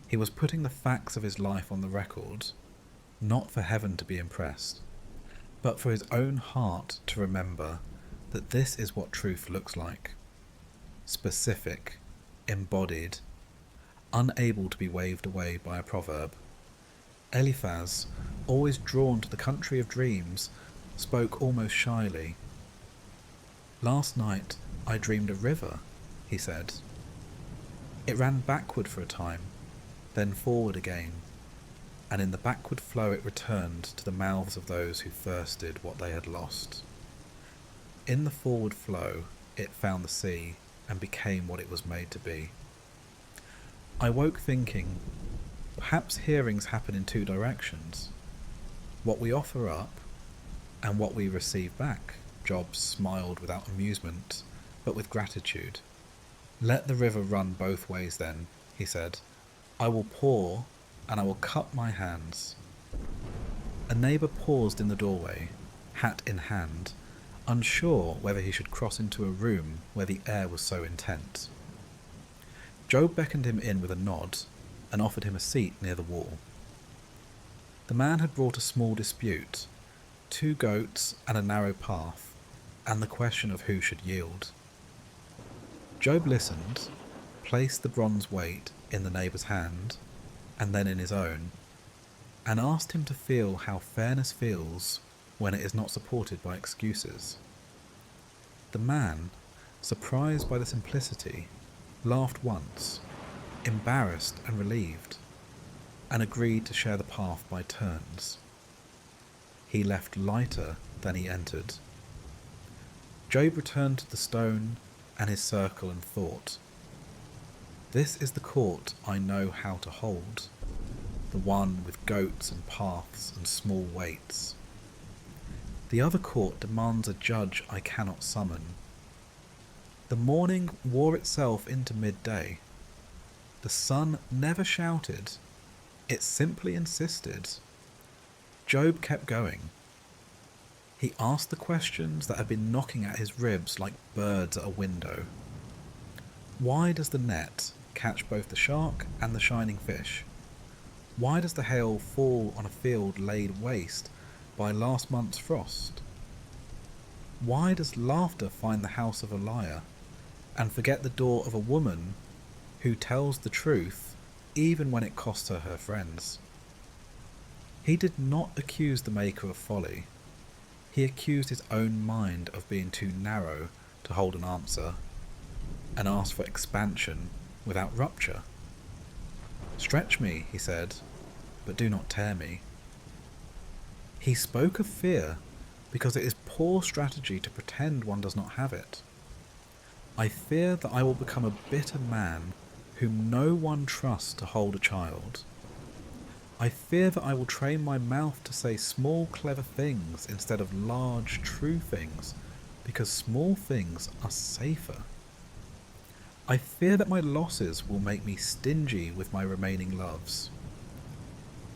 Speaker 1: He was putting the facts of his life on the record, not for heaven to be impressed, but for his own heart to remember that this is what truth looks like. Specific, embodied, unable to be waved away by a proverb. Eliphaz, always drawn to the country of dreams, spoke almost shyly. Last night I dreamed a river, he said. It ran backward for a time, then forward again, and in the backward flow it returned to the mouths of those who thirsted what they had lost. In the forward flow it found the sea and became what it was made to be. I woke thinking, perhaps hearings happen in two directions. What we offer up and what we receive back. Job smiled without amusement, but with gratitude. Let the river run both ways then, he said. I will pour and I will cup my hands. A neighbour paused in the doorway, hat in hand, unsure whether he should cross into a room where the air was so intense. Job beckoned him in with a nod and offered him a seat near the wall. The man had brought a small dispute, 2 goats and a narrow path, and the question of who should yield. Job listened, placed the bronze weight in the neighbour's hand, and then in his own, and asked him to feel how fairness feels when it is not supported by excuses. The man, surprised by the simplicity, laughed once, embarrassed and relieved, and agreed to share the path by turns. He left lighter than he entered. Job returned to the stone and his circle and thought, this is the court I know how to hold, the one with goats and paths and small weights. The other court demands a judge I cannot summon. The morning wore itself into midday. The sun never shouted, it simply insisted. Job kept going. He asked the questions that had been knocking at his ribs like birds at a window. Why does the net catch both the shark and the shining fish? Why does the hail fall on a field laid waste by last month's frost? Why does laughter find the house of a liar and forget the door of a woman who tells the truth even when it costs her her friends. He did not accuse the maker of folly. He accused his own mind of being too narrow to hold an answer, and asked for expansion without rupture. "Stretch me," he said, "but do not tear me." He spoke of fear because it is poor strategy to pretend one does not have it. "I fear that I will become a bitter man whom no one trusts to hold a child. I fear that I will train my mouth to say small clever things instead of large true things, because small things are safer. I fear that my losses will make me stingy with my remaining loves.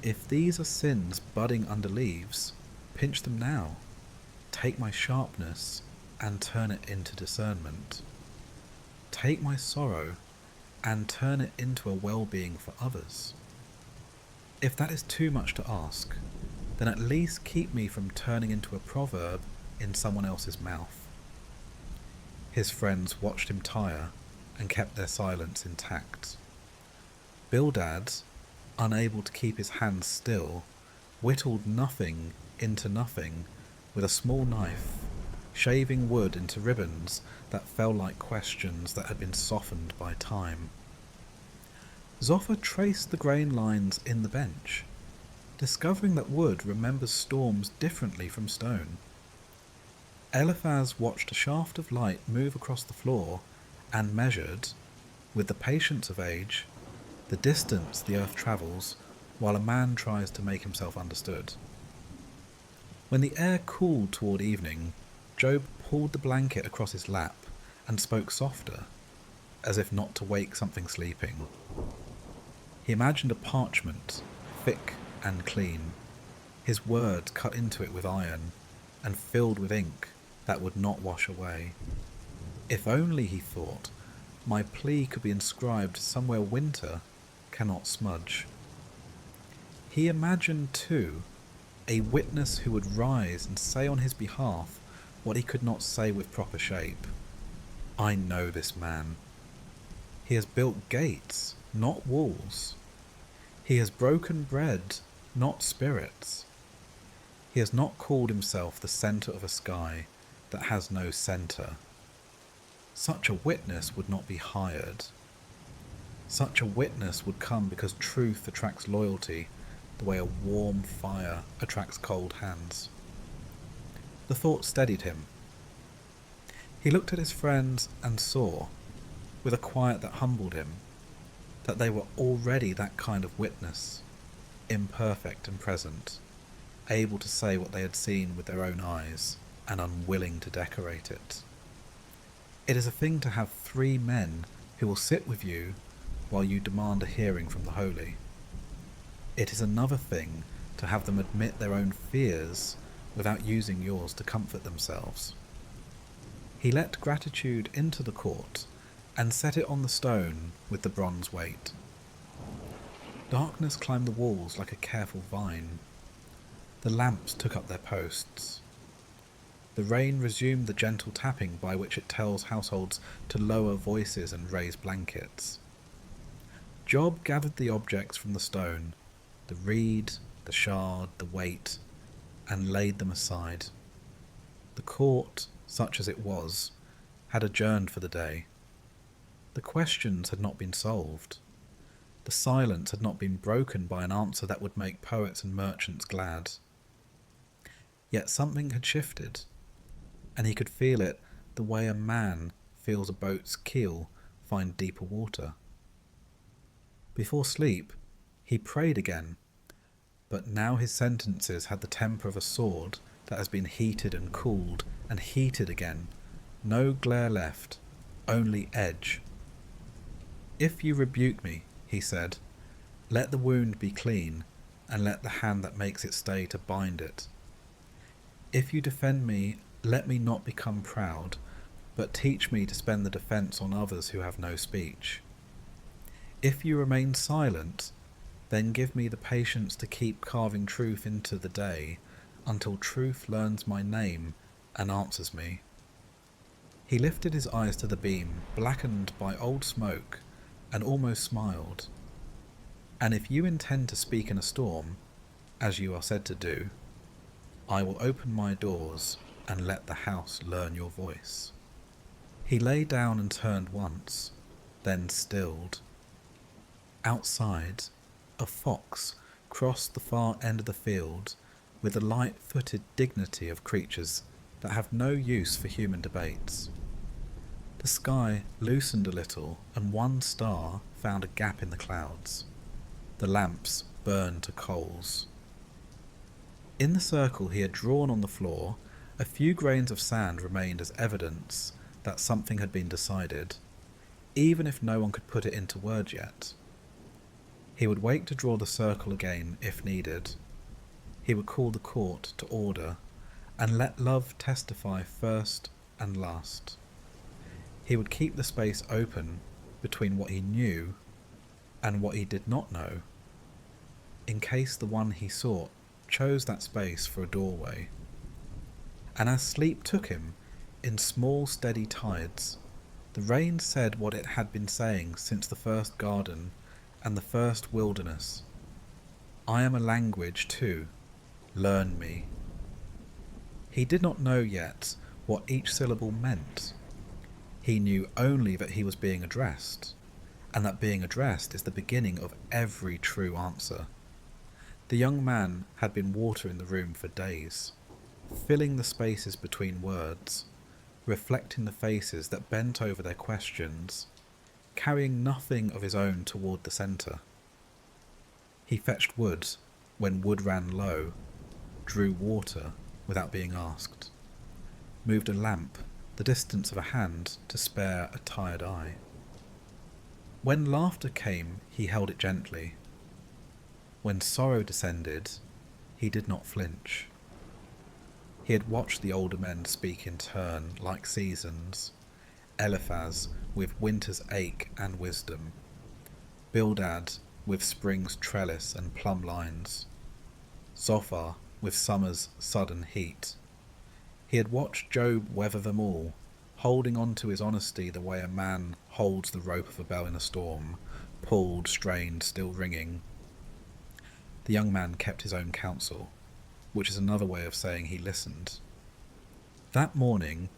Speaker 1: If these are sins budding under leaves, pinch them now. Take my sharpness and turn it into discernment. Take my sorrow and turn it into a well-being for others. If that is too much to ask, then at least keep me from turning into a proverb in someone else's mouth." His friends watched him tire and kept their silence intact. Bildad, unable to keep his hands still, whittled nothing into nothing with a small knife, shaving wood into ribbons that fell like questions that had been softened by time. Zophar traced the grain lines in the bench, discovering that wood remembers storms differently from stone. Eliphaz watched a shaft of light move across the floor and measured, with the patience of age, the distance the earth travels while a man tries to make himself understood. When the air cooled toward evening, Job pulled the blanket across his lap and spoke softer, as if not to wake something sleeping. He imagined a parchment, thick and clean, his words cut into it with iron and filled with ink that would not wash away. If only, he thought, my plea could be inscribed somewhere winter cannot smudge. He imagined, too, a witness who would rise and say on his behalf what he could not say with proper shape. "I know this man. He has built gates, not walls. He has broken bread, not spirits. He has not called himself the centre of a sky that has no centre." Such a witness would not be hired. Such a witness would come because truth attracts loyalty the way a warm fire attracts cold hands. The thought steadied him. He looked at his friends and saw, with a quiet that humbled him, that they were already that kind of witness, imperfect and present, able to say what they had seen with their own eyes and unwilling to decorate it. It is a thing to have 3 men who will sit with you while you demand a hearing from the holy. It is another thing to have them admit their own fears without using yours to comfort themselves. He let gratitude into the court and set it on the stone with the bronze weight. Darkness climbed the walls like a careful vine. The lamps took up their posts. The rain resumed the gentle tapping by which it tells households to lower voices and raise blankets. Job gathered the objects from the stone, the reed, the shard, the weight, and laid them aside. The court, such as it was, had adjourned for the day. The questions had not been solved. The silence had not been broken by an answer that would make poets and merchants glad. Yet something had shifted, and he could feel it the way a man feels a boat's keel find deeper water. Before sleep, he prayed again, but now his sentences had the temper of a sword that has been heated and cooled and heated again. No glare left, only edge. "If you rebuke me," he said, "let the wound be clean, and let the hand that makes it stay to bind it. If you defend me, let me not become proud, but teach me to spend the defence on others who have no speech. If you remain silent, then give me the patience to keep carving truth into the day until truth learns my name and answers me." He lifted his eyes to the beam, blackened by old smoke, and almost smiled. "And if you intend to speak in a storm, as you are said to do, I will open my doors and let the house learn your voice." He lay down and turned once, then stilled. Outside, a fox crossed the far end of the field with the light-footed dignity of creatures that have no use for human debates. The sky loosened a little, and one star found a gap in the clouds. The lamps burned to coals. In the circle he had drawn on the floor, a few grains of sand remained as evidence that something had been decided, even if no one could put it into words yet. He would wait to draw the circle again if needed. He would call the court to order and let love testify first and last. He would keep the space open between what he knew and what he did not know, in case the one he sought chose that space for a doorway. And as sleep took him in small steady tides, the rain said what it had been saying since the first garden and the first wilderness. "I am a language too, learn me." He did not know yet what each syllable meant. He knew only that he was being addressed, and that being addressed is the beginning of every true answer. The young man had been watering the room for days, filling the spaces between words, reflecting the faces that bent over their questions, carrying nothing of his own toward the centre. He fetched wood when wood ran low, drew water without being asked, moved a lamp the distance of a hand to spare a tired eye. When laughter came, he held it gently. When sorrow descended, he did not flinch. He had watched the older men speak in turn like seasons, Eliphaz with winter's ache and wisdom, Bildad with spring's trellis and plumb lines, Zophar with summer's sudden heat. He had watched Job weather them all, holding on to his honesty the way a man holds the rope of a bell in a storm, pulled, strained, still ringing. The young man kept his own counsel, which is another way of saying he listened. That morning,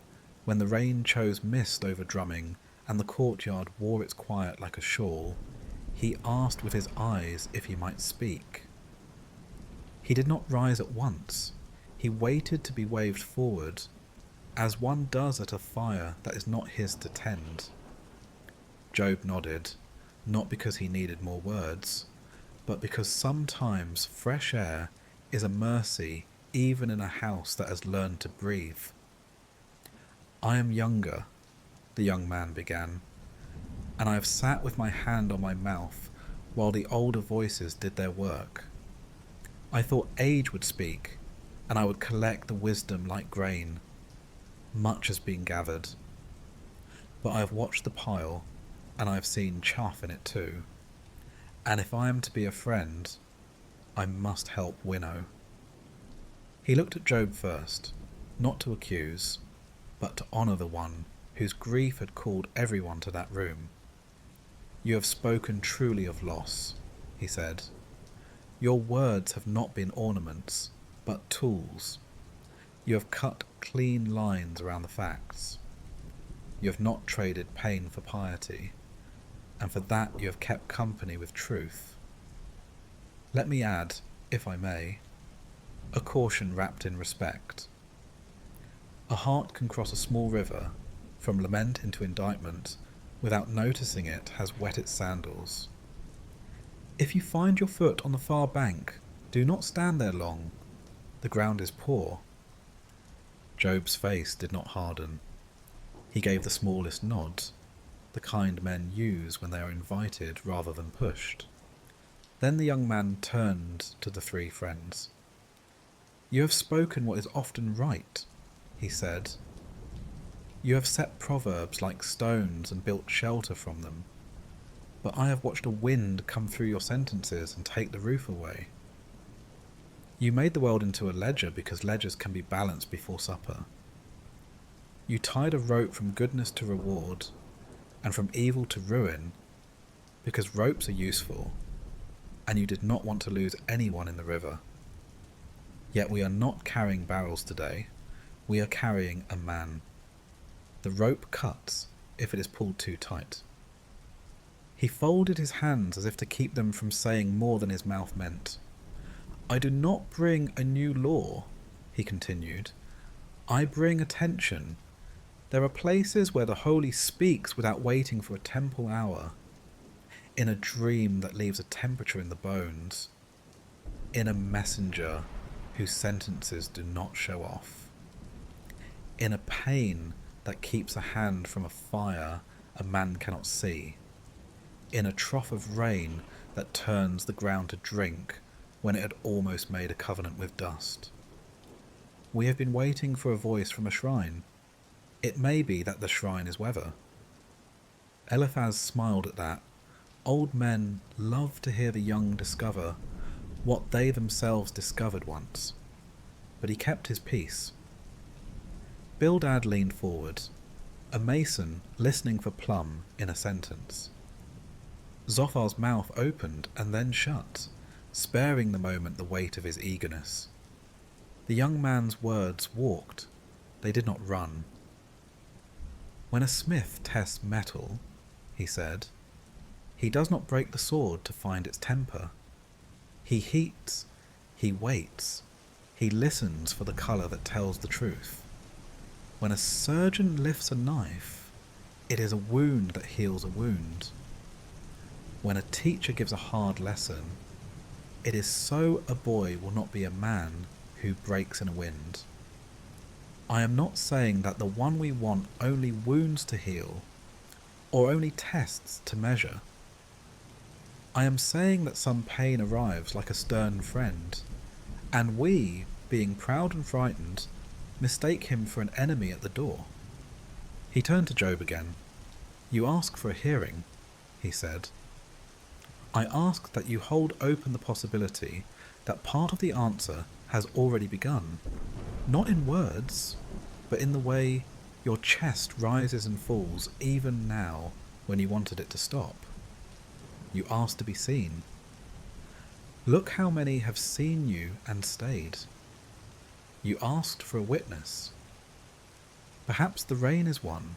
Speaker 1: when the rain chose mist over drumming and the courtyard wore its quiet like a shawl, he asked with his eyes if he might speak. He did not rise at once. He waited to be waved forward, as one does at a fire that is not his to tend. Job nodded, not because he needed more words, but because sometimes fresh air is a mercy even in a house that has learned to breathe. "I am younger," the young man began, "and I have sat with my hand on my mouth while the older voices did their work. I thought age would speak, and I would collect the wisdom like grain. Much has been gathered. But I have watched the pile, and I have seen chaff in it too. And if I am to be a friend, I must help winnow." He looked at Job first, not to accuse, but to honour the one whose grief had called everyone to that room. "You have spoken truly of loss," he said. "Your words have not been ornaments, but tools. You have cut clean lines around the facts. You have not traded pain for piety, and for that you have kept company with truth. Let me add, if I may, a caution wrapped in respect. A heart can cross a small river, from lament into indictment, without noticing it has wet its sandals. If you find your foot on the far bank, do not stand there long. The ground is poor." Job's face did not harden. He gave the smallest nod, the kind men use when they are invited rather than pushed. Then the young man turned to the three friends. "You have spoken what is often right," he said. "You have set proverbs like stones and built shelter from them. But I have watched a wind come through your sentences and take the roof away. You made the world into a ledger because ledgers can be balanced before supper. You tied a rope from goodness to reward, and from evil to ruin, because ropes are useful, and you did not want to lose anyone in the river. Yet we are not carrying barrels today, we are carrying a man. The rope cuts if it is pulled too tight. He folded his hands as if to keep them from saying more than his mouth meant. I do not bring a new law, he continued. I bring attention. There are places where the holy speaks without waiting for a temple hour. In a dream that leaves a temperature in the bones. In a messenger whose sentences do not show off. In a pain that keeps a hand from a fire a man cannot see. In a trough of rain that turns the ground to drink when it had almost made a covenant with dust. We have been waiting for a voice from a shrine. It may be that the shrine is weather. Eliphaz smiled at that. Old men love to hear the young discover what they themselves discovered once. But he kept his peace. Bildad leaned forward, a mason listening for plum in a sentence. Zophar's mouth opened and then shut, sparing the moment the weight of his eagerness. The young man's words walked, they did not run. When a smith tests metal, he said, he does not break the sword to find its temper. He heats, he waits, he listens for the colour that tells the truth. When a surgeon lifts a knife, it is a wound that heals a wound. When a teacher gives a hard lesson, it is so a boy will not be a man who breaks in a wind. I am not saying that the one we want only wounds to heal, or only tests to measure. I am saying that some pain arrives like a stern friend, and we, being proud and frightened, mistake him for an enemy at the door. He turned to Job again. You ask for a hearing, he said. I ask that you hold open the possibility that part of the answer has already begun, not in words, but in the way your chest rises and falls even now when you wanted it to stop. You asked to be seen. Look how many have seen you and stayed. You asked for a witness. Perhaps the rain is one.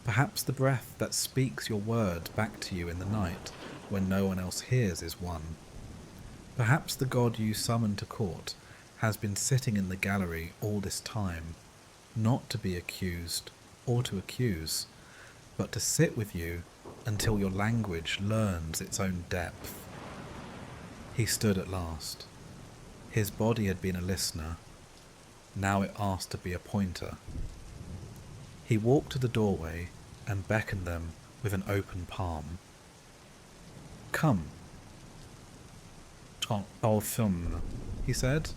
Speaker 1: Perhaps the breath that speaks your words back to you in the night when no one else hears is one. Perhaps the God you summoned to court has been sitting in the gallery all this time, not to be accused or to accuse, but to sit with you until your language learns its own depth. He stood at last. His body had been a listener. Now it asked to be a pointer. He walked to the doorway and beckoned them with an open palm. Come. Althum, he said.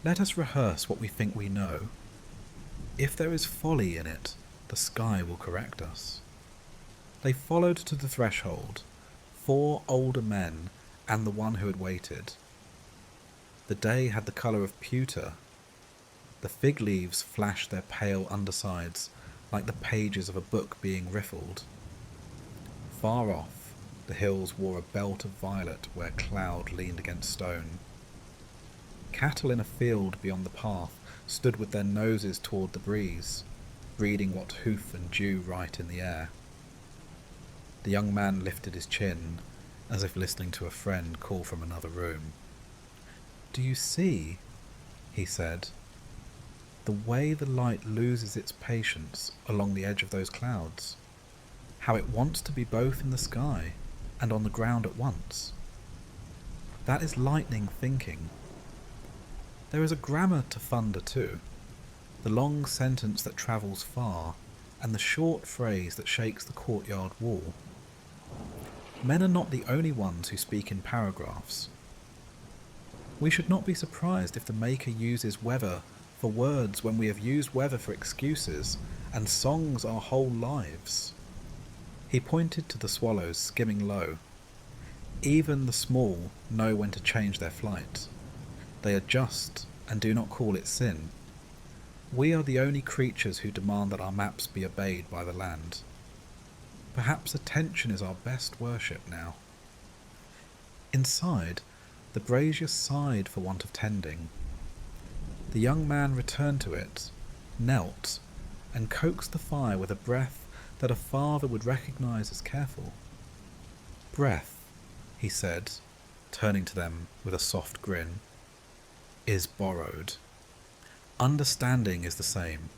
Speaker 1: Let us rehearse what we think we know. If there is folly in it, the sky will correct us. They followed to the threshold, 4 older men and the one who had waited. The day had the colour of pewter. The fig leaves flashed their pale undersides like the pages of a book being riffled. Far off, the hills wore a belt of violet where cloud leaned against stone. Cattle in a field beyond the path stood with their noses toward the breeze, reading what hoof and dew write in the air. The young man lifted his chin, as if listening to a friend call from another room. Do you see, he said, the way the light loses its patience along the edge of those clouds? How it wants to be both in the sky and on the ground at once? That is lightning thinking. There is a grammar to thunder too, the long sentence that travels far, and the short phrase that shakes the courtyard wall. Men are not the only ones who speak in paragraphs. We should not be surprised if the Maker uses weather for words when we have used weather for excuses and songs our whole lives. He pointed to the swallows skimming low. Even the small know when to change their flight. They adjust and do not call it sin. We are the only creatures who demand that our maps be obeyed by the land. Perhaps attention is our best worship now. Inside, the brazier sighed for want of tending. The young man returned to it, knelt, and coaxed the fire with a breath that a father would recognize as careful. Breath, he said, turning to them with a soft grin, is borrowed. Understanding is the same.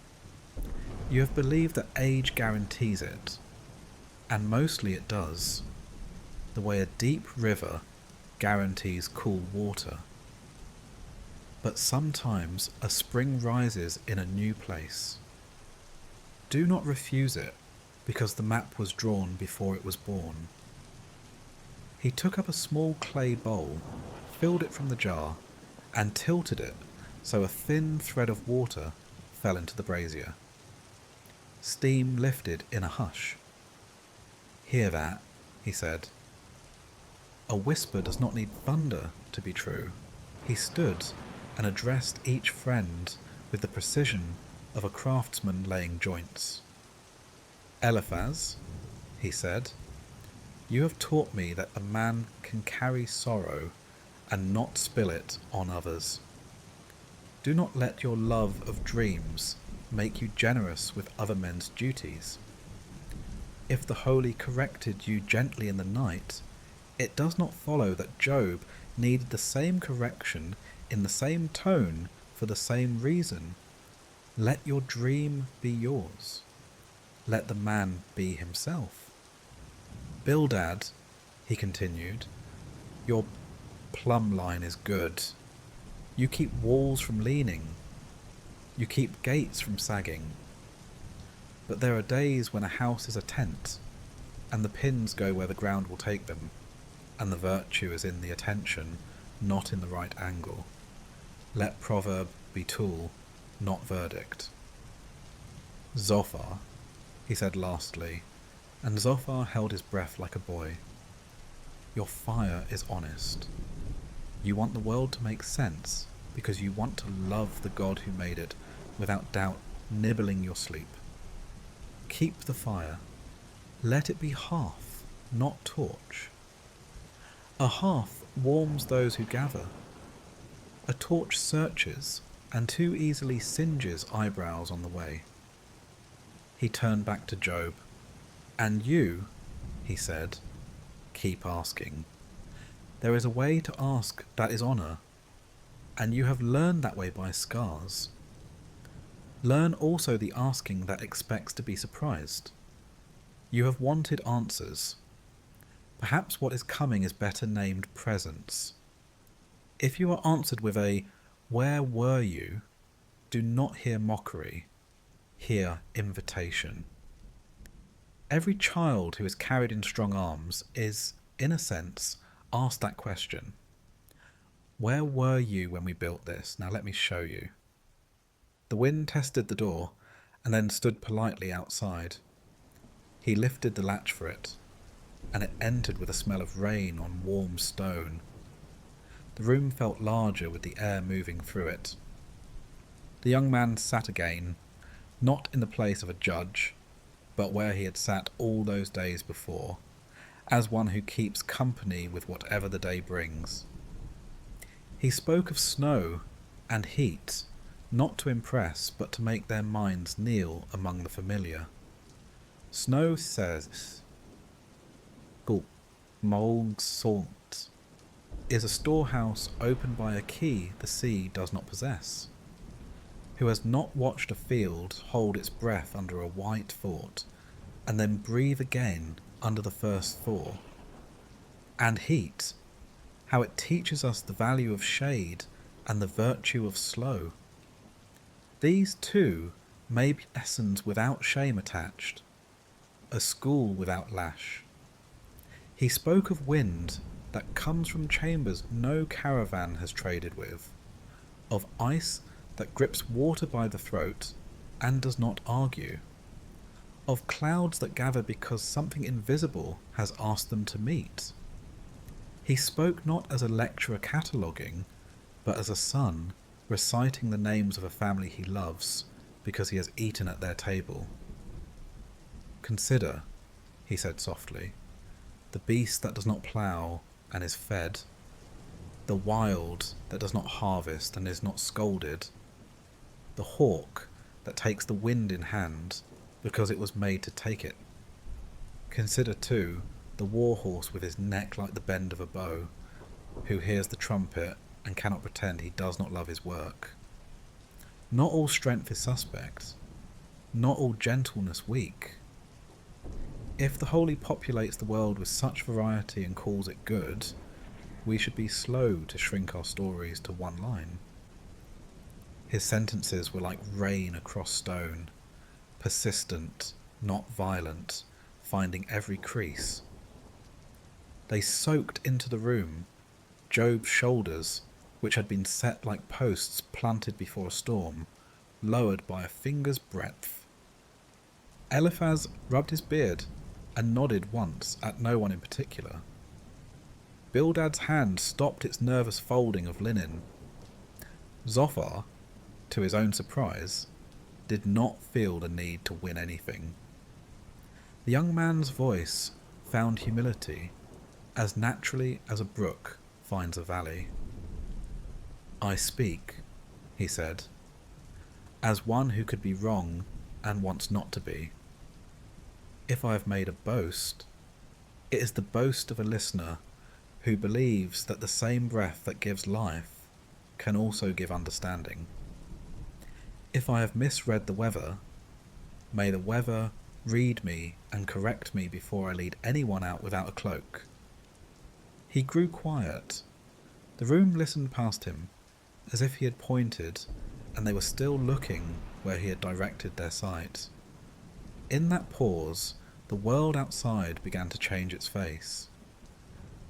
Speaker 1: You have believed that age guarantees it, and mostly it does, the way a deep river guarantees cool water. But sometimes a spring rises in a new place. Do not refuse it, because the map was drawn before it was born. He took up a small clay bowl, filled it from the jar, and tilted it so a thin thread of water fell into the brazier. Steam lifted in a hush. "Hear that?" he said. A whisper does not need thunder to be true. He stood and addressed each friend with the precision of a craftsman laying joints. "Eliphaz," he said, "you have taught me that a man can carry sorrow and not spill it on others. Do not let your love of dreams make you generous with other men's duties. If the Holy corrected you gently in the night, it does not follow that Job needed the same correction in the same tone for the same reason. Let your dream be yours. Let the man be himself. Bildad," he continued, "your plumb line is good. You keep walls from leaning. You keep gates from sagging. But there are days when a house is a tent, and the pins go where the ground will take them, and the virtue is in the attention, not in the right angle. Let proverb be tool, not verdict." "Zophar," he said lastly, and Zophar held his breath like a boy. "Your fire is honest. You want the world to make sense because you want to love the God who made it without doubt nibbling your sleep. Keep the fire. Let it be hearth, not torch. A hearth warms those who gather. A torch searches and too easily singes eyebrows on the way." He turned back to Job. "And you," he said, "keep asking. There is a way to ask that is honor, and you have learned that way by scars. Learn also the asking that expects to be surprised. You have wanted answers. Perhaps what is coming is better named presence. If you are answered with a 'Where were you?' do not hear mockery, hear invitation. Every child who is carried in strong arms is, in a sense, asked that question. 'Where were you when we built this? Now let me show you.' The wind tested the door and then stood politely outside. He lifted the latch for it, and it entered with a smell of rain on warm stone. The room felt larger with the air moving through it. The young man sat again, not in the place of a judge, but where he had sat all those days before, as one who keeps company with whatever the day brings. He spoke of snow and heat, not to impress, but to make their minds kneel among the familiar. Snow says, "Molg salt," is a storehouse opened by a key the sea does not possess. Who has not watched a field hold its breath under a white fort, and then breathe again under the first thaw? And heat, how it teaches us the value of shade and the virtue of slow. These two may be lessons without shame attached, a school without lash. He spoke of wind that comes from chambers no caravan has traded with, of ice that grips water by the throat and does not argue, of clouds that gather because something invisible has asked them to meet. He spoke not as a lecturer cataloguing, but as a son reciting the names of a family he loves because he has eaten at their table. Consider, he said softly. The beast that does not plough and is fed. The wild that does not harvest and is not scolded. The hawk that takes the wind in hand because it was made to take it. Consider, too, the war-horse with his neck like the bend of a bow, who hears the trumpet and cannot pretend he does not love his work. Not all strength is suspect, not all gentleness weak. If the holy populates the world with such variety and calls it good, we should be slow to shrink our stories to one line. His sentences were like rain across stone, persistent, not violent, finding every crease. They soaked into the room, Job's shoulders, which had been set like posts planted before a storm, lowered by a finger's breadth. Eliphaz rubbed his beard and nodded once at no one in particular. Bildad's hand stopped its nervous folding of linen. Zophar, to his own surprise, did not feel the need to win anything. The young man's voice found humility as naturally as a brook finds a valley. I speak, he said, as one who could be wrong and wants not to be. If I have made a boast, it is the boast of a listener who believes that the same breath that gives life can also give understanding. If I have misread the weather, may the weather read me and correct me before I lead anyone out without a cloak. He grew quiet. The room listened past him, as if he had pointed, and they were still looking where he had directed their sight. In that pause, the world outside began to change its face.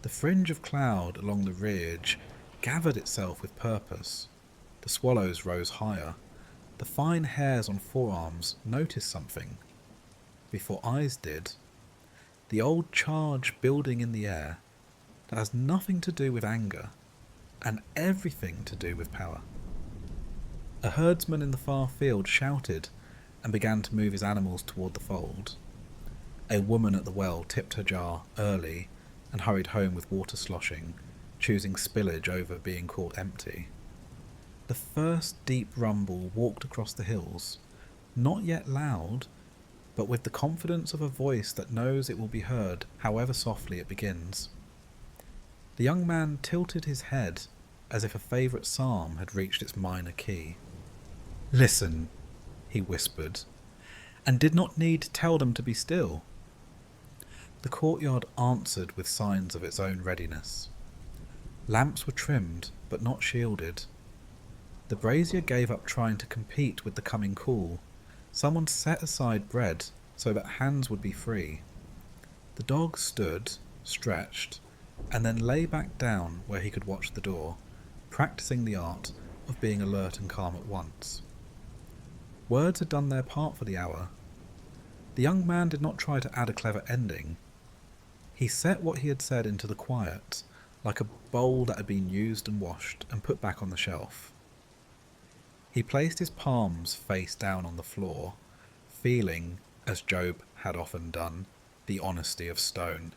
Speaker 1: The fringe of cloud along the ridge gathered itself with purpose. The swallows rose higher. The fine hairs on forearms noticed something. Before eyes did, the old charge building in the air that has nothing to do with anger and everything to do with power. A herdsman in the far field shouted and began to move his animals toward the fold. A woman at the well tipped her jar early and hurried home with water sloshing, choosing spillage over being caught empty. The first deep rumble walked across the hills, not yet loud, but with the confidence of a voice that knows it will be heard however softly it begins. The young man tilted his head as if a favourite psalm had reached its minor key. Listen, he whispered, and did not need to tell them to be still. The courtyard answered with signs of its own readiness. Lamps were trimmed, but not shielded. The brazier gave up trying to compete with the coming cool. Someone set aside bread so that hands would be free. The dog stood, stretched, and then lay back down where he could watch the door, practicing the art of being alert and calm at once. Words had done their part for the hour. The young man did not try to add a clever ending. He set what he had said into the quiet, like a bowl that had been used and washed and put back on the shelf. He placed his palms face down on the floor, feeling, as Job had often done, the honesty of stone.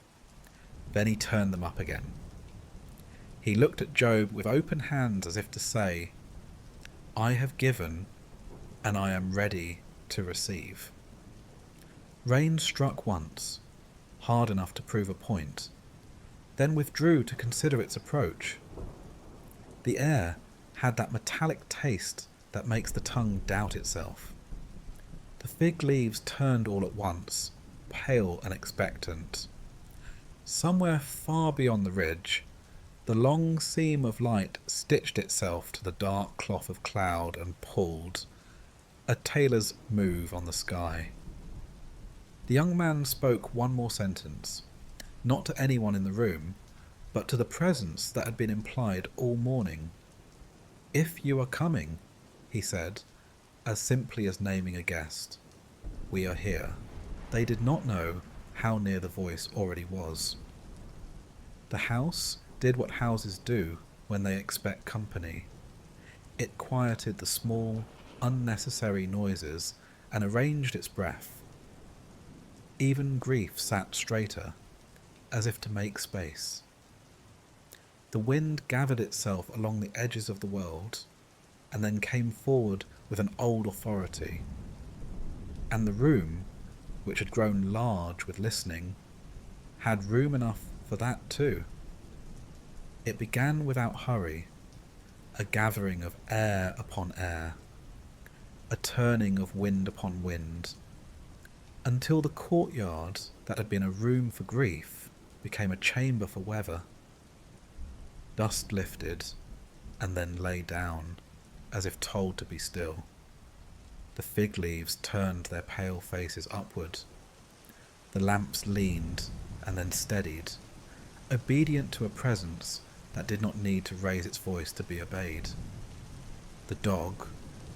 Speaker 1: Then he turned them up again. He looked at Job with open hands as if to say, I have given, and I am ready to receive. Rain struck once, hard enough to prove a point, then withdrew to consider its approach. The air had that metallic taste that makes the tongue doubt itself. The fig leaves turned all at once, pale and expectant. Somewhere far beyond the ridge, the long seam of light stitched itself to the dark cloth of cloud and pulled, a tailor's move on the sky. The young man spoke one more sentence, not to anyone in the room, but to the presence that had been implied all morning. If you are coming, he said, as simply as naming a guest. We are here. They did not know how near the voice already was. The house did what houses do when they expect company. It quieted the small, unnecessary noises and arranged its breath. Even grief sat straighter, as if to make space. The wind gathered itself along the edges of the world, and then came forward with an old authority. And the room, which had grown large with listening, had room enough for that too. It began without hurry, a gathering of air upon air, a turning of wind upon wind, until the courtyard that had been a room for grief became a chamber for weather. Dust lifted, and then lay down, as if told to be still. The fig leaves turned their pale faces upward. The lamps leaned and then steadied, obedient to a presence that did not need to raise its voice to be obeyed. The dog,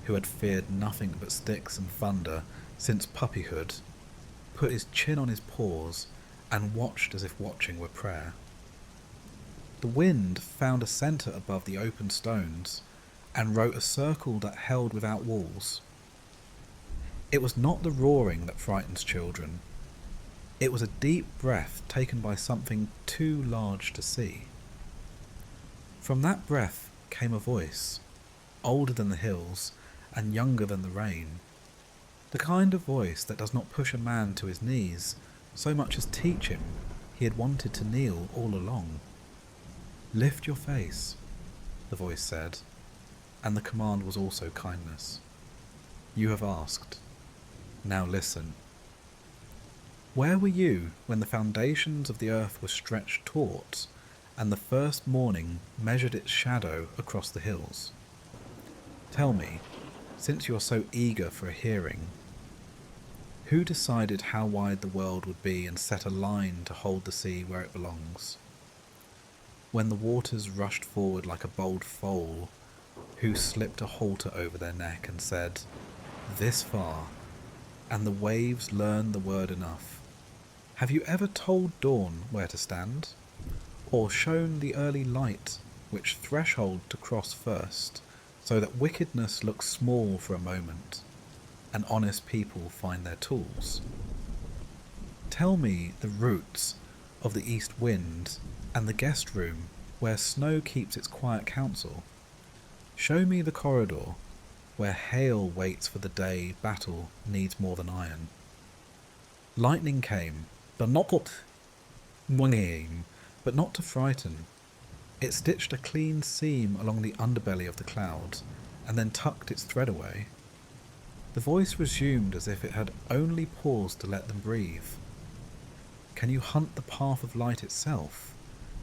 Speaker 1: who had feared nothing but sticks and thunder since puppyhood, put his chin on his paws and watched as if watching were prayer. The wind found a centre above the open stones and wrote a circle that held without walls. It was not the roaring that frightens children. It was a deep breath taken by something too large to see. From that breath came a voice, older than the hills and younger than the rain. The kind of voice that does not push a man to his knees so much as teach him he had wanted to kneel all along. "Lift your face," the voice said, and the command was also kindness. "You have asked. Now listen. Where were you when the foundations of the earth were stretched taut, and the first morning measured its shadow across the hills? Tell me, since you are so eager for a hearing, who decided how wide the world would be and set a line to hold the sea where it belongs? When the waters rushed forward like a bold foal, who slipped a halter over their neck and said, 'This far,' and the waves learned the word enough? Have you ever told dawn where to stand? Or shown the early light which threshold to cross first, so that wickedness looks small for a moment, and honest people find their tools? Tell me the roots of the east wind and the guest room where snow keeps its quiet counsel. Show me the corridor where hail waits for the day battle needs more than iron. Lightning came, but not to frighten. It stitched a clean seam along the underbelly of the cloud, and then tucked its thread away. The voice resumed as if it had only paused to let them breathe. Can you hunt the path of light itself,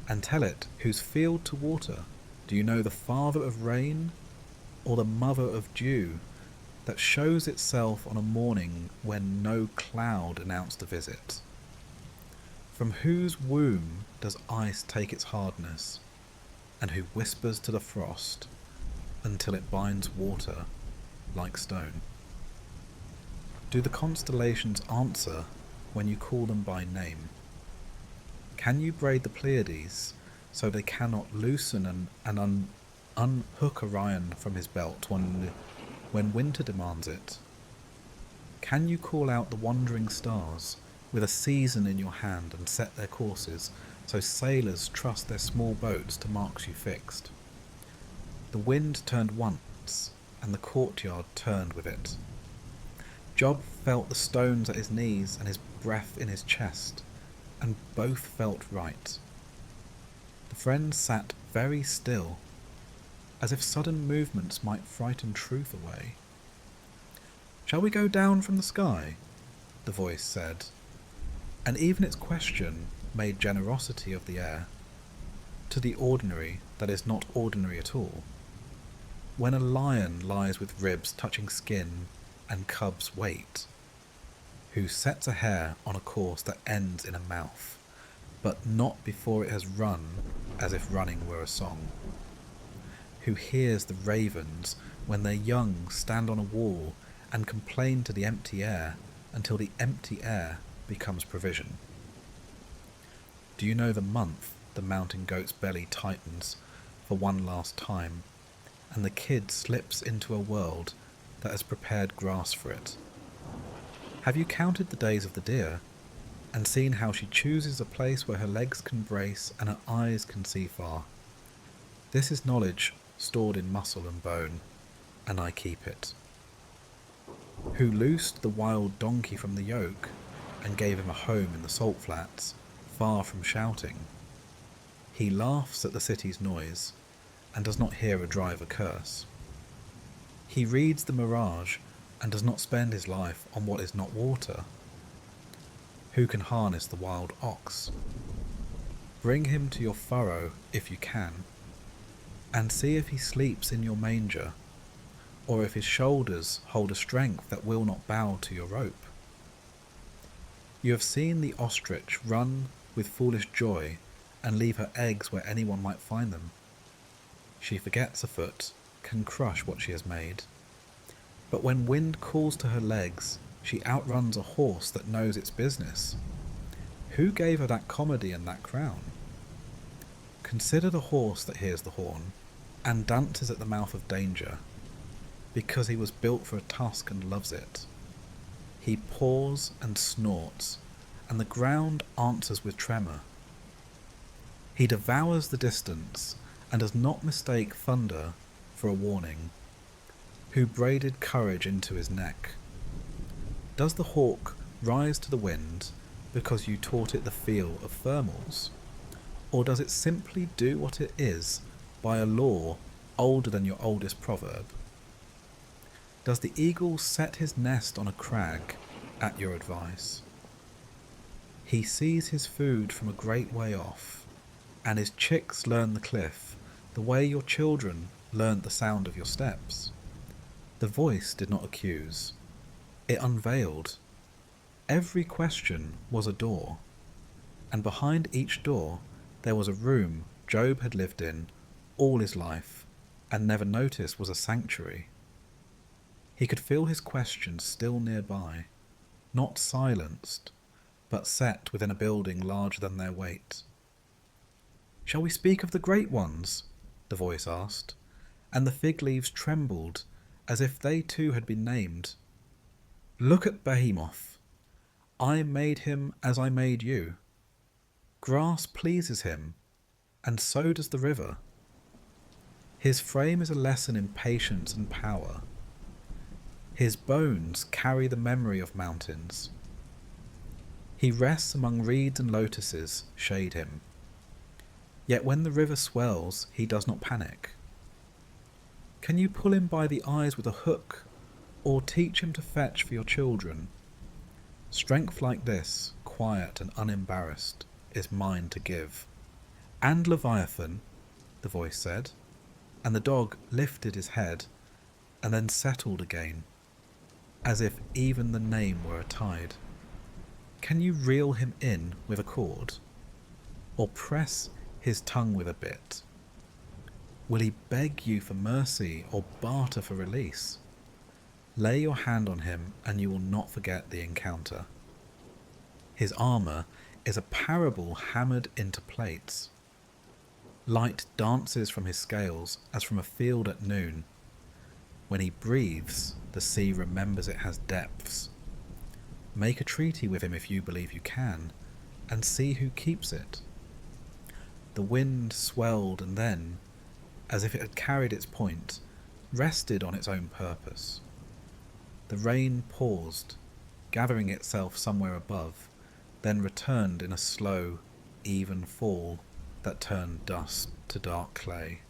Speaker 1: and tell it whose field to water? Do you know the father of rain, or the mother of dew, that shows itself on a morning when no cloud announced a visit? From whose womb does ice take its hardness, and who whispers to the frost until it binds water like stone? Do the constellations answer when you call them by name? Can you braid the Pleiades so they cannot loosen and unhook Orion from his belt when winter demands it? Can you call out the wandering stars with a season in your hand and set their courses so sailors trust their small boats to marks you fixed? The wind turned once, and the courtyard turned with it. Job felt the stones at his knees and his breath in his chest, and both felt right. The friends sat very still, as if sudden movements might frighten truth away. "Shall we go down from the sky?" the voice said, and even its question made generosity of the air, to the ordinary that is not ordinary at all. When a lion lies with ribs touching skin and cubs wait, who sets a hare on a course that ends in a mouth, but not before it has run as if running were a song, who hears the ravens when their young stand on a wall and complain to the empty air until the empty air becomes provision. Do you know the month the mountain goat's belly tightens for one last time, and the kid slips into a world that has prepared grass for it? Have you counted the days of the deer, and seen how she chooses a place where her legs can brace and her eyes can see far. This is knowledge stored in muscle and bone, and I keep it. Who loosed the wild donkey from the yoke and gave him a home in the salt flats, far from shouting. He laughs at the city's noise and does not hear a driver curse. He reads the mirage and does not spend his life on what is not water. Who can harness the wild ox? Bring him to your furrow if you can, and see if he sleeps in your manger, or if his shoulders hold a strength that will not bow to your rope. You have seen the ostrich run with foolish joy and leave her eggs where anyone might find them. She forgets a foot, can crush what she has made. But when wind calls to her legs, she outruns a horse that knows its business. Who gave her that comedy and that crown? Consider the horse that hears the horn and dances at the mouth of danger, because he was built for a task and loves it. He paws and snorts, and the ground answers with tremor. He devours the distance and does not mistake thunder for a warning. Who braided courage into his neck? Does the hawk rise to the wind because you taught it the feel of thermals? Or does it simply do what it is by a law older than your oldest proverb? Does the eagle set his nest on a crag at your advice? He sees his food from a great way off, and his chicks learn the cliff the way your children learnt the sound of your steps. The voice did not accuse. It unveiled. Every question was a door, and behind each door there was a room Job had lived in all his life and never noticed was a sanctuary. He could feel his questions still nearby, not silenced, but set within a building larger than their weight. "Shall we speak of the great ones?" the voice asked, and the fig leaves trembled as if they too had been named. "Look at Behemoth. I made him as I made you. Grass pleases him, and so does the river. His frame is a lesson in patience and power. His bones carry the memory of mountains. He rests among reeds and lotuses shade him. Yet when the river swells, he does not panic. Can you pull him by the eyes with a hook, or teach him to fetch for your children? Strength like this, quiet and unembarrassed, is mine to give." "And Leviathan," the voice said, and the dog lifted his head and then settled again, as if even the name were a tide. "Can you reel him in with a cord, or press his tongue with a bit? Will he beg you for mercy or barter for release? Lay your hand on him and you will not forget the encounter. His armour is a parable hammered into plates. Light dances from his scales as from a field at noon. When he breathes, the sea remembers it has depths. Make a treaty with him if you believe you can, and see who keeps it." The wind swelled and then, as if it had carried its point, rested on its own purpose. The rain paused, gathering itself somewhere above, then returned in a slow, even fall that turned dust to dark clay.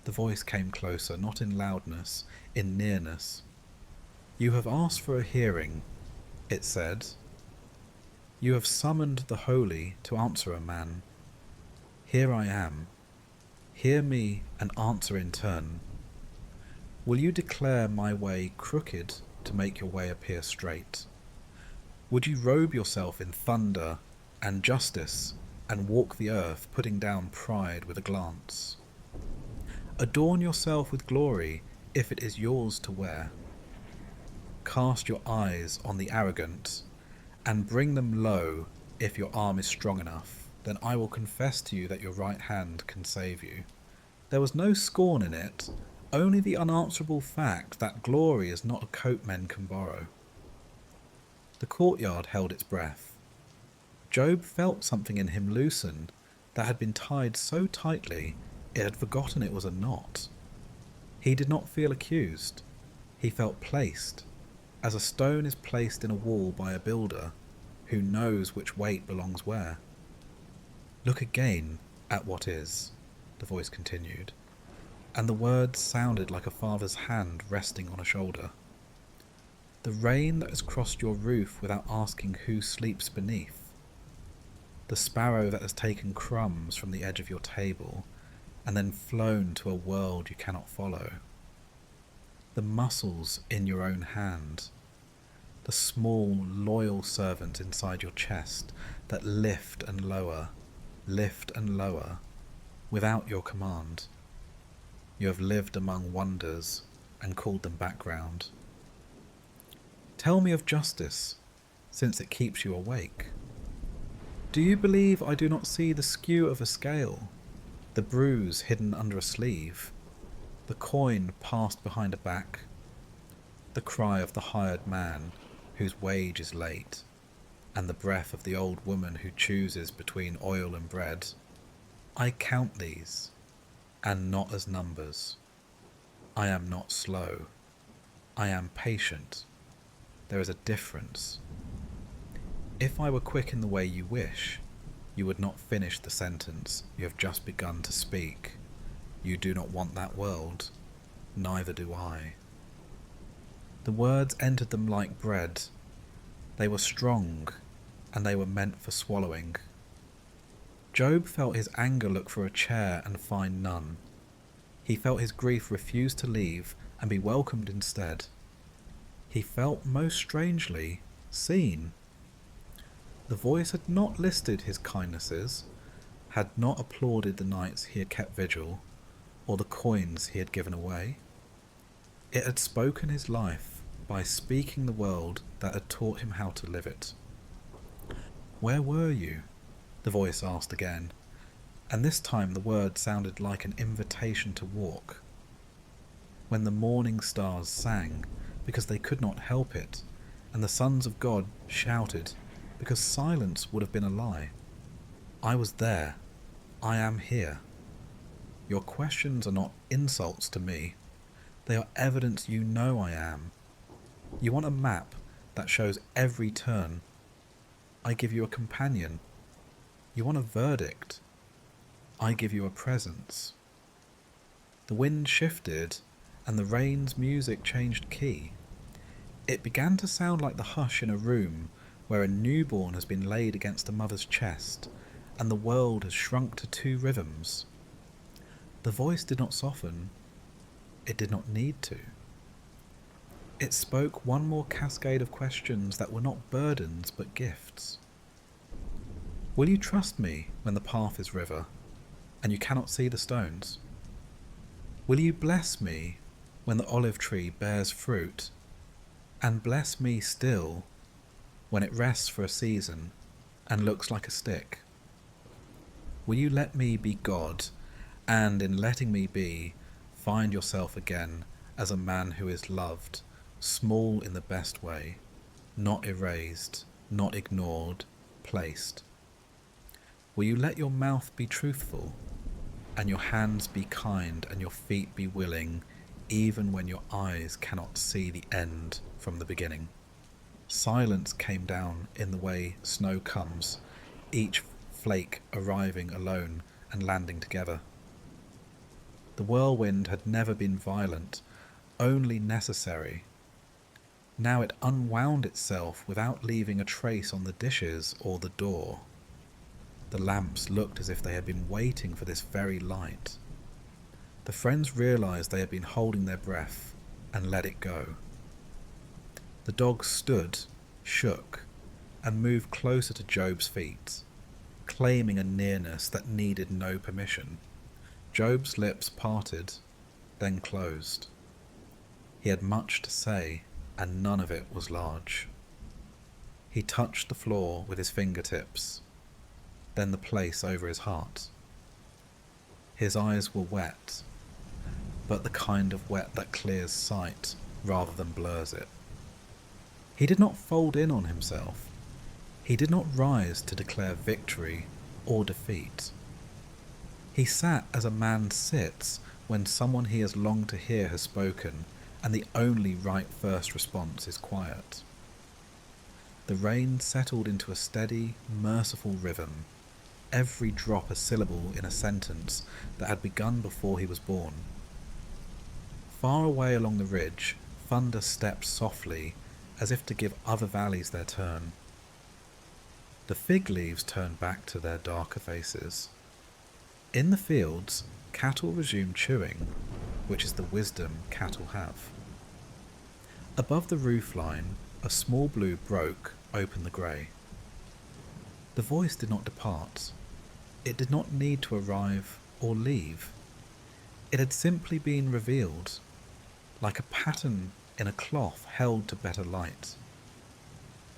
Speaker 1: The voice came closer, not in loudness, in nearness. "You have asked for a hearing," it said. "You have summoned the holy to answer a man. Here I am. Hear me and answer in turn. Will you declare my way crooked to make your way appear straight? Would you robe yourself in thunder and justice and walk the earth, putting down pride with a glance? Adorn yourself with glory if it is yours to wear. Cast your eyes on the arrogant and bring them low if your arm is strong enough. Then I will confess to you that your right hand can save you." There was no scorn in it, only the unanswerable fact that glory is not a coat men can borrow. The courtyard held its breath. Job felt something in him loosen that had been tied so tightly it had forgotten it was a knot. He did not feel accused. He felt placed, as a stone is placed in a wall by a builder who knows which weight belongs where. Look again at what is, the voice continued, and the words sounded like a father's hand resting on a shoulder. The rain that has crossed your roof without asking who sleeps beneath. The sparrow that has taken crumbs from the edge of your table and then flown to a world you cannot follow. The muscles in your own hand. The small, loyal servant inside your chest that lift and lower, without your command. You have lived among wonders and called them background. Tell me of justice, since it keeps you awake. Do you believe I do not see the skew of a scale, the bruise hidden under a sleeve, the coin passed behind a back, the cry of the hired man whose wage is late, and the breath of the old woman who chooses between oil and bread? I count these, and not as numbers. I am not slow. I am patient. There is a difference. If I were quick in the way you wish, you would not finish the sentence you have just begun to speak. You do not want that world, neither do I. The words entered them like bread. They were strong, and they were meant for swallowing. Job felt his anger look for a chair and find none. He felt his grief refuse to leave and be welcomed instead. He felt most strangely seen. The voice had not listed his kindnesses, had not applauded the nights he had kept vigil, or the coins he had given away. It had spoken his life by speaking the world that had taught him how to live it. Where were you? The voice asked again, and this time the word sounded like an invitation to walk. When the morning stars sang because they could not help it, and the sons of God shouted because silence would have been a lie. I was there. I am here. Your questions are not insults to me. They are evidence you know I am. You want a map that shows every turn. I give you a companion. You want a verdict. I give you a presence. The wind shifted, and the rain's music changed key. It began to sound like the hush in a room where a newborn has been laid against a mother's chest, and the world has shrunk to 2 rhythms. The voice did not soften. It did not need to. It spoke one more cascade of questions that were not burdens but gifts. Will you trust me when the path is river, and you cannot see the stones? Will you bless me when the olive tree bears fruit, and bless me still when it rests for a season and looks like a stick? Will you let me be God, and in letting me be, find yourself again as a man who is loved, small in the best way, not erased, not ignored, placed? Will you let your mouth be truthful, and your hands be kind, and your feet be willing, even when your eyes cannot see the end from the beginning? Silence came down in the way snow comes, each flake arriving alone and landing together. The whirlwind had never been violent, only necessary. Now it unwound itself without leaving a trace on the dishes or the door. The lamps looked as if they had been waiting for this very light. The friends realized they had been holding their breath and let it go. The dog stood, shook, and moved closer to Job's feet, claiming a nearness that needed no permission. Job's lips parted, then closed. He had much to say, and none of it was large. He touched the floor with his fingertips, then the place over his heart. His eyes were wet, but the kind of wet that clears sight rather than blurs it. He did not fold in on himself. He did not rise to declare victory or defeat. He sat as a man sits when someone he has longed to hear has spoken, and the only right first response is quiet. The rain settled into a steady, merciful rhythm, every drop a syllable in a sentence that had begun before he was born. Far away along the ridge, thunder stepped softly, as if to give other valleys their turn. The fig leaves turned back to their darker faces. In the fields, cattle resumed chewing, which is the wisdom cattle have. Above the roofline, a small blue broke open the grey. The voice did not depart. It did not need to arrive or leave. It had simply been revealed, like a pattern in a cloth held to better light.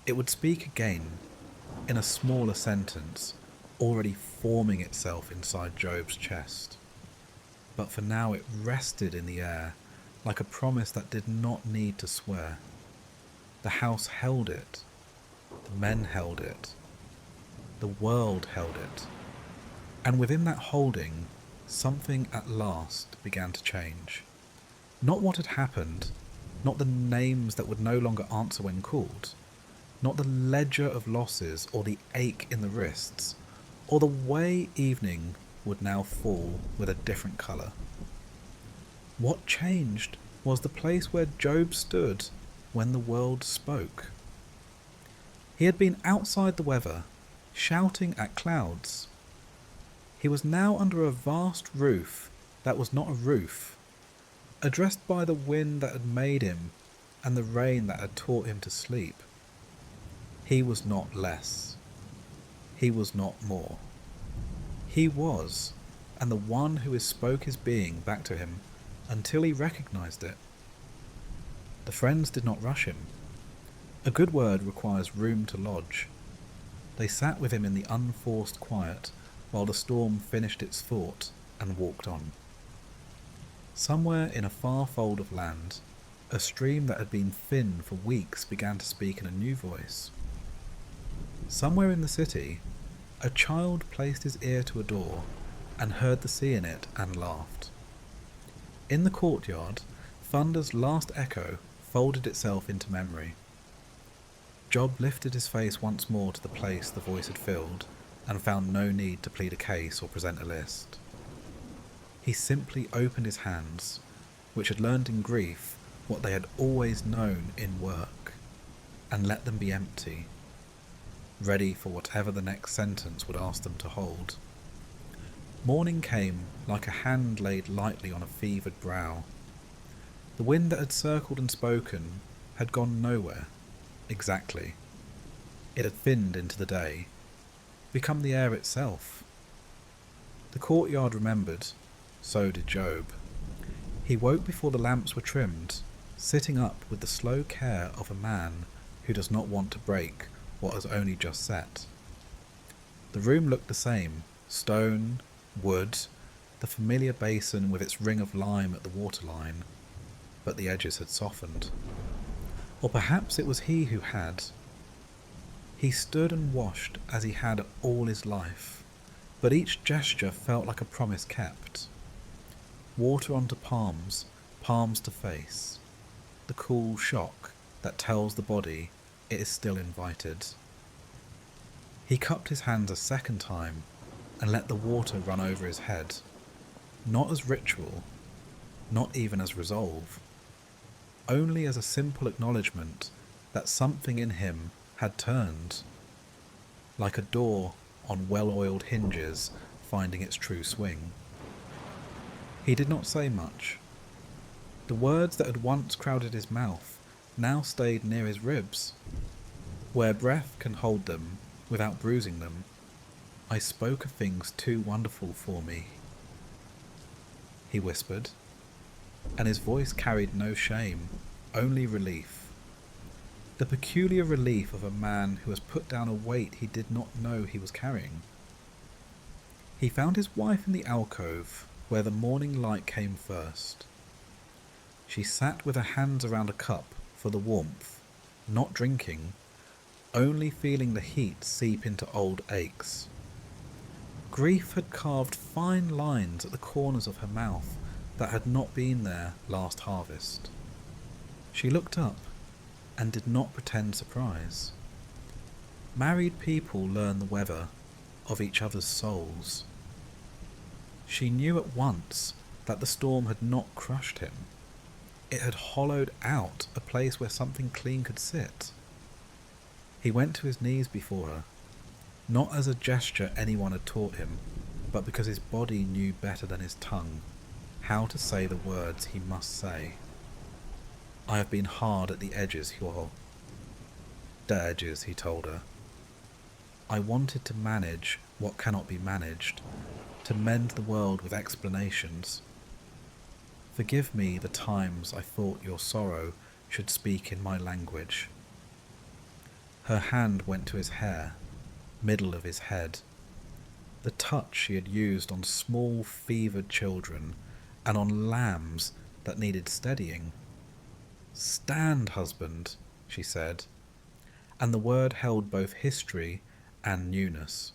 Speaker 1: It would speak again, in a smaller sentence, already forming itself inside Job's chest. But for now it rested in the air, like a promise that did not need to swear. The house held it. The men held it. The world held it. And within that holding, something at last began to change. Not what had happened, not the names that would no longer answer when called, not the ledger of losses or the ache in the wrists, or the way evening would now fall with a different colour. What changed was the place where Job stood when the world spoke. He had been outside the weather, shouting at clouds. He was now under a vast roof that was not a roof, addressed by the wind that had made him and the rain that had taught him to sleep. He was not less. He was not more. He was, and the one who spoke his being back to him until he recognized it. The friends did not rush him. A good word requires room to lodge. They sat with him in the unforced quiet while the storm finished its thought and walked on. Somewhere in a far fold of land, a stream that had been thin for weeks began to speak in a new voice. Somewhere in the city, a child placed his ear to a door and heard the sea in it and laughed. In the courtyard, thunder's last echo folded itself into memory. Job lifted his face once more to the place the voice had filled and found no need to plead a case or present a list. He simply opened his hands, which had learned in grief what they had always known in work, and let them be empty, ready for whatever the next sentence would ask them to hold. Morning came like a hand laid lightly on a fevered brow. The wind that had circled and spoken had gone nowhere, exactly. It had thinned into the day, become the air itself. The courtyard remembered, so did Job. He woke before the lamps were trimmed, sitting up with the slow care of a man who does not want to break what has only just set. The room looked the same, stone, wood, the familiar basin with its ring of lime at the waterline, but the edges had softened. Or perhaps it was he who had. He stood and washed as he had all his life, but each gesture felt like a promise kept. Water onto palms, palms to face, the cool shock that tells the body it is still invited. He cupped his hands a second time and let the water run over his head, not as ritual, not even as resolve, only as a simple acknowledgement that something in him had turned, like a door on well-oiled hinges finding its true swing. He did not say much. The words that had once crowded his mouth now stayed near his ribs. Where breath can hold them without bruising them, I spoke of things too wonderful for me, he whispered, and his voice carried no shame, only relief. The peculiar relief of a man who has put down a weight he did not know he was carrying. He found his wife in the alcove where the morning light came first. She sat with her hands around a cup for the warmth, not drinking, only feeling the heat seep into old aches. Grief had carved fine lines at the corners of her mouth that had not been there last harvest. She looked up and did not pretend surprise. Married people learn the weather of each other's souls. She knew at once that the storm had not crushed him. It had hollowed out a place where something clean could sit. He went to his knees before her, not as a gesture anyone had taught him, but because his body knew better than his tongue how to say the words he must say. I have been hard at the edges, Hyo. The edges, he told her. I wanted to manage what cannot be managed, to mend the world with explanations. Forgive me the times I thought your sorrow should speak in my language. Her hand went to his hair, middle of his head, the touch she had used on small fevered children and on lambs that needed steadying. Stand, husband, she said, and the word held both history and newness.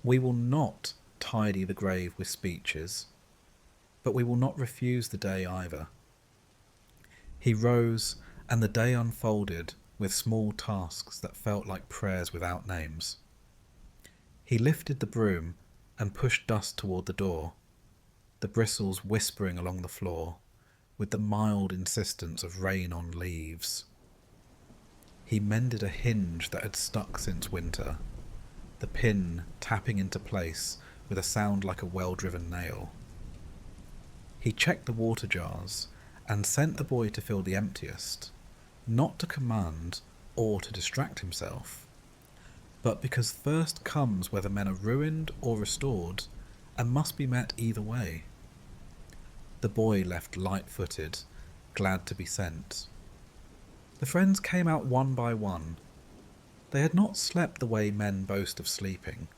Speaker 1: We will not tidy the grave with speeches, but we will not refuse the day either. He rose, and the day unfolded with small tasks that felt like prayers without names. He lifted the broom and pushed dust toward the door, the bristles whispering along the floor, with the mild insistence of rain on leaves. He mended a hinge that had stuck since winter, the pin tapping into place with a sound like a well-driven nail. He checked the water jars and sent the boy to fill the emptiest, not to command or to distract himself, but because thirst comes whether men are ruined or restored and must be met either way. The boy left light-footed, glad to be sent. The friends came out one by one. They had not slept the way men boast of sleeping.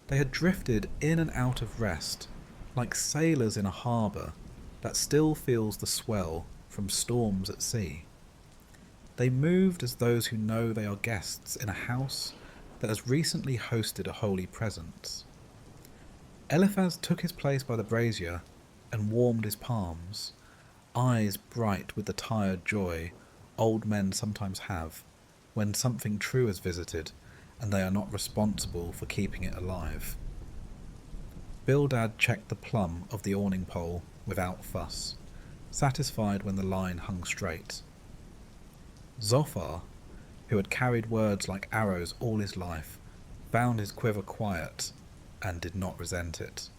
Speaker 1: They had drifted in and out of rest, like sailors in a harbour that still feels the swell from storms at sea. They moved as those who know they are guests in a house that has recently hosted a holy presence. Eliphaz took his place by the brazier and warmed his palms, eyes bright with the tired joy old men sometimes have when something true is visited and they are not responsible for keeping it alive. Bildad checked the plumb of the awning pole without fuss, satisfied when the line hung straight. Zophar, who had carried words like arrows all his life, found his quiver quiet and did not resent it.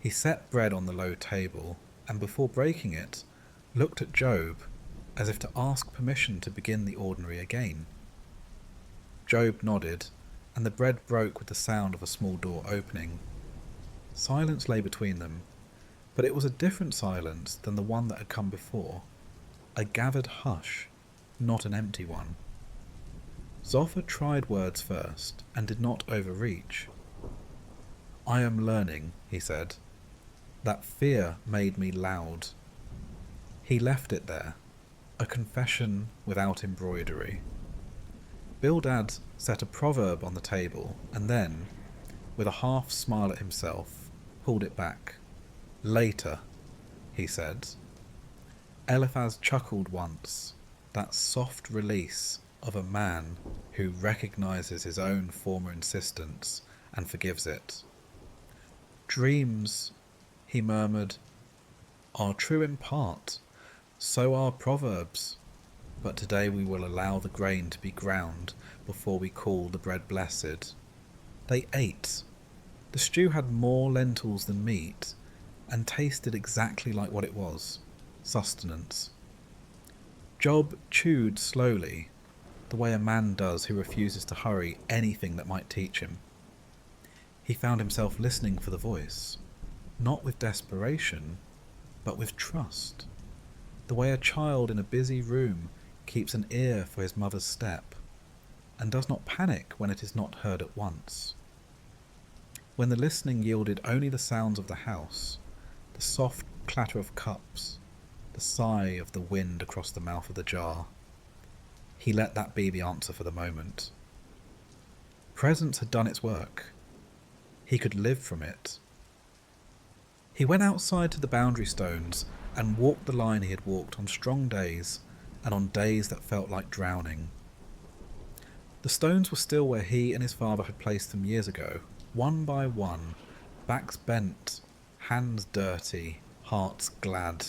Speaker 1: He set bread on the low table, and before breaking it, looked at Job as if to ask permission to begin the ordinary again. Job nodded, and the bread broke with the sound of a small door opening. Silence lay between them, but it was a different silence than the one that had come before, a gathered hush, not an empty one. Zophar tried words first, and did not overreach. I am learning, he said. That fear made me loud. He left it there, a confession without embroidery. Bildad set a proverb on the table, and then, with a half smile at himself, pulled it back. Later, he said. Eliphaz chuckled once, that soft release of a man who recognizes his own former insistence and forgives it. Dreams, he murmured, are true in part, so are proverbs, but today we will allow the grain to be ground before we call the bread blessed. They ate. The stew had more lentils than meat, and tasted exactly like what it was, sustenance. Job chewed slowly, the way a man does who refuses to hurry anything that might teach him. He found himself listening for the voice, not with desperation, but with trust, the way a child in a busy room keeps an ear for his mother's step, and does not panic when it is not heard at once. When the listening yielded only the sounds of the house, the soft clatter of cups, the sigh of the wind across the mouth of the jar, He let that be the answer for the moment. Presence had done its work. He could live from it. He went outside to the boundary stones and walked the line he had walked on strong days and on days that felt like drowning. The stones were still where he and his father had placed them years ago, one by one, backs bent, hands dirty, hearts glad.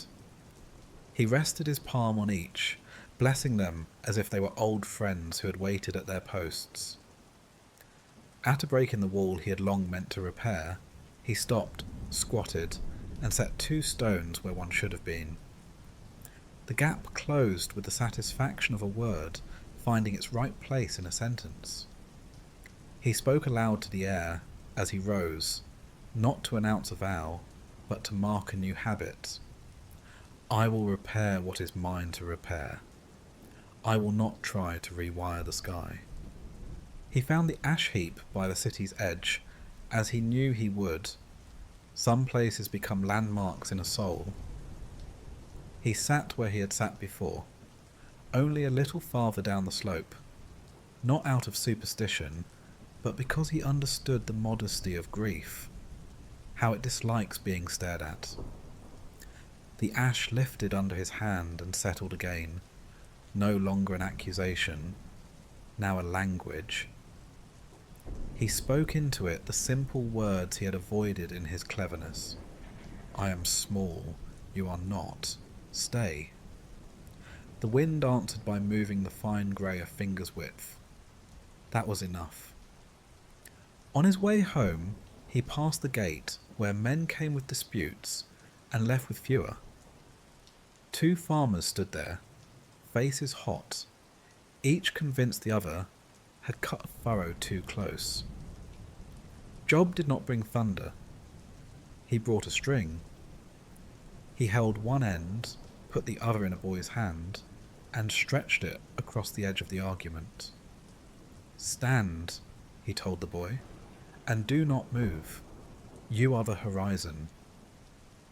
Speaker 1: He rested his palm on each, blessing them as if they were old friends who had waited at their posts. At a break in the wall he had long meant to repair, he stopped, squatted, and set 2 stones where one should have been. The gap closed with the satisfaction of a word finding its right place in a sentence. He spoke aloud to the air as he rose, not to announce a vow, but to mark a new habit. I will repair what is mine to repair. I will not try to rewire the sky. He found the ash heap by the city's edge, as he knew he would. Some places become landmarks in a soul. He sat where he had sat before, only a little farther down the slope, not out of superstition, but because he understood the modesty of grief, how it dislikes being stared at. The ash lifted under his hand and settled again, no longer an accusation, now a language. He spoke into it the simple words he had avoided in his cleverness. I am small, you are not. Stay. The wind answered by moving the fine grey a finger's width. That was enough. On his way home, he passed the gate where men came with disputes and left with fewer. 2 farmers stood there, faces hot, each convinced the other had cut a furrow too close. Job did not bring thunder. He brought a string. He held one end, put the other in a boy's hand, and stretched it across the edge of the argument. Stand, he told the boy, and do not move. You are the horizon.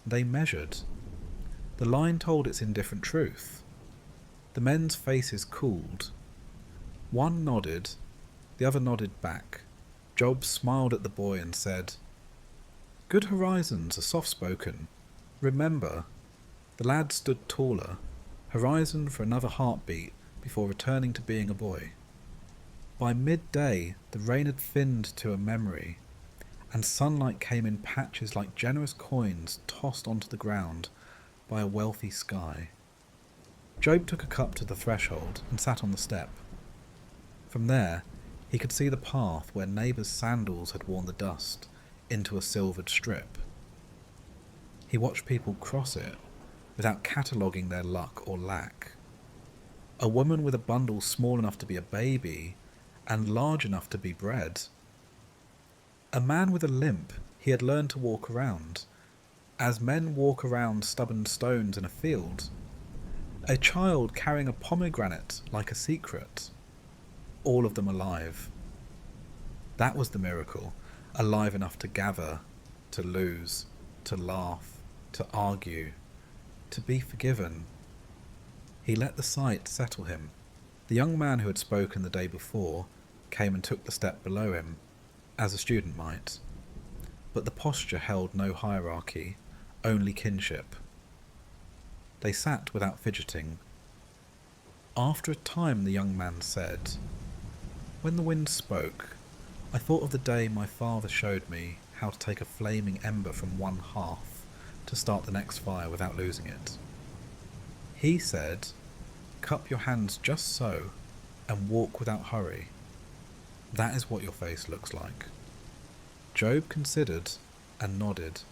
Speaker 1: They measured. The line told its indifferent truth. The men's faces cooled. One nodded, the other nodded back. Job smiled at the boy and said, Good horizons are soft-spoken. Remember, the lad stood taller, horizon for another heartbeat before returning to being a boy. By midday, the rain had thinned to a memory, and sunlight came in patches like generous coins tossed onto the ground by a wealthy sky. Job took a cup to the threshold and sat on the step. From there, he could see the path where neighbours' sandals had worn the dust into a silvered strip. He watched people cross it without cataloguing their luck or lack. A woman with a bundle small enough to be a baby and large enough to be bread. A man with a limp he had learned to walk around, as men walk around stubborn stones in a field. A child carrying a pomegranate like a secret. All of them alive. That was the miracle, alive enough to gather, to lose, to laugh, to argue, to be forgiven. He let the sight settle him. The young man who had spoken the day before came and took the step below him, as a student might. But the posture held no hierarchy, only kinship. They sat without fidgeting. After a time the young man said, When the wind spoke, I thought of the day my father showed me how to take a flaming ember from one hearth to start the next fire without losing it. He said, Cup your hands just so, and walk without hurry. That is what your face looks like. Job considered and nodded.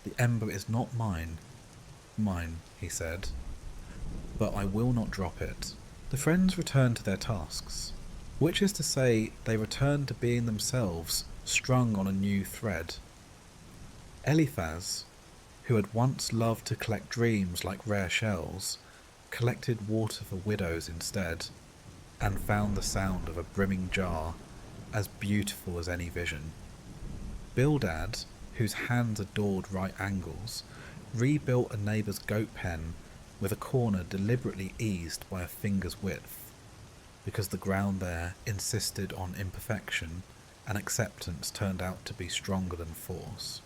Speaker 1: The ember is not mine. Mine, he said, but I will not drop it. The friends returned to their tasks, which is to say they returned to being themselves, strung on a new thread. Eliphaz, who had once loved to collect dreams like rare shells, collected water for widows instead, and found the sound of a brimming jar as beautiful as any vision. Bildad, whose hands adored right angles, rebuilt a neighbour's goat pen with a corner deliberately eased by a finger's width. because the ground there insisted on imperfection, and acceptance turned out to be stronger than force.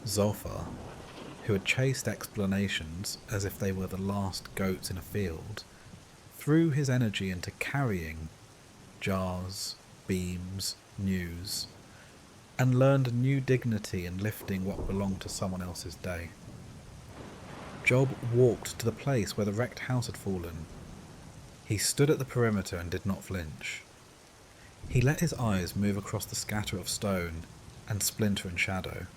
Speaker 1: Zophar, who had chased explanations as if they were the last goats in a field, threw his energy into carrying jars, beams, news, and learned a new dignity in lifting what belonged to someone else's day. Job walked to the place where the wrecked house had fallen. He stood at the perimeter and did not flinch. He let his eyes move across the scatter of stone and splinter and shadow.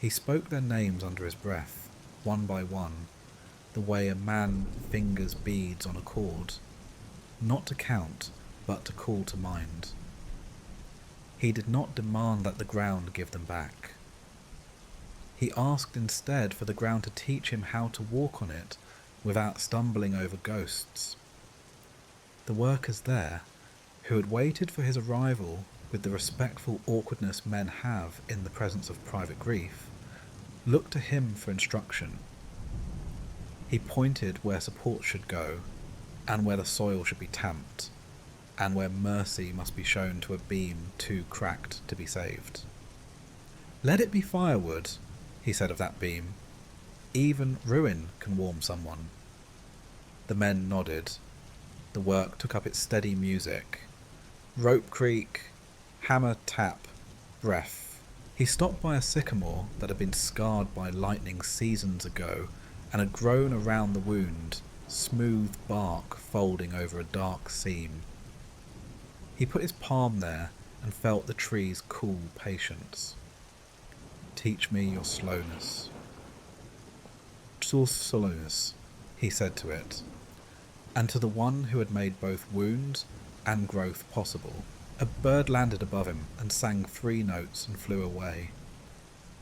Speaker 1: He spoke their names under his breath, one by one, the way a man fingers beads on a cord, not to count, but to call to mind. He did not demand that the ground give them back. He asked instead for the ground to teach him how to walk on it without stumbling over ghosts. The workers there, who had waited for his arrival with the respectful awkwardness men have in the presence of private grief, looked to him for instruction. He pointed where support should go, and where the soil should be tamped, and where mercy must be shown to a beam too cracked to be saved. "Let it be firewood," he said of that beam. "Even ruin can warm someone." The men nodded. The work took up its steady music. Rope creak, hammer tap, breath. He stopped by a sycamore that had been scarred by lightning seasons ago and had grown around the wound, smooth bark folding over a dark seam. He put his palm there and felt the tree's cool patience. "Teach me your slowness." "Slowness," he said to it, and to the one who had made both wound and growth possible. A bird landed above him and sang 3 notes and flew away.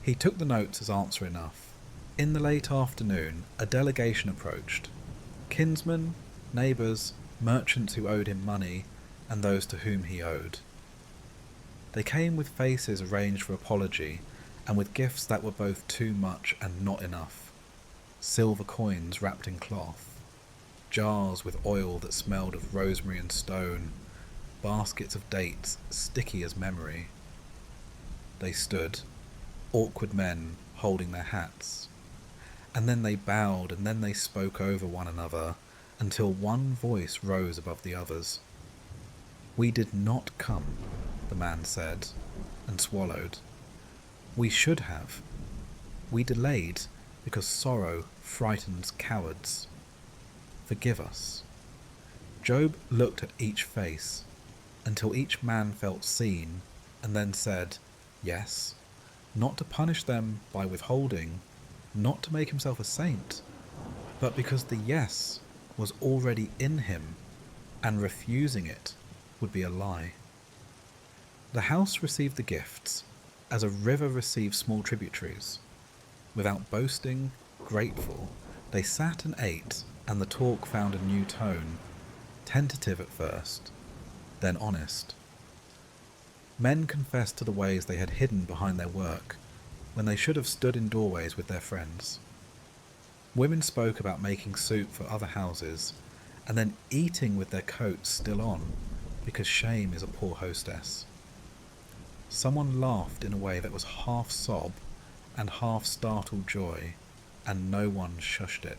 Speaker 1: He took the notes as answer enough. In the late afternoon, a delegation approached. Kinsmen, neighbours, merchants who owed him money, and those to whom he owed. They came with faces arranged for apology, and with gifts that were both too much and not enough. Silver coins wrapped in cloth, jars with oil that smelled of rosemary and stone, baskets of dates sticky as memory. They stood, awkward men holding their hats, and then they bowed, and then they spoke over one another, until one voice rose above the others. "We did not come," the man said, and swallowed. "We should have. We delayed because sorrow frightens cowards. Forgive us." Job looked at each face, until each man felt seen, and then said, yes, not to punish them by withholding, not to make himself a saint, but because the yes was already in him, and refusing it would be a lie. The house received the gifts, as a river receives small tributaries. Without boasting, grateful, they sat and ate, and the talk found a new tone, tentative at first, then honest. Men confessed to the ways they had hidden behind their work, when they should have stood in doorways with their friends. Women spoke about making soup for other houses, and then eating with their coats still on, because shame is a poor hostess. Someone laughed in a way that was half sob and half startled joy, and no one shushed it.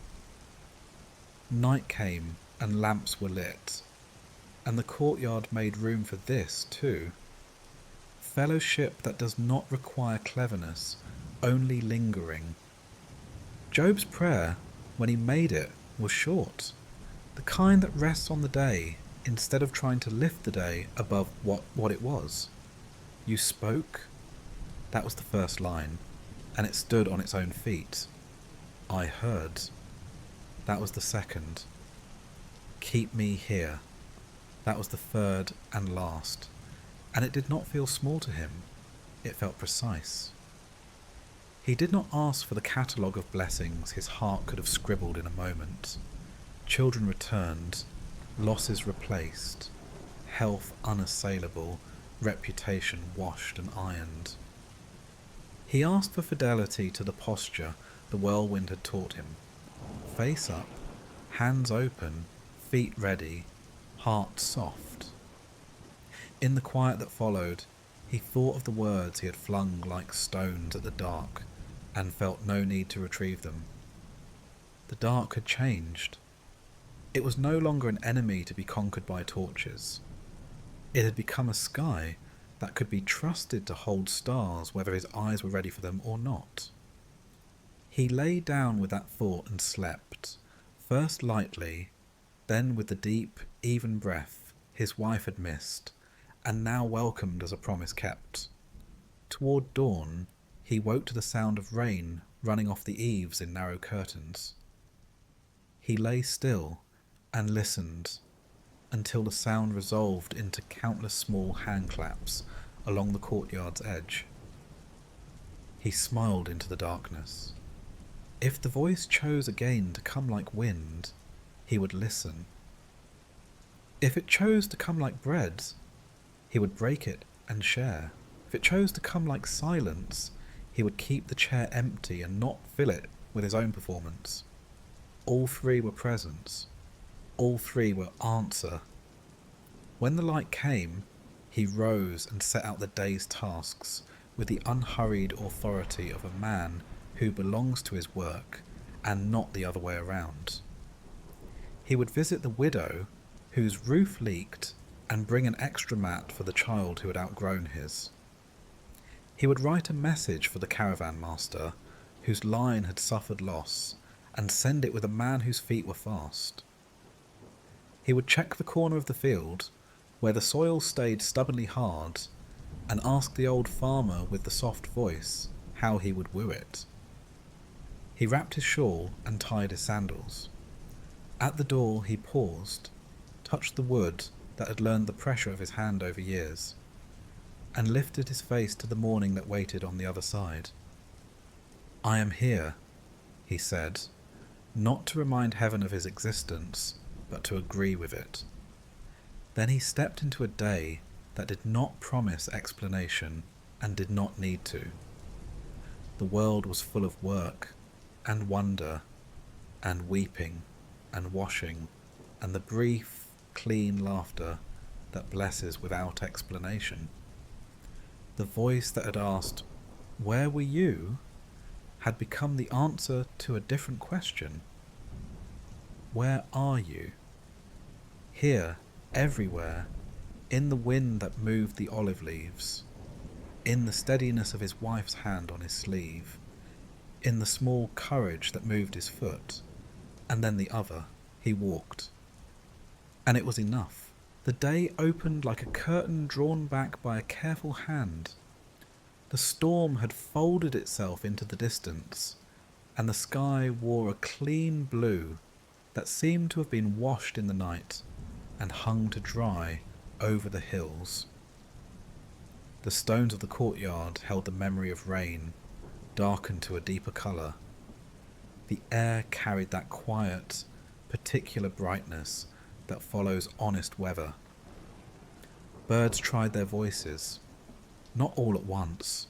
Speaker 1: Night came, and lamps were lit, and the courtyard made room for this too. Fellowship that does not require cleverness, only lingering. Job's prayer, when he made it, was short, the kind that rests on the day instead of trying to lift the day above what it was. "You spoke?" That was the first line, and it stood on its own feet. "I heard." That was the second. "Keep me here." That was the third and last, and it did not feel small to him. It felt precise. He did not ask for the catalogue of blessings his heart could have scribbled in a moment. Children returned, losses replaced, health unassailable, reputation washed and ironed. He asked for fidelity to the posture the whirlwind had taught him. Face up, hands open, feet ready, heart soft. In the quiet that followed, he thought of the words he had flung like stones at the dark, and felt no need to retrieve them. The dark had changed. It was no longer an enemy to be conquered by torches. It had become a sky that could be trusted to hold stars whether his eyes were ready for them or not. He lay down with that thought and slept, first lightly, then with the deep, even breath his wife had missed, and now welcomed as a promise kept. Toward dawn, he woke to the sound of rain running off the eaves in narrow curtains. He lay still and listened until the sound resolved into countless small handclaps along the courtyard's edge. He smiled into the darkness. If the voice chose again to come like wind, he would listen. If it chose to come like bread, he would break it and share. If it chose to come like silence, he would keep the chair empty and not fill it with his own performance. All three were presence. All three were answer. When the light came, he rose and set out the day's tasks with the unhurried authority of a man who belongs to his work and not the other way around. He would visit the widow whose roof leaked and bring an extra mat for the child who had outgrown his. He would write a message for the caravan master whose line had suffered loss and send it with a man whose feet were fast. He would check the corner of the field where the soil stayed stubbornly hard and ask the old farmer with the soft voice how he would woo it. He wrapped his shawl and tied his sandals. At the door he paused, touched the wood that had learned the pressure of his hand over years, and lifted his face to the morning that waited on the other side. "I am here," he said, not to remind heaven of his existence, but to agree with it. Then he stepped into a day that did not promise explanation and did not need to. The world was full of work and wonder and weeping and washing and the brief, clean laughter that blesses without explanation. The voice that had asked, "Where were you?" had become the answer to a different question. Where are you? Here, everywhere, in the wind that moved the olive leaves, in the steadiness of his wife's hand on his sleeve, in the small courage that moved his foot, and then the other, he walked. And it was enough. The day opened like a curtain drawn back by a careful hand. The storm had folded itself into the distance, and the sky wore a clean blue that seemed to have been washed in the night and hung to dry over the hills. The stones of the courtyard held the memory of rain, darkened to a deeper colour. The air carried that quiet, particular brightness that follows honest weather. Birds tried their voices, not all at once,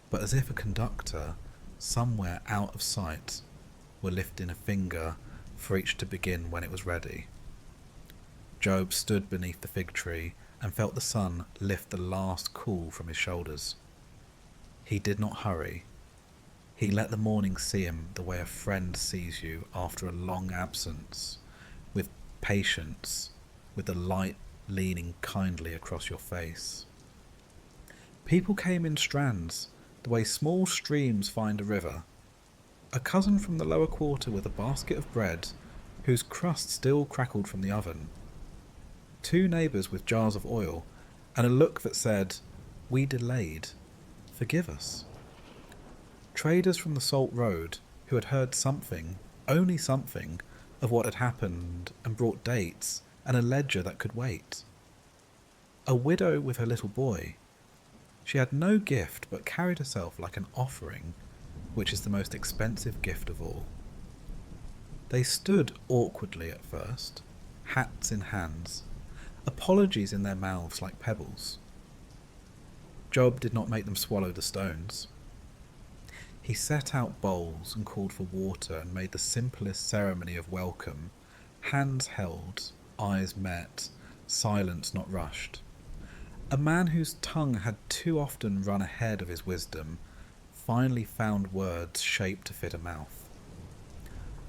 Speaker 1: but as if a conductor, somewhere out of sight, were lifting a finger for each to begin when it was ready. Job stood beneath the fig tree and felt the sun lift the last cool from his shoulders. He did not hurry. He let the morning see him the way a friend sees you after a long absence, with patience, with the light leaning kindly across your face. People came in strands, the way small streams find a river. A cousin from the lower quarter with a basket of bread, whose crust still crackled from the oven. Two neighbours with jars of oil, and a look that said, "We delayed. Forgive us." Traders from the Salt Road, who had heard something, only something, of what had happened and brought dates and a ledger that could wait. A widow with her little boy. She had no gift but carried herself like an offering, which is the most expensive gift of all. They stood awkwardly at first, hats in hands, apologies in their mouths like pebbles. Job did not make them swallow the stones. He set out bowls and called for water and made the simplest ceremony of welcome, hands held, eyes met, silence not rushed. A man whose tongue had too often run ahead of his wisdom finally found words shaped to fit a mouth.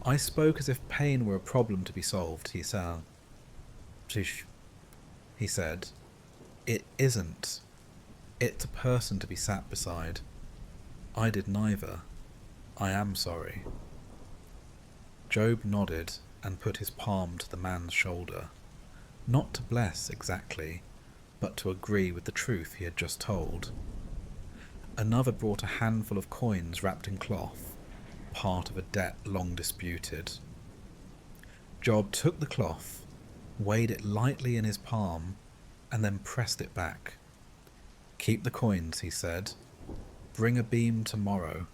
Speaker 1: I spoke as if pain were a problem to be solved, he said. He said, "It isn't. It's a person to be sat beside. I did neither. I am sorry." Job nodded and put his palm to the man's shoulder, not to bless exactly, but to agree with the truth he had just told. Another brought a handful of coins wrapped in cloth, part of a debt long disputed. Job took the cloth, weighed it lightly in his palm, and then pressed it back. "Keep the coins," he said. "Bring a beam tomorrow.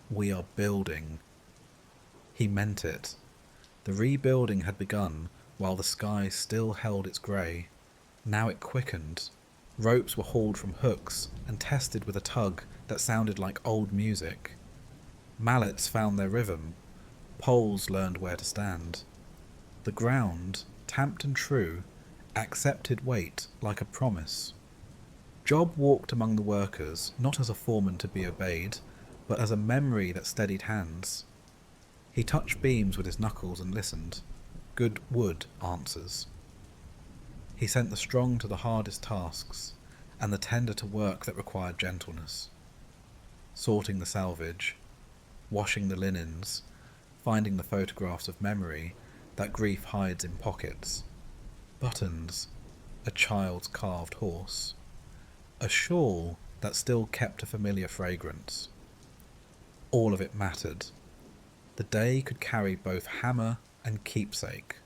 Speaker 1: We are building." He meant it. The rebuilding had begun while the sky still held its grey. Now it quickened. Ropes were hauled from hooks and tested with a tug that sounded like old music. Mallets found their rhythm. Poles learned where to stand. The ground, tamped and true, accepted weight like a promise. Job walked among the workers, not as a foreman to be obeyed, but as a memory that steadied hands. He touched beams with his knuckles and listened. Good wood answers. He sent the strong to the hardest tasks, and the tender to work that required gentleness. Sorting the salvage, washing the linens, finding the photographs of memory that grief hides in pockets. Buttons, a child's carved horse. A shawl that still kept a familiar fragrance. All of it mattered. The day could carry both hammer and keepsake.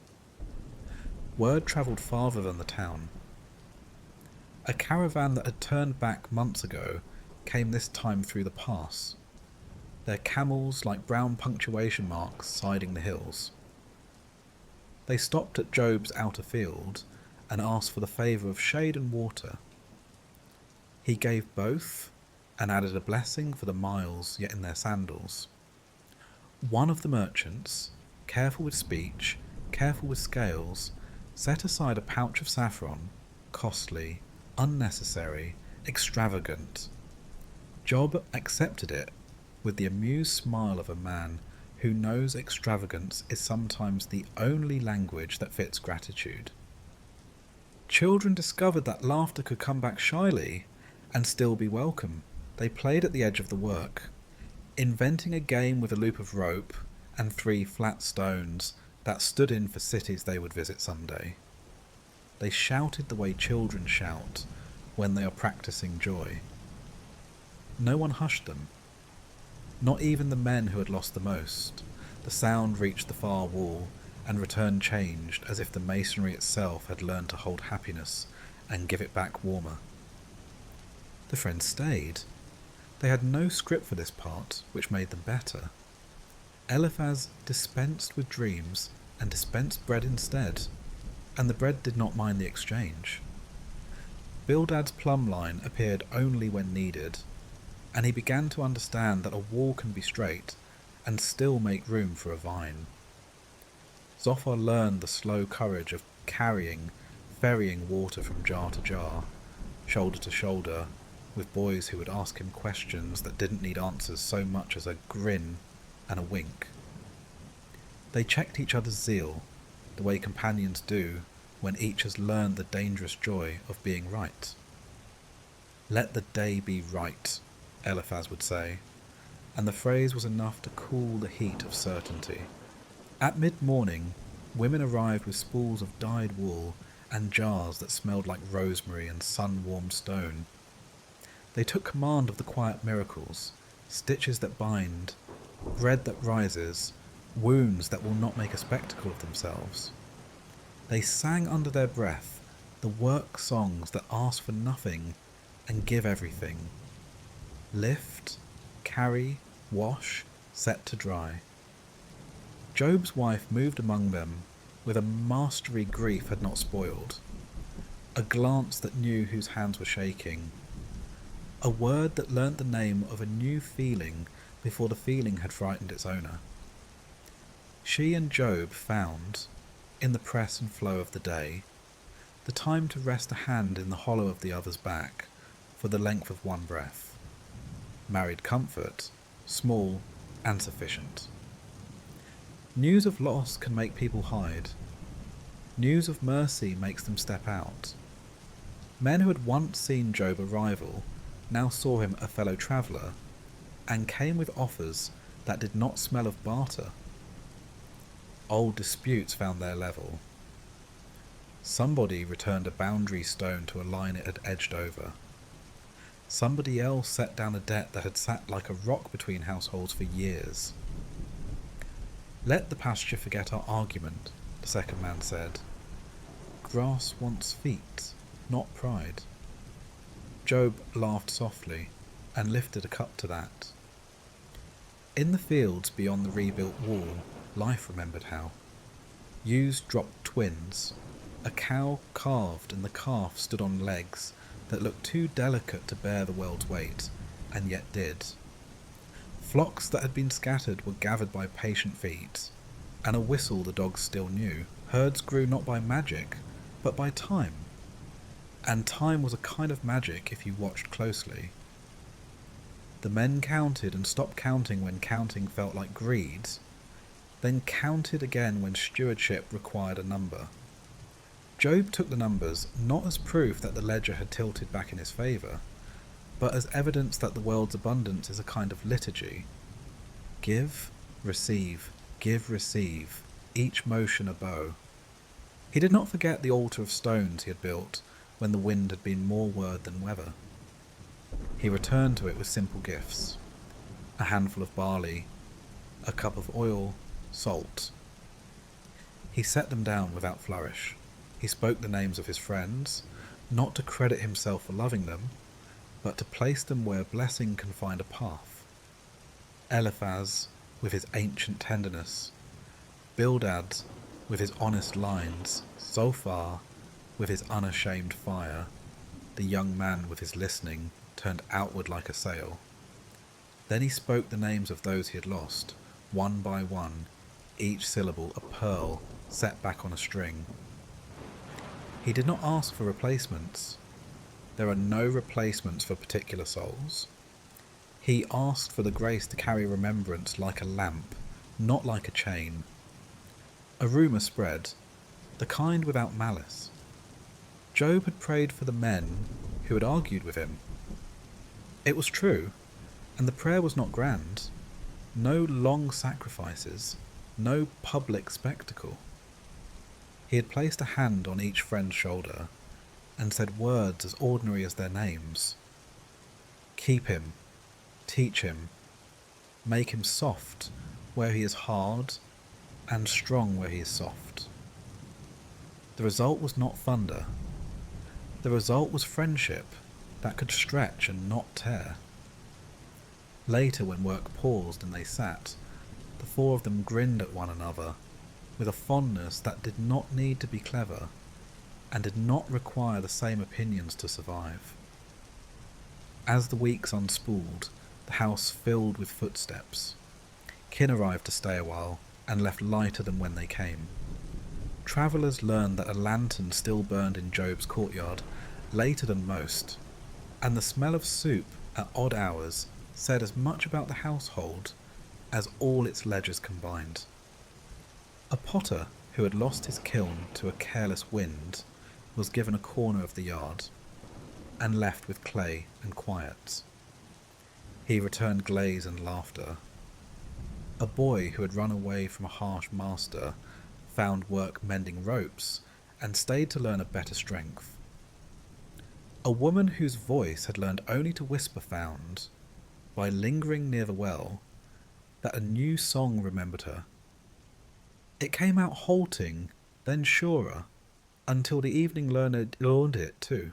Speaker 1: Word travelled farther than the town. A caravan that had turned back months ago came this time through the pass, their camels like brown punctuation marks siding the hills. They stopped at Job's outer field and asked for the favour of shade and water. He gave both and added a blessing for the miles yet in their sandals. One of the merchants, careful with speech, careful with scales, set aside a pouch of saffron, costly, unnecessary, extravagant. Job accepted it with the amused smile of a man who knows extravagance is sometimes the only language that fits gratitude. Children discovered that laughter could come back shyly and still be welcome. They played at the edge of the work, inventing a game with a loop of rope and 3 flat stones that stood in for cities they would visit someday. They shouted the way children shout when they are practicing joy. No one hushed them. Not even the men who had lost the most. The sound reached the far wall and returned changed, as if the masonry itself had learned to hold happiness and give it back warmer. The friends stayed. They had no script for this part, which made them better. Eliphaz dispensed with dreams and dispensed bread instead, and the bread did not mind the exchange. Bildad's plumb line appeared only when needed, and he began to understand that a wall can be straight and still make room for a vine. Zophar learned the slow courage of ferrying water from jar to jar, shoulder to shoulder, with boys who would ask him questions that didn't need answers so much as a grin and a wink. They checked each other's zeal, the way companions do when each has learned the dangerous joy of being right. "Let the day be right," Eliphaz would say, and the phrase was enough to cool the heat of certainty. At mid-morning, women arrived with spools of dyed wool and jars that smelled like rosemary and sun-warmed stone. They took command of the quiet miracles, stitches that bind, bread that rises, wounds that will not make a spectacle of themselves. They sang under their breath the work songs that ask for nothing and give everything. Lift, carry, wash, set to dry. Job's wife moved among them with a mastery grief had not spoiled, a glance that knew whose hands were shaking, a word that learnt the name of a new feeling before the feeling had frightened its owner. She and Job found, in the press and flow of the day, the time to rest a hand in the hollow of the other's back for the length of one breath. Married comfort, small and sufficient. News of loss can make people hide. News of mercy makes them step out. Men who had once seen Job a rival now saw him a fellow traveller, and came with offers that did not smell of barter. Old disputes found their level. Somebody returned a boundary stone to a line it had edged over. Somebody else set down a debt that had sat like a rock between households for years. "Let the pasture forget our argument," the second man said. "Grass wants feet, not pride." Job laughed softly and lifted a cup to that. In the fields beyond the rebuilt wall, life remembered how. Ewes dropped twins, a cow calved, and the calf stood on legs that looked too delicate to bear the world's weight, and yet did. Flocks that had been scattered were gathered by patient feet, and a whistle the dogs still knew. Herds grew not by magic, but by time. And time was a kind of magic if you watched closely. The men counted and stopped counting when counting felt like greed, then counted again when stewardship required a number. Job took the numbers not as proof that the ledger had tilted back in his favour, but as evidence that the world's abundance is a kind of liturgy. Give, receive, each motion a bow. He did not forget the altar of stones he had built when the wind had been more word than weather. He returned to it with simple gifts: a handful of barley, a cup of oil, salt. He set them down without flourish. He spoke the names of his friends, not to credit himself for loving them, but to place them where blessing can find a path. Eliphaz, with his ancient tenderness; Bildad, with his honest lines; Zophar, with his unashamed fire; the young man with his listening, turned outward like a sail. Then he spoke the names of those he had lost, one by one, each syllable a pearl set back on a string. He did not ask for replacements. There are no replacements for particular souls. He asked for the grace to carry remembrance like a lamp, not like a chain. A rumour spread, the kind without malice. Job had prayed for the men who had argued with him. It was true, and the prayer was not grand. No long sacrifices, no public spectacle. He had placed a hand on each friend's shoulder and said words as ordinary as their names. Keep him, teach him, make him soft where he is hard, and strong where he is soft. The result was not thunder. The result was friendship that could stretch and not tear. Later, when work paused and they sat, the four of them grinned at one another with a fondness that did not need to be clever and did not require the same opinions to survive. As the weeks unspooled, the house filled with footsteps. Kin arrived to stay a while and left lighter than when they came. Travellers learned that a lantern still burned in Job's courtyard later than most, and the smell of soup at odd hours said as much about the household as all its ledgers combined. A potter who had lost his kiln to a careless wind was given a corner of the yard, and left with clay and quiet. He returned glaze and laughter. A boy who had run away from a harsh master found work mending ropes and stayed to learn a better strength. A woman whose voice had learned only to whisper found, by lingering near the well, that a new song remembered her. It came out halting, then surer, until the evening learner learned it too.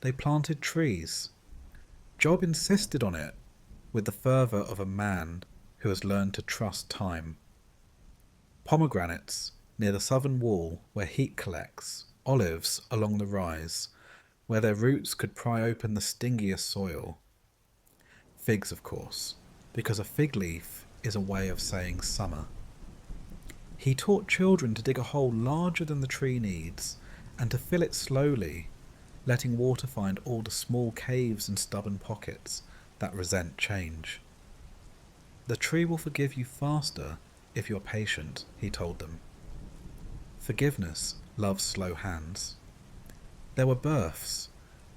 Speaker 1: They planted trees. Job insisted on it with the fervour of a man who has learned to trust time. Pomegranates near the southern wall where heat collects, olives along the rise, where their roots could pry open the stingiest soil. Figs, of course, because a fig leaf is a way of saying summer. He taught children to dig a hole larger than the tree needs, and to fill it slowly, letting water find all the small caves and stubborn pockets that resent change. The tree will forgive you faster if you're patient, he told them. Forgiveness loves slow hands. There were births,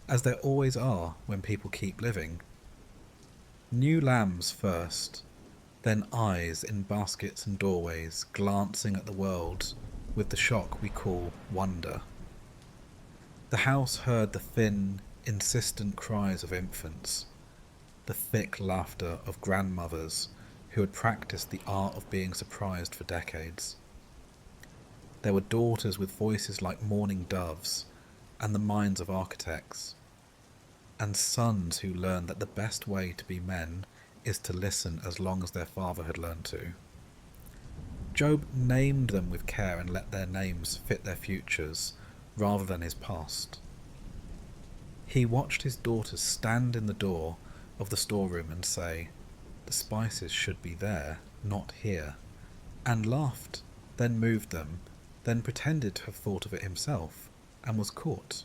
Speaker 1: as there always are when people keep living. New lambs first, then eyes in baskets and doorways glancing at the world with the shock we call wonder. The house heard the thin, insistent cries of infants, the thick laughter of grandmothers who had practiced the art of being surprised for decades. There were daughters with voices like mourning doves and the minds of architects, and sons who learned that the best way to be men is to listen as long as their father had learned to. Job named them with care and let their names fit their futures rather than his past. He watched his daughters stand in the door of the storeroom and say, "The spices should be there, not here," and laughed, then moved them, then pretended to have thought of it himself, and was caught.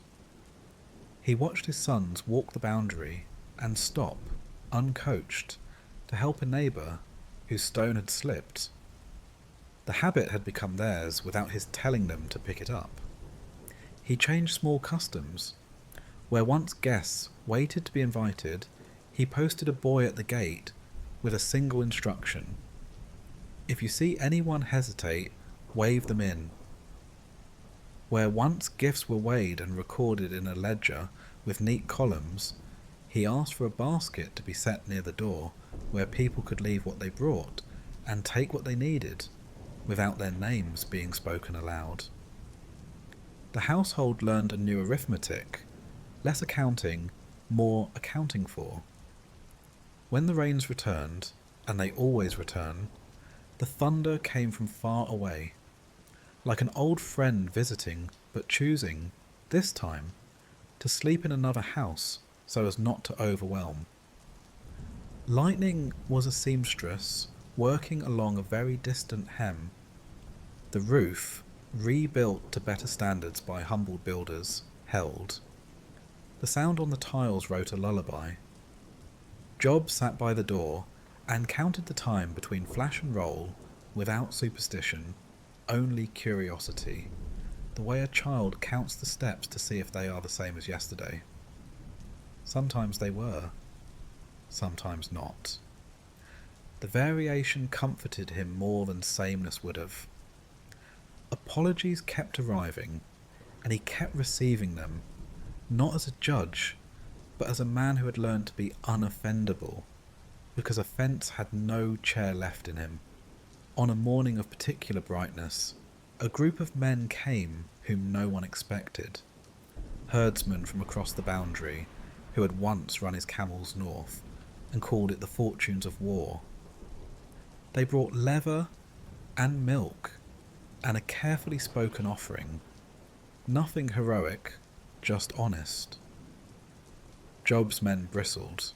Speaker 1: He watched his sons walk the boundary and stop, uncoached, to help a neighbour whose stone had slipped. The habit had become theirs without his telling them to pick it up. He changed small customs. Where once guests waited to be invited, he posted a boy at the gate with a single instruction: "If you see anyone hesitate, wave them in." Where once gifts were weighed and recorded in a ledger with neat columns, he asked for a basket to be set near the door where people could leave what they brought and take what they needed without their names being spoken aloud. The household learned a new arithmetic, less accounting, more accounting for. When the rains returned, and they always return, the thunder came from far away, like an old friend visiting but choosing, this time, to sleep in another house so as not to overwhelm. Lightning was a seamstress working along a very distant hem. The roof, rebuilt to better standards by humble builders, held. The sound on the tiles wrote a lullaby. Job sat by the door and counted the time between flash and roll without superstition, only curiosity, the way a child counts the steps to see if they are the same as yesterday. Sometimes they were, sometimes not. The variation comforted him more than sameness would have. Apologies kept arriving, and he kept receiving them, not as a judge, but as a man who had learned to be unoffendable, because offence had no chair left in him. On a morning of particular brightness, a group of men came whom no one expected. Herdsmen from across the boundary, who had once run his camels north, and called it the fortunes of war. They brought leather and milk, and a carefully spoken offering. Nothing heroic, just honest. Job's men bristled.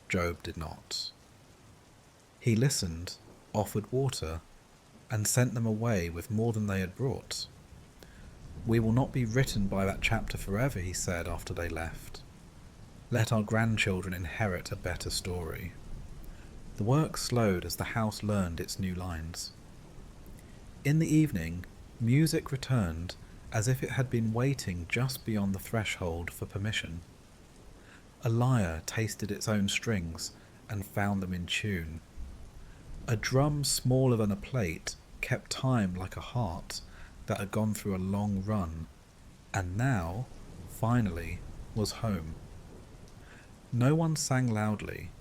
Speaker 1: Job did not. He listened, offered water, and sent them away with more than they had brought. "We will not be written by that chapter forever," he said after they left. "Let our grandchildren inherit a better story." The work slowed as the house learned its new lines. In the evening, music returned as if it had been waiting just beyond the threshold for permission. A lyre tasted its own strings and found them in tune. A drum smaller than a plate kept time like a heart that had gone through a long run, and now, finally, was home. No one sang loudly.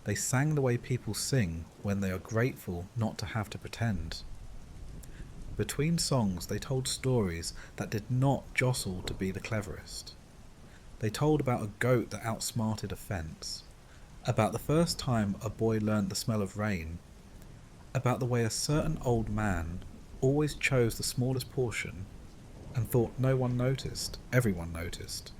Speaker 1: They sang the way people sing when they are grateful not to have to pretend. Between songs they told stories that did not jostle to be the cleverest. They told about a goat that outsmarted a fence, about the first time a boy learnt the smell of rain, about the way a certain old man always chose the smallest portion and thought no one noticed, everyone noticed.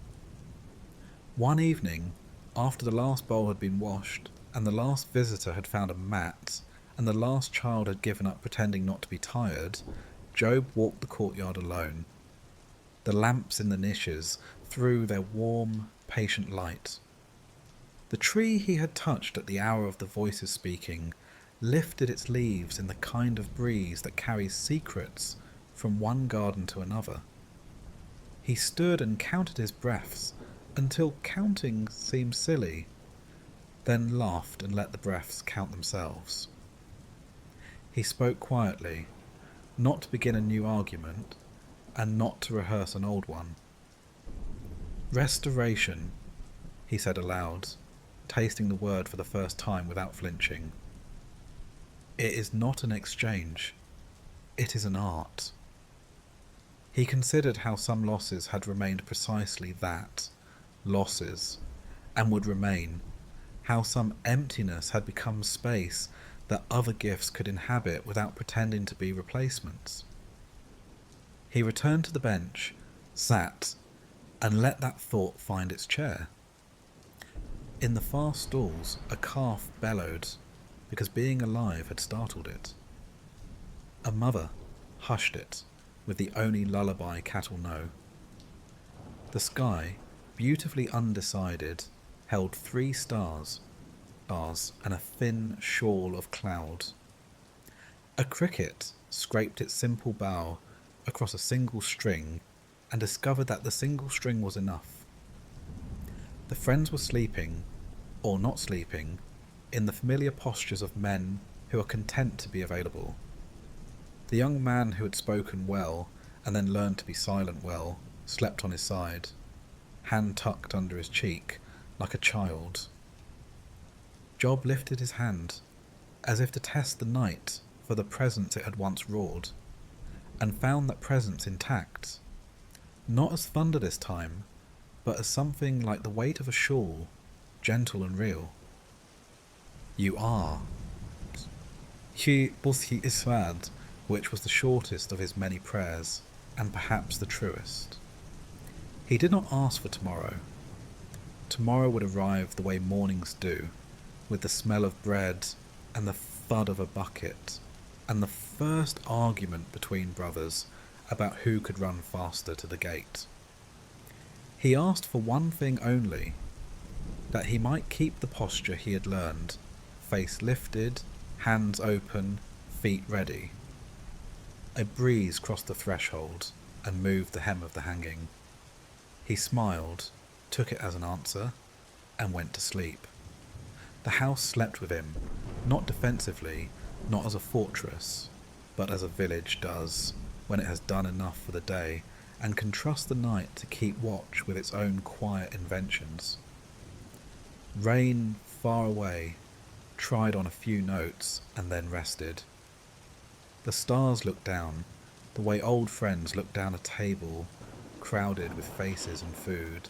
Speaker 1: One evening, after the last bowl had been washed, and the last visitor had found a mat, and the last child had given up pretending not to be tired, Job walked the courtyard alone. The lamps in the niches threw their warm, patient light. The tree he had touched at the hour of the voices speaking lifted its leaves in the kind of breeze that carries secrets from one garden to another. He stood and counted his breaths until counting seemed silly, then laughed and let the breaths count themselves. He spoke quietly, not to begin a new argument, and not to rehearse an old one. Restoration, he said aloud, tasting the word for the first time without flinching. It is not an exchange, it is an art. He considered how some losses had remained precisely that, losses, and would remain, how some emptiness had become space that other gifts could inhabit without pretending to be replacements. He returned to the bench, sat, and let that thought find its chair. In the far stalls, a calf bellowed, because being alive had startled it. A mother hushed it, with the only lullaby cattle know. The sky, beautifully undecided, held 3 stars, and a thin shawl of cloud. A cricket scraped its simple bow across a single string and discovered that the single string was enough. The friends were sleeping, or not sleeping, in the familiar postures of men who are content to be available. The young man who had spoken well and then learned to be silent well slept on his side, hand tucked under his cheek like a child. Job lifted his hand, as if to test the night for the presence it had once roared, and found that presence intact, not as thunder this time, but as something like the weight of a shawl, gentle and real. You are. He Iswad, which was the shortest of his many prayers, and perhaps the truest. He did not ask for tomorrow. Tomorrow would arrive the way mornings do, with the smell of bread and the thud of a bucket, and the first argument between brothers about who could run faster to the gate. He asked for one thing only, that he might keep the posture he had learned, face lifted, hands open, feet ready. A breeze crossed the threshold and moved the hem of the hanging. He smiled, took it as an answer, and went to sleep. The house slept with him, not defensively, not as a fortress, but as a village does when it has done enough for the day and can trust the night to keep watch with its own quiet inventions. Rain, far away, tried on a few notes and then rested. The stars looked down, the way old friends look down a table crowded with faces and food,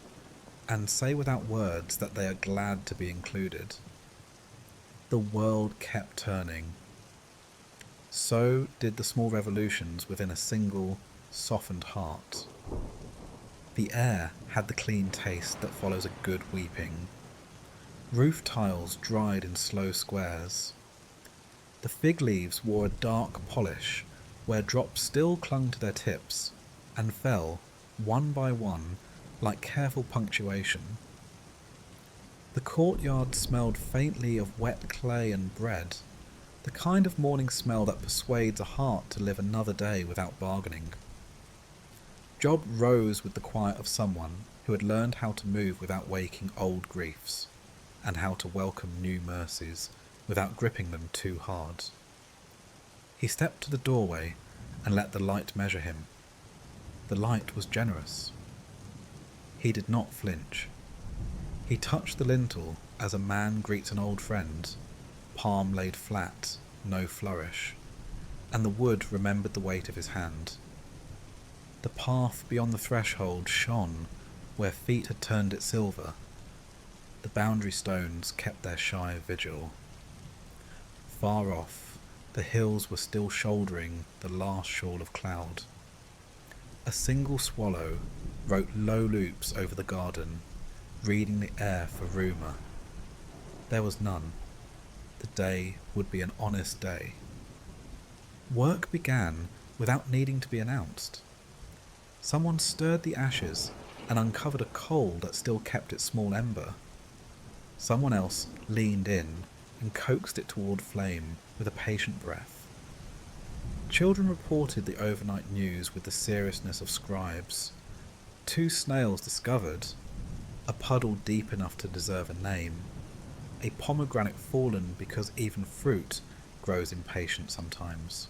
Speaker 1: and say without words that they are glad to be included. The world kept turning. So did the small revolutions within a single, softened heart. The air had the clean taste that follows a good weeping. Roof tiles dried in slow squares. The fig leaves wore a dark polish, where drops still clung to their tips, and fell, one by one, like careful punctuation. The courtyard smelled faintly of wet clay and bread, the kind of morning smell that persuades a heart to live another day without bargaining. Job rose with the quiet of someone who had learned how to move without waking old griefs, and how to welcome new mercies without gripping them too hard. He stepped to the doorway and let the light measure him. The light was generous. He did not flinch. He touched the lintel as a man greets an old friend, palm laid flat, no flourish, and the wood remembered the weight of his hand. The path beyond the threshold shone where feet had turned it silver. The boundary stones kept their shy vigil. Far off, the hills were still shouldering the last shawl of cloud. A single swallow wrote low loops over the garden, reading the air for rumour. There was none. The day would be an honest day. Work began without needing to be announced. Someone stirred the ashes and uncovered a coal that still kept its small ember. Someone else leaned in and coaxed it toward flame with a patient breath. Children reported the overnight news with the seriousness of scribes. 2 snails discovered, a puddle deep enough to deserve a name, a pomegranate fallen because even fruit grows impatient sometimes.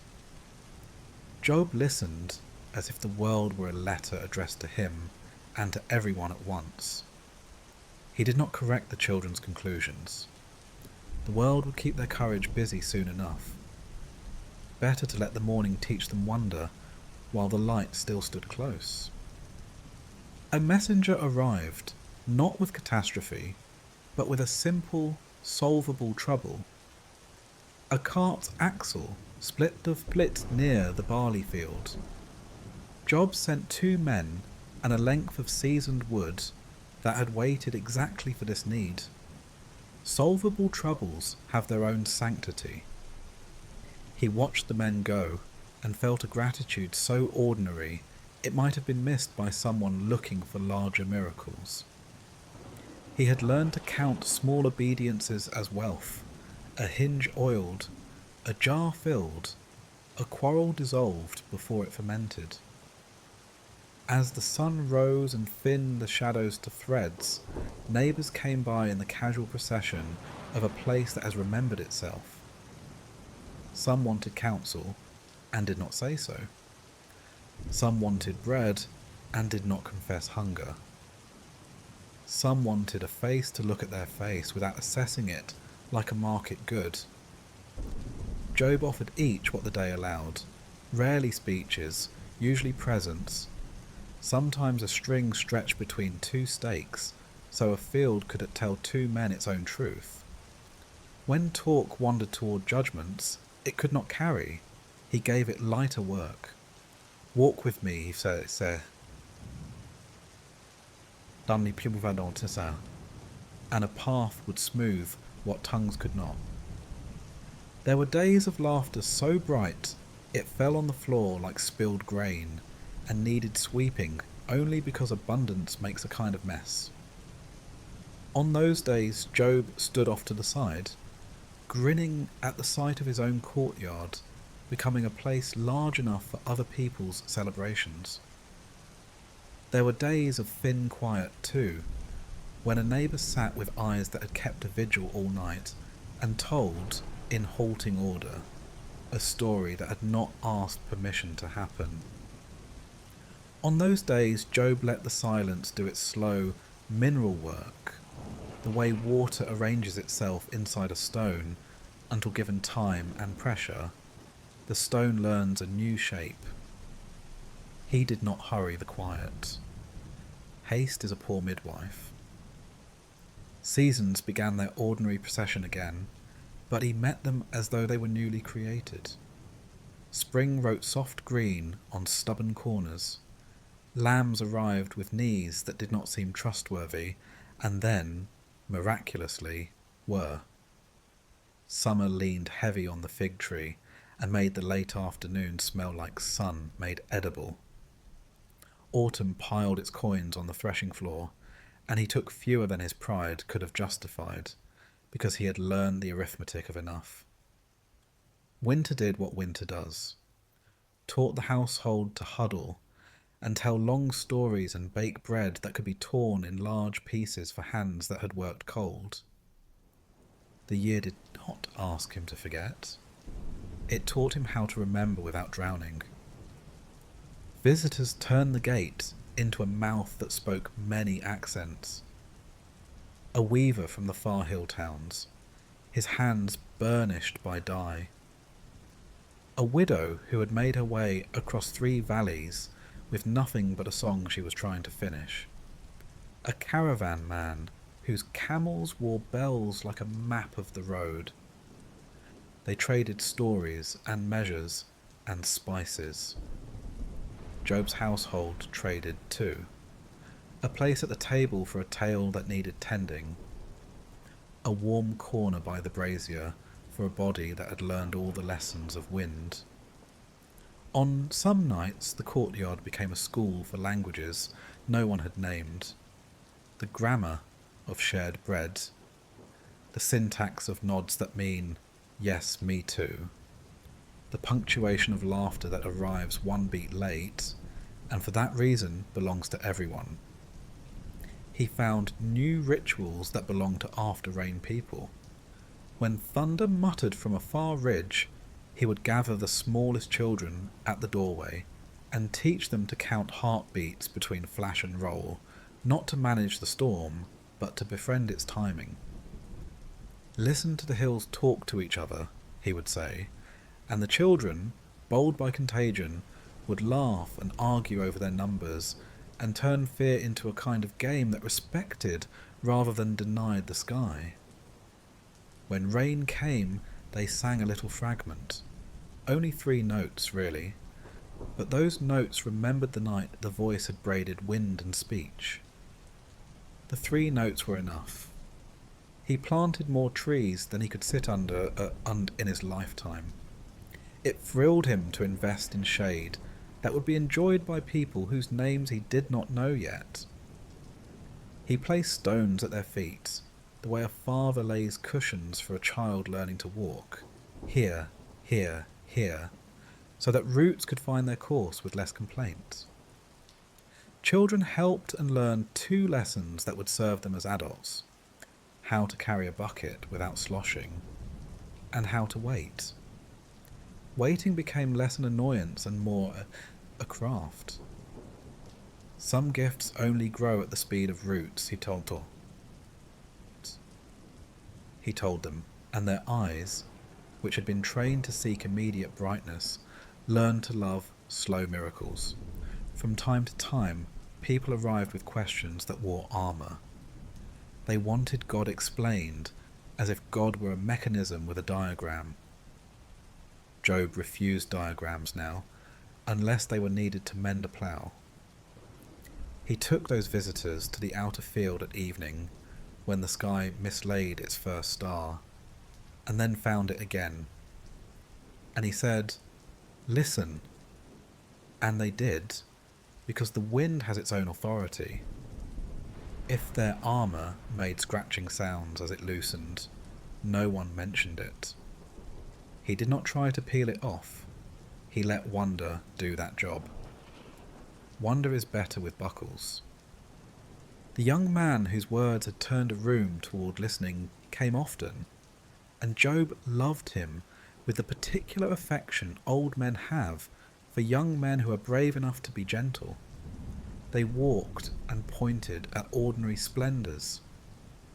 Speaker 1: Job listened as if the world were a letter addressed to him and to everyone at once. He did not correct the children's conclusions. The world would keep their courage busy soon enough. Better to let the morning teach them wonder while the light still stood close. A messenger arrived, not with catastrophe, but with a simple, solvable trouble. A cart's axle split near the barley field. Job sent 2 men and a length of seasoned wood that had waited exactly for this need. Solvable troubles have their own sanctity. He watched the men go and felt a gratitude so ordinary it might have been missed by someone looking for larger miracles. He had learned to count small obediences as wealth, a hinge oiled, a jar filled, a quarrel dissolved before it fermented. As the sun rose and thinned the shadows to threads, neighbours came by in the casual procession of a place that has remembered itself. Some wanted counsel, and did not say so. Some wanted bread, and did not confess hunger. Some wanted a face to look at their face without assessing it like a market good. Job offered each what the day allowed, rarely speeches, usually presents, sometimes a string stretched between 2 stakes, so a field could tell 2 men its own truth. When talk wandered toward judgments, it could not carry. He gave it lighter work. Walk with me, he said. Dans les plus mouvants, c'est ça. And a path would smooth what tongues could not. There were days of laughter so bright it fell on the floor like spilled grain, and needed sweeping only because abundance makes a kind of mess. On those days Job stood off to the side, grinning at the sight of his own courtyard becoming a place large enough for other people's celebrations. There were days of thin quiet too, when a neighbour sat with eyes that had kept a vigil all night and told, in halting order, a story that had not asked permission to happen. On those days Job let the silence do its slow, mineral work, the way water arranges itself inside a stone until given time and pressure, the stone learns a new shape. He did not hurry the quiet. Haste is a poor midwife. Seasons began their ordinary procession again, but he met them as though they were newly created. Spring wrote soft green on stubborn corners. Lambs arrived with knees that did not seem trustworthy, and then, miraculously, were. Summer leaned heavy on the fig tree and made the late afternoon smell like sun made edible. Autumn piled its coins on the threshing floor, and he took fewer than his pride could have justified, because he had learned the arithmetic of enough. Winter did what winter does, taught the household to huddle and tell long stories and bake bread that could be torn in large pieces for hands that had worked cold. The year did not ask him to forget. It taught him how to remember without drowning. Visitors turned the gate into a mouth that spoke many accents. A weaver from the far hill towns, his hands burnished by dye. A widow who had made her way across 3 valleys with nothing but a song she was trying to finish. A caravan man whose camels wore bells like a map of the road. They traded stories and measures and spices. Job's household traded too. A place at the table for a tale that needed tending. A warm corner by the brazier for a body that had learned all the lessons of wind. On some nights, the courtyard became a school for languages no one had named. The grammar of shared bread, the syntax of nods that mean, yes, me too, the punctuation of laughter that arrives one beat late, and for that reason belongs to everyone. He found new rituals that belonged to after-rain people. When thunder muttered from a far ridge, he would gather the smallest children at the doorway and teach them to count heartbeats between flash and roll, not to manage the storm, but to befriend its timing. Listen to the hills talk to each other, he would say, and the children, bold by contagion, would laugh and argue over their numbers and turn fear into a kind of game that respected rather than denied the sky. When rain came, they sang a little fragment. Only 3 notes, really, but those notes remembered the night the voice had braided wind and speech. The 3 notes were enough. He planted more trees than he could sit under in his lifetime. It thrilled him to invest in shade that would be enjoyed by people whose names he did not know yet. He placed stones at their feet, the way a father lays cushions for a child learning to walk, here, here, here, so that roots could find their course with less complaint. Children helped and learned 2 lessons that would serve them as adults: how to carry a bucket without sloshing, and how to wait. Waiting became less an annoyance and more a craft. Some gifts only grow at the speed of roots, he told them, and their eyes, which had been trained to seek immediate brightness, learned to love slow miracles. From time to time, people arrived with questions that wore armour. They wanted God explained, as if God were a mechanism with a diagram. Job refused diagrams now, unless they were needed to mend a plough. He took those visitors to the outer field at evening, when the sky mislaid its first star, and then found it again. And he said, "Listen." And they did, because the wind has its own authority. If their armour made scratching sounds as it loosened, no one mentioned it. He did not try to peel it off. He let wonder do that job. Wonder is better with buckles. The young man whose words had turned a room toward listening came often, and Job loved him with the particular affection old men have for young men who are brave enough to be gentle. They walked and pointed at ordinary splendours.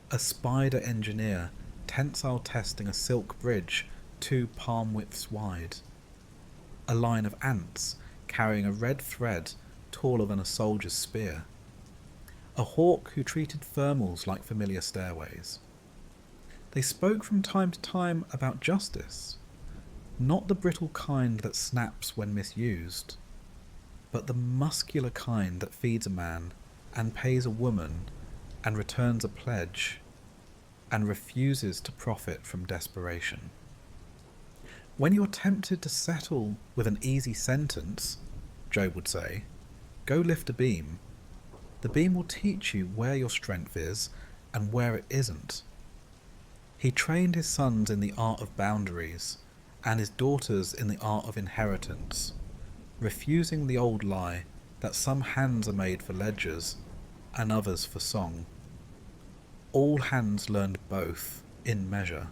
Speaker 1: A spider engineer tensile testing a silk bridge 2 palm widths wide. A line of ants carrying a red thread taller than a soldier's spear. A hawk who treated thermals like familiar stairways. They spoke from time to time about justice, not the brittle kind that snaps when misused, but the muscular kind that feeds a man and pays a woman and returns a pledge and refuses to profit from desperation. When you're tempted to settle with an easy sentence, Job would say, go lift a beam. The beam will teach you where your strength is and where it isn't. He trained his sons in the art of boundaries and his daughters in the art of inheritance, refusing the old lie that some hands are made for ledgers and others for song. All hands learned both, in measure.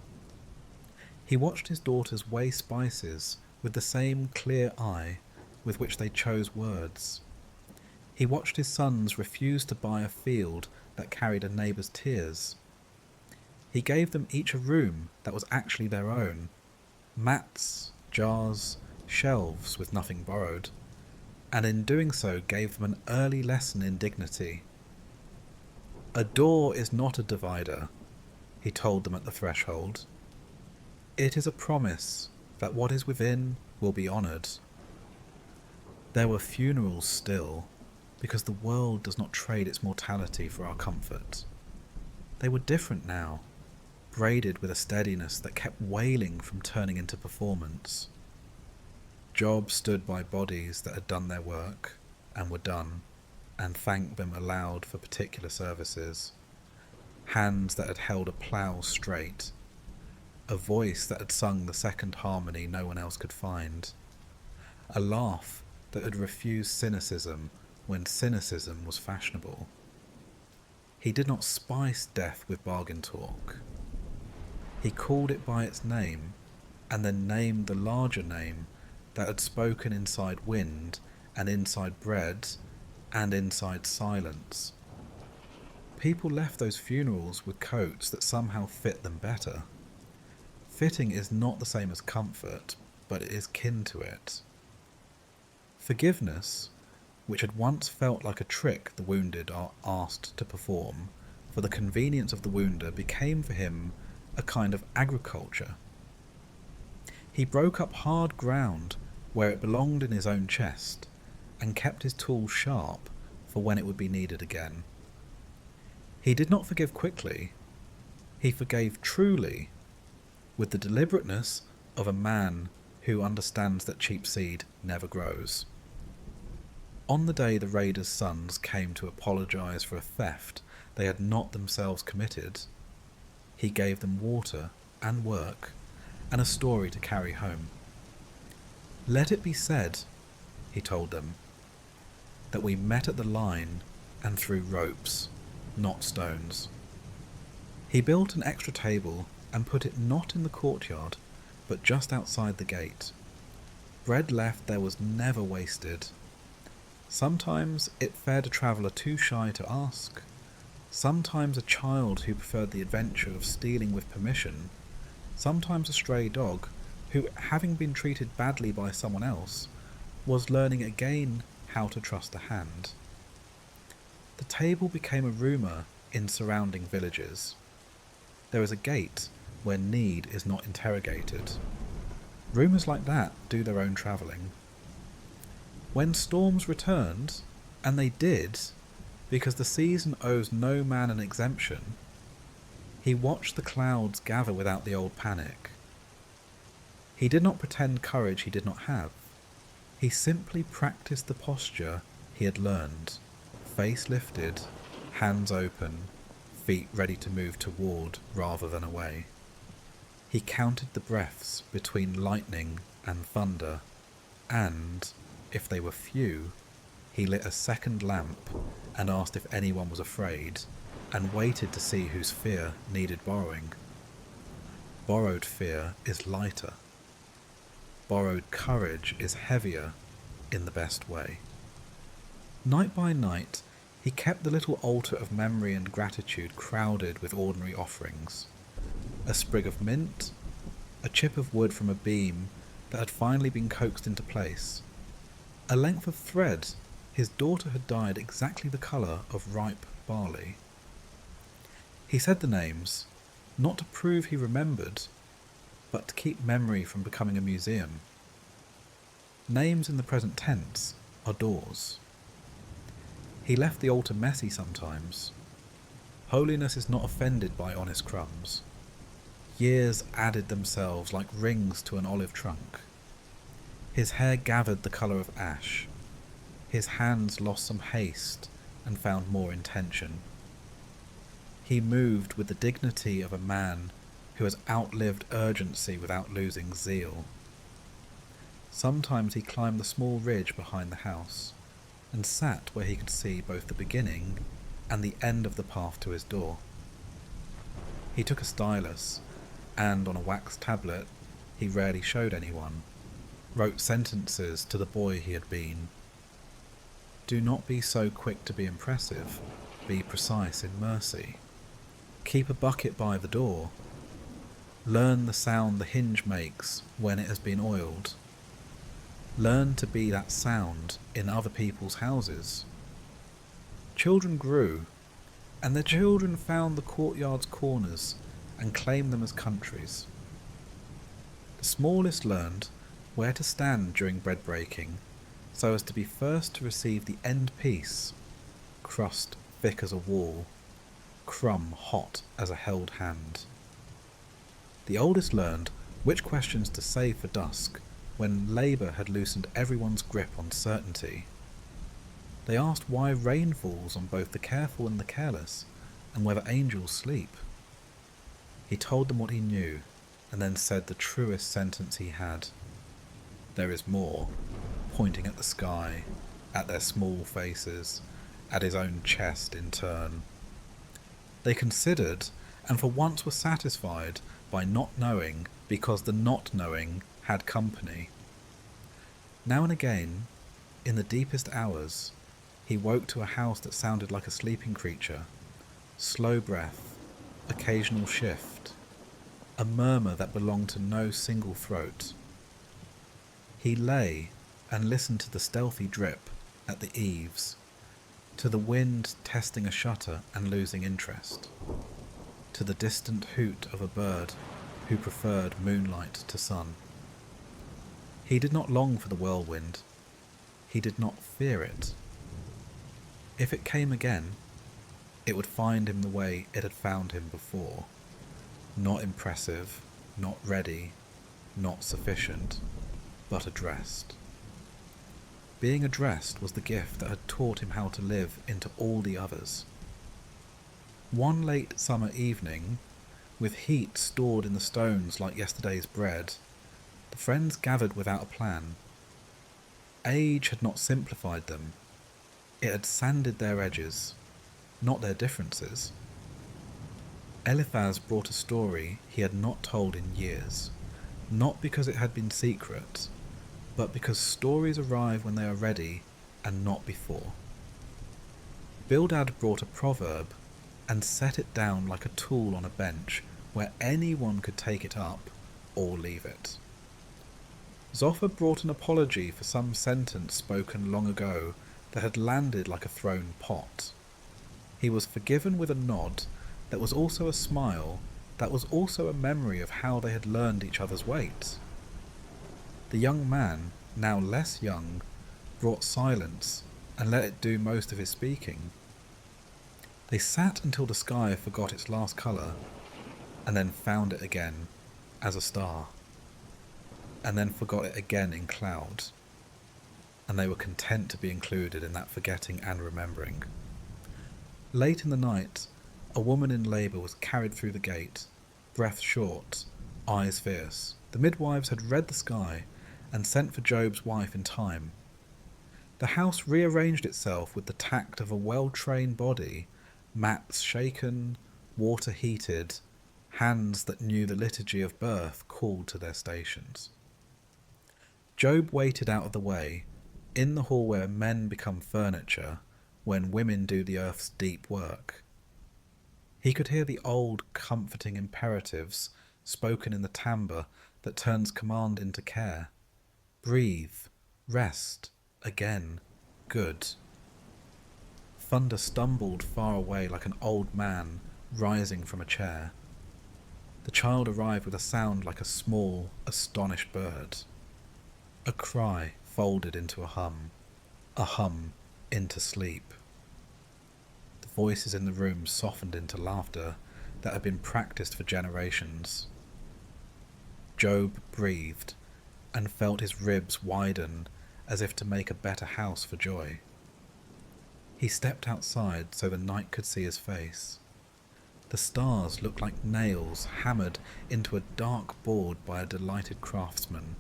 Speaker 1: He watched his daughters weigh spices with the same clear eye with which they chose words. He watched his sons refuse to buy a field that carried a neighbour's tears. He gave them each a room that was actually their own, mats, jars, shelves with nothing borrowed, and in doing so gave them an early lesson in dignity. A door is not a divider, he told them at the threshold. It is a promise that what is within will be honoured. There were funerals still, because the world does not trade its mortality for our comfort. They were different now, braided with a steadiness that kept wailing from turning into performance. Job stood by bodies that had done their work and were done, and thanked them aloud for particular services. Hands that had held a plough straight, a voice that had sung the second harmony no one else could find, a laugh that had refused cynicism when cynicism was fashionable. He did not spice death with bargain talk. He called it by its name, and then named the larger name that had spoken inside wind and inside bread and inside silence. People left those funerals with coats that somehow fit them better. Fitting is not the same as comfort, but it is kin to it. Forgiveness, which had once felt like a trick the wounded are asked to perform for the convenience of the wounder, became for him a kind of agriculture. He broke up hard ground where it belonged in his own chest, and kept his tools sharp for when it would be needed again. He did not forgive quickly. He forgave truly, with the deliberateness of a man who understands that cheap seed never grows. On the day the raiders' sons came to apologize for a theft they had not themselves committed, he gave them water and work and a story to carry home. Let it be said, he told them, that we met at the line and threw ropes, not stones. He built an extra table and put it not in the courtyard, but just outside the gate. Bread left there was never wasted. Sometimes it fared a traveller too shy to ask, sometimes a child who preferred the adventure of stealing with permission, sometimes a stray dog who, having been treated badly by someone else, was learning again how to trust a hand. The table became a rumour in surrounding villages. There is a gate where need is not interrogated. Rumours like that do their own travelling. When storms returned, and they did, because the season owes no man an exemption, he watched the clouds gather without the old panic. He did not pretend courage he did not have. He simply practiced the posture he had learned, face lifted, hands open, feet ready to move toward rather than away. He counted the breaths between lightning and thunder, and, if they were few, he lit a second lamp and asked if anyone was afraid, and waited to see whose fear needed borrowing. Borrowed fear is lighter. Borrowed courage is heavier in the best way. Night by night, he kept the little altar of memory and gratitude crowded with ordinary offerings. A sprig of mint, a chip of wood from a beam that had finally been coaxed into place, a length of thread his daughter had dyed exactly the colour of ripe barley. He said the names, not to prove he remembered, but to keep memory from becoming a museum. Names in the present tense are doors. He left the altar messy sometimes. Holiness is not offended by honest crumbs. Years added themselves like rings to an olive trunk. His hair gathered the colour of ash. His hands lost some haste and found more intention. He moved with the dignity of a man who has outlived urgency without losing zeal. Sometimes he climbed the small ridge behind the house, and sat where he could see both the beginning and the end of the path to his door. He took a stylus, and on a wax tablet he rarely showed anyone, wrote sentences to the boy he had been. Do not be so quick to be impressive, be precise in mercy. Keep a bucket by the door. Learn the sound the hinge makes when it has been oiled. Learn to be that sound in other people's houses. Children grew, and their children found the courtyard's corners and claimed them as countries. The smallest learned where to stand during bread breaking, so as to be first to receive the end piece, crust thick as a wall, crumb hot as a held hand. The oldest learned which questions to save for dusk when labour had loosened everyone's grip on certainty. They asked why rain falls on both the careful and the careless, and whether angels sleep. He told them what he knew, and then said the truest sentence he had. There is more, pointing at the sky, at their small faces, at his own chest in turn. They considered, and for once were satisfied by not knowing, because the not knowing had company. Now and again, in the deepest hours, he woke to a house that sounded like a sleeping creature. Slow breath, occasional shift, a murmur that belonged to no single throat. He lay and listened to the stealthy drip at the eaves, to the wind testing a shutter and losing interest, to the distant hoot of a bird who preferred moonlight to sun. He did not long for the whirlwind. He did not fear it. If it came again, it would find him the way it had found him before. Not impressive, not ready, not sufficient, but addressed. Being addressed was the gift that had taught him how to live into all the others. One late summer evening, with heat stored in the stones like yesterday's bread, the friends gathered without a plan. Age had not simplified them. It had sanded their edges, not their differences. Eliphaz brought a story he had not told in years, not because it had been secret, but because stories arrive when they are ready and not before. Bildad brought a proverb and set it down like a tool on a bench where anyone could take it up or leave it. Zophar brought an apology for some sentence spoken long ago that had landed like a thrown pot. He was forgiven with a nod that was also a smile, that was also a memory of how they had learned each other's weight. The young man, now less young, brought silence and let it do most of his speaking. They sat until the sky forgot its last colour, and then found it again as a star, and then forgot it again in cloud, and they were content to be included in that forgetting and remembering. Late in the night, a woman in labour was carried through the gate, breath short, eyes fierce. The midwives had read the sky and sent for Job's wife in time. The house rearranged itself with the tact of a well-trained body, mats shaken, water heated, hands that knew the liturgy of birth called to their stations. Job waited out of the way, in the hall where men become furniture, when women do the earth's deep work. He could hear the old, comforting imperatives spoken in the timbre that turns command into care. Breathe, rest, again, good. Thunder stumbled far away like an old man rising from a chair. The child arrived with a sound like a small, astonished bird. A cry folded into a hum into sleep. The voices in the room softened into laughter that had been practiced for generations. Job breathed and felt his ribs widen as if to make a better house for joy. He stepped outside so the night could see his face. The stars looked like nails hammered into a dark board by a delighted craftsman.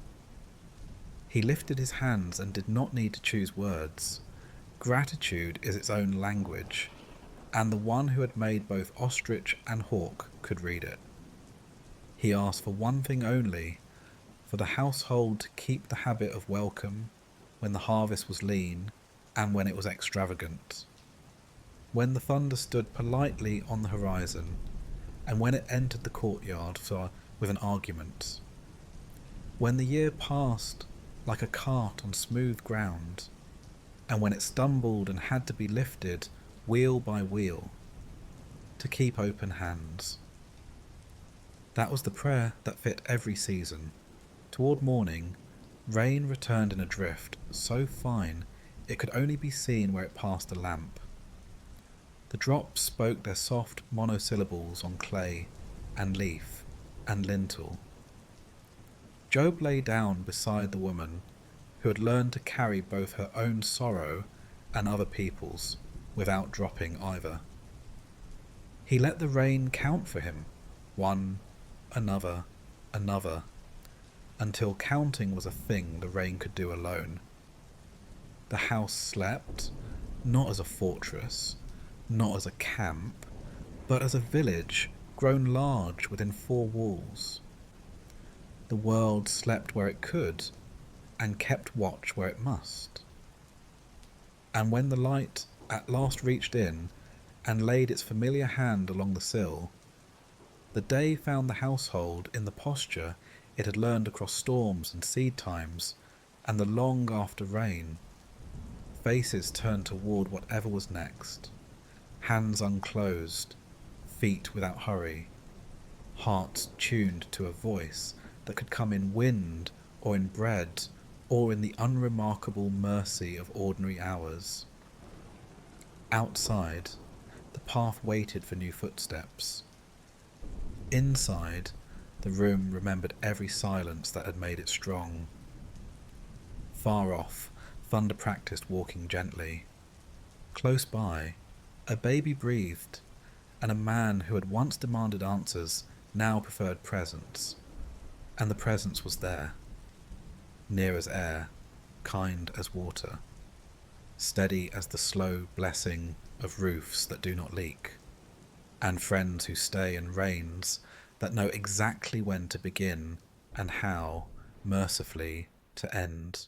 Speaker 1: He lifted his hands and did not need to choose words. Gratitude is its own language, and the one who had made both ostrich and hawk could read it. He asked for one thing only, for the household to keep the habit of welcome when the harvest was lean and when it was extravagant, when the thunder stood politely on the horizon, and when it entered the courtyard with an argument, when the year passed like a cart on smooth ground, and when it stumbled and had to be lifted wheel by wheel, to keep open hands. That was the prayer that fit every season. Toward morning, rain returned in a drift so fine it could only be seen where it passed a lamp. The drops spoke their soft monosyllables on clay and leaf and lintel. Job lay down beside the woman who had learned to carry both her own sorrow and other people's without dropping either. He let the rain count for him, one, another, another, until counting was a thing the rain could do alone. The house slept, not as a fortress, not as a camp, but as a village grown large within four walls. The world slept where it could, and kept watch where it must. And when the light at last reached in and laid its familiar hand along the sill, the day found the household in the posture it had learned across storms and seed times and the long after rain. Faces turned toward whatever was next, hands unclosed, feet without hurry, hearts tuned to a voice that could come in wind or in bread or in the unremarkable mercy of ordinary hours. Outside, the path waited for new footsteps. Inside, the room remembered every silence that had made it strong. Far off, Thunder practiced walking gently. Close by, a baby breathed, and a man who had once demanded answers now preferred presence. And the presence was there, near as air, kind as water, steady as the slow blessing of roofs that do not leak, and friends who stay and rains that know exactly when to begin and how, mercifully, to end.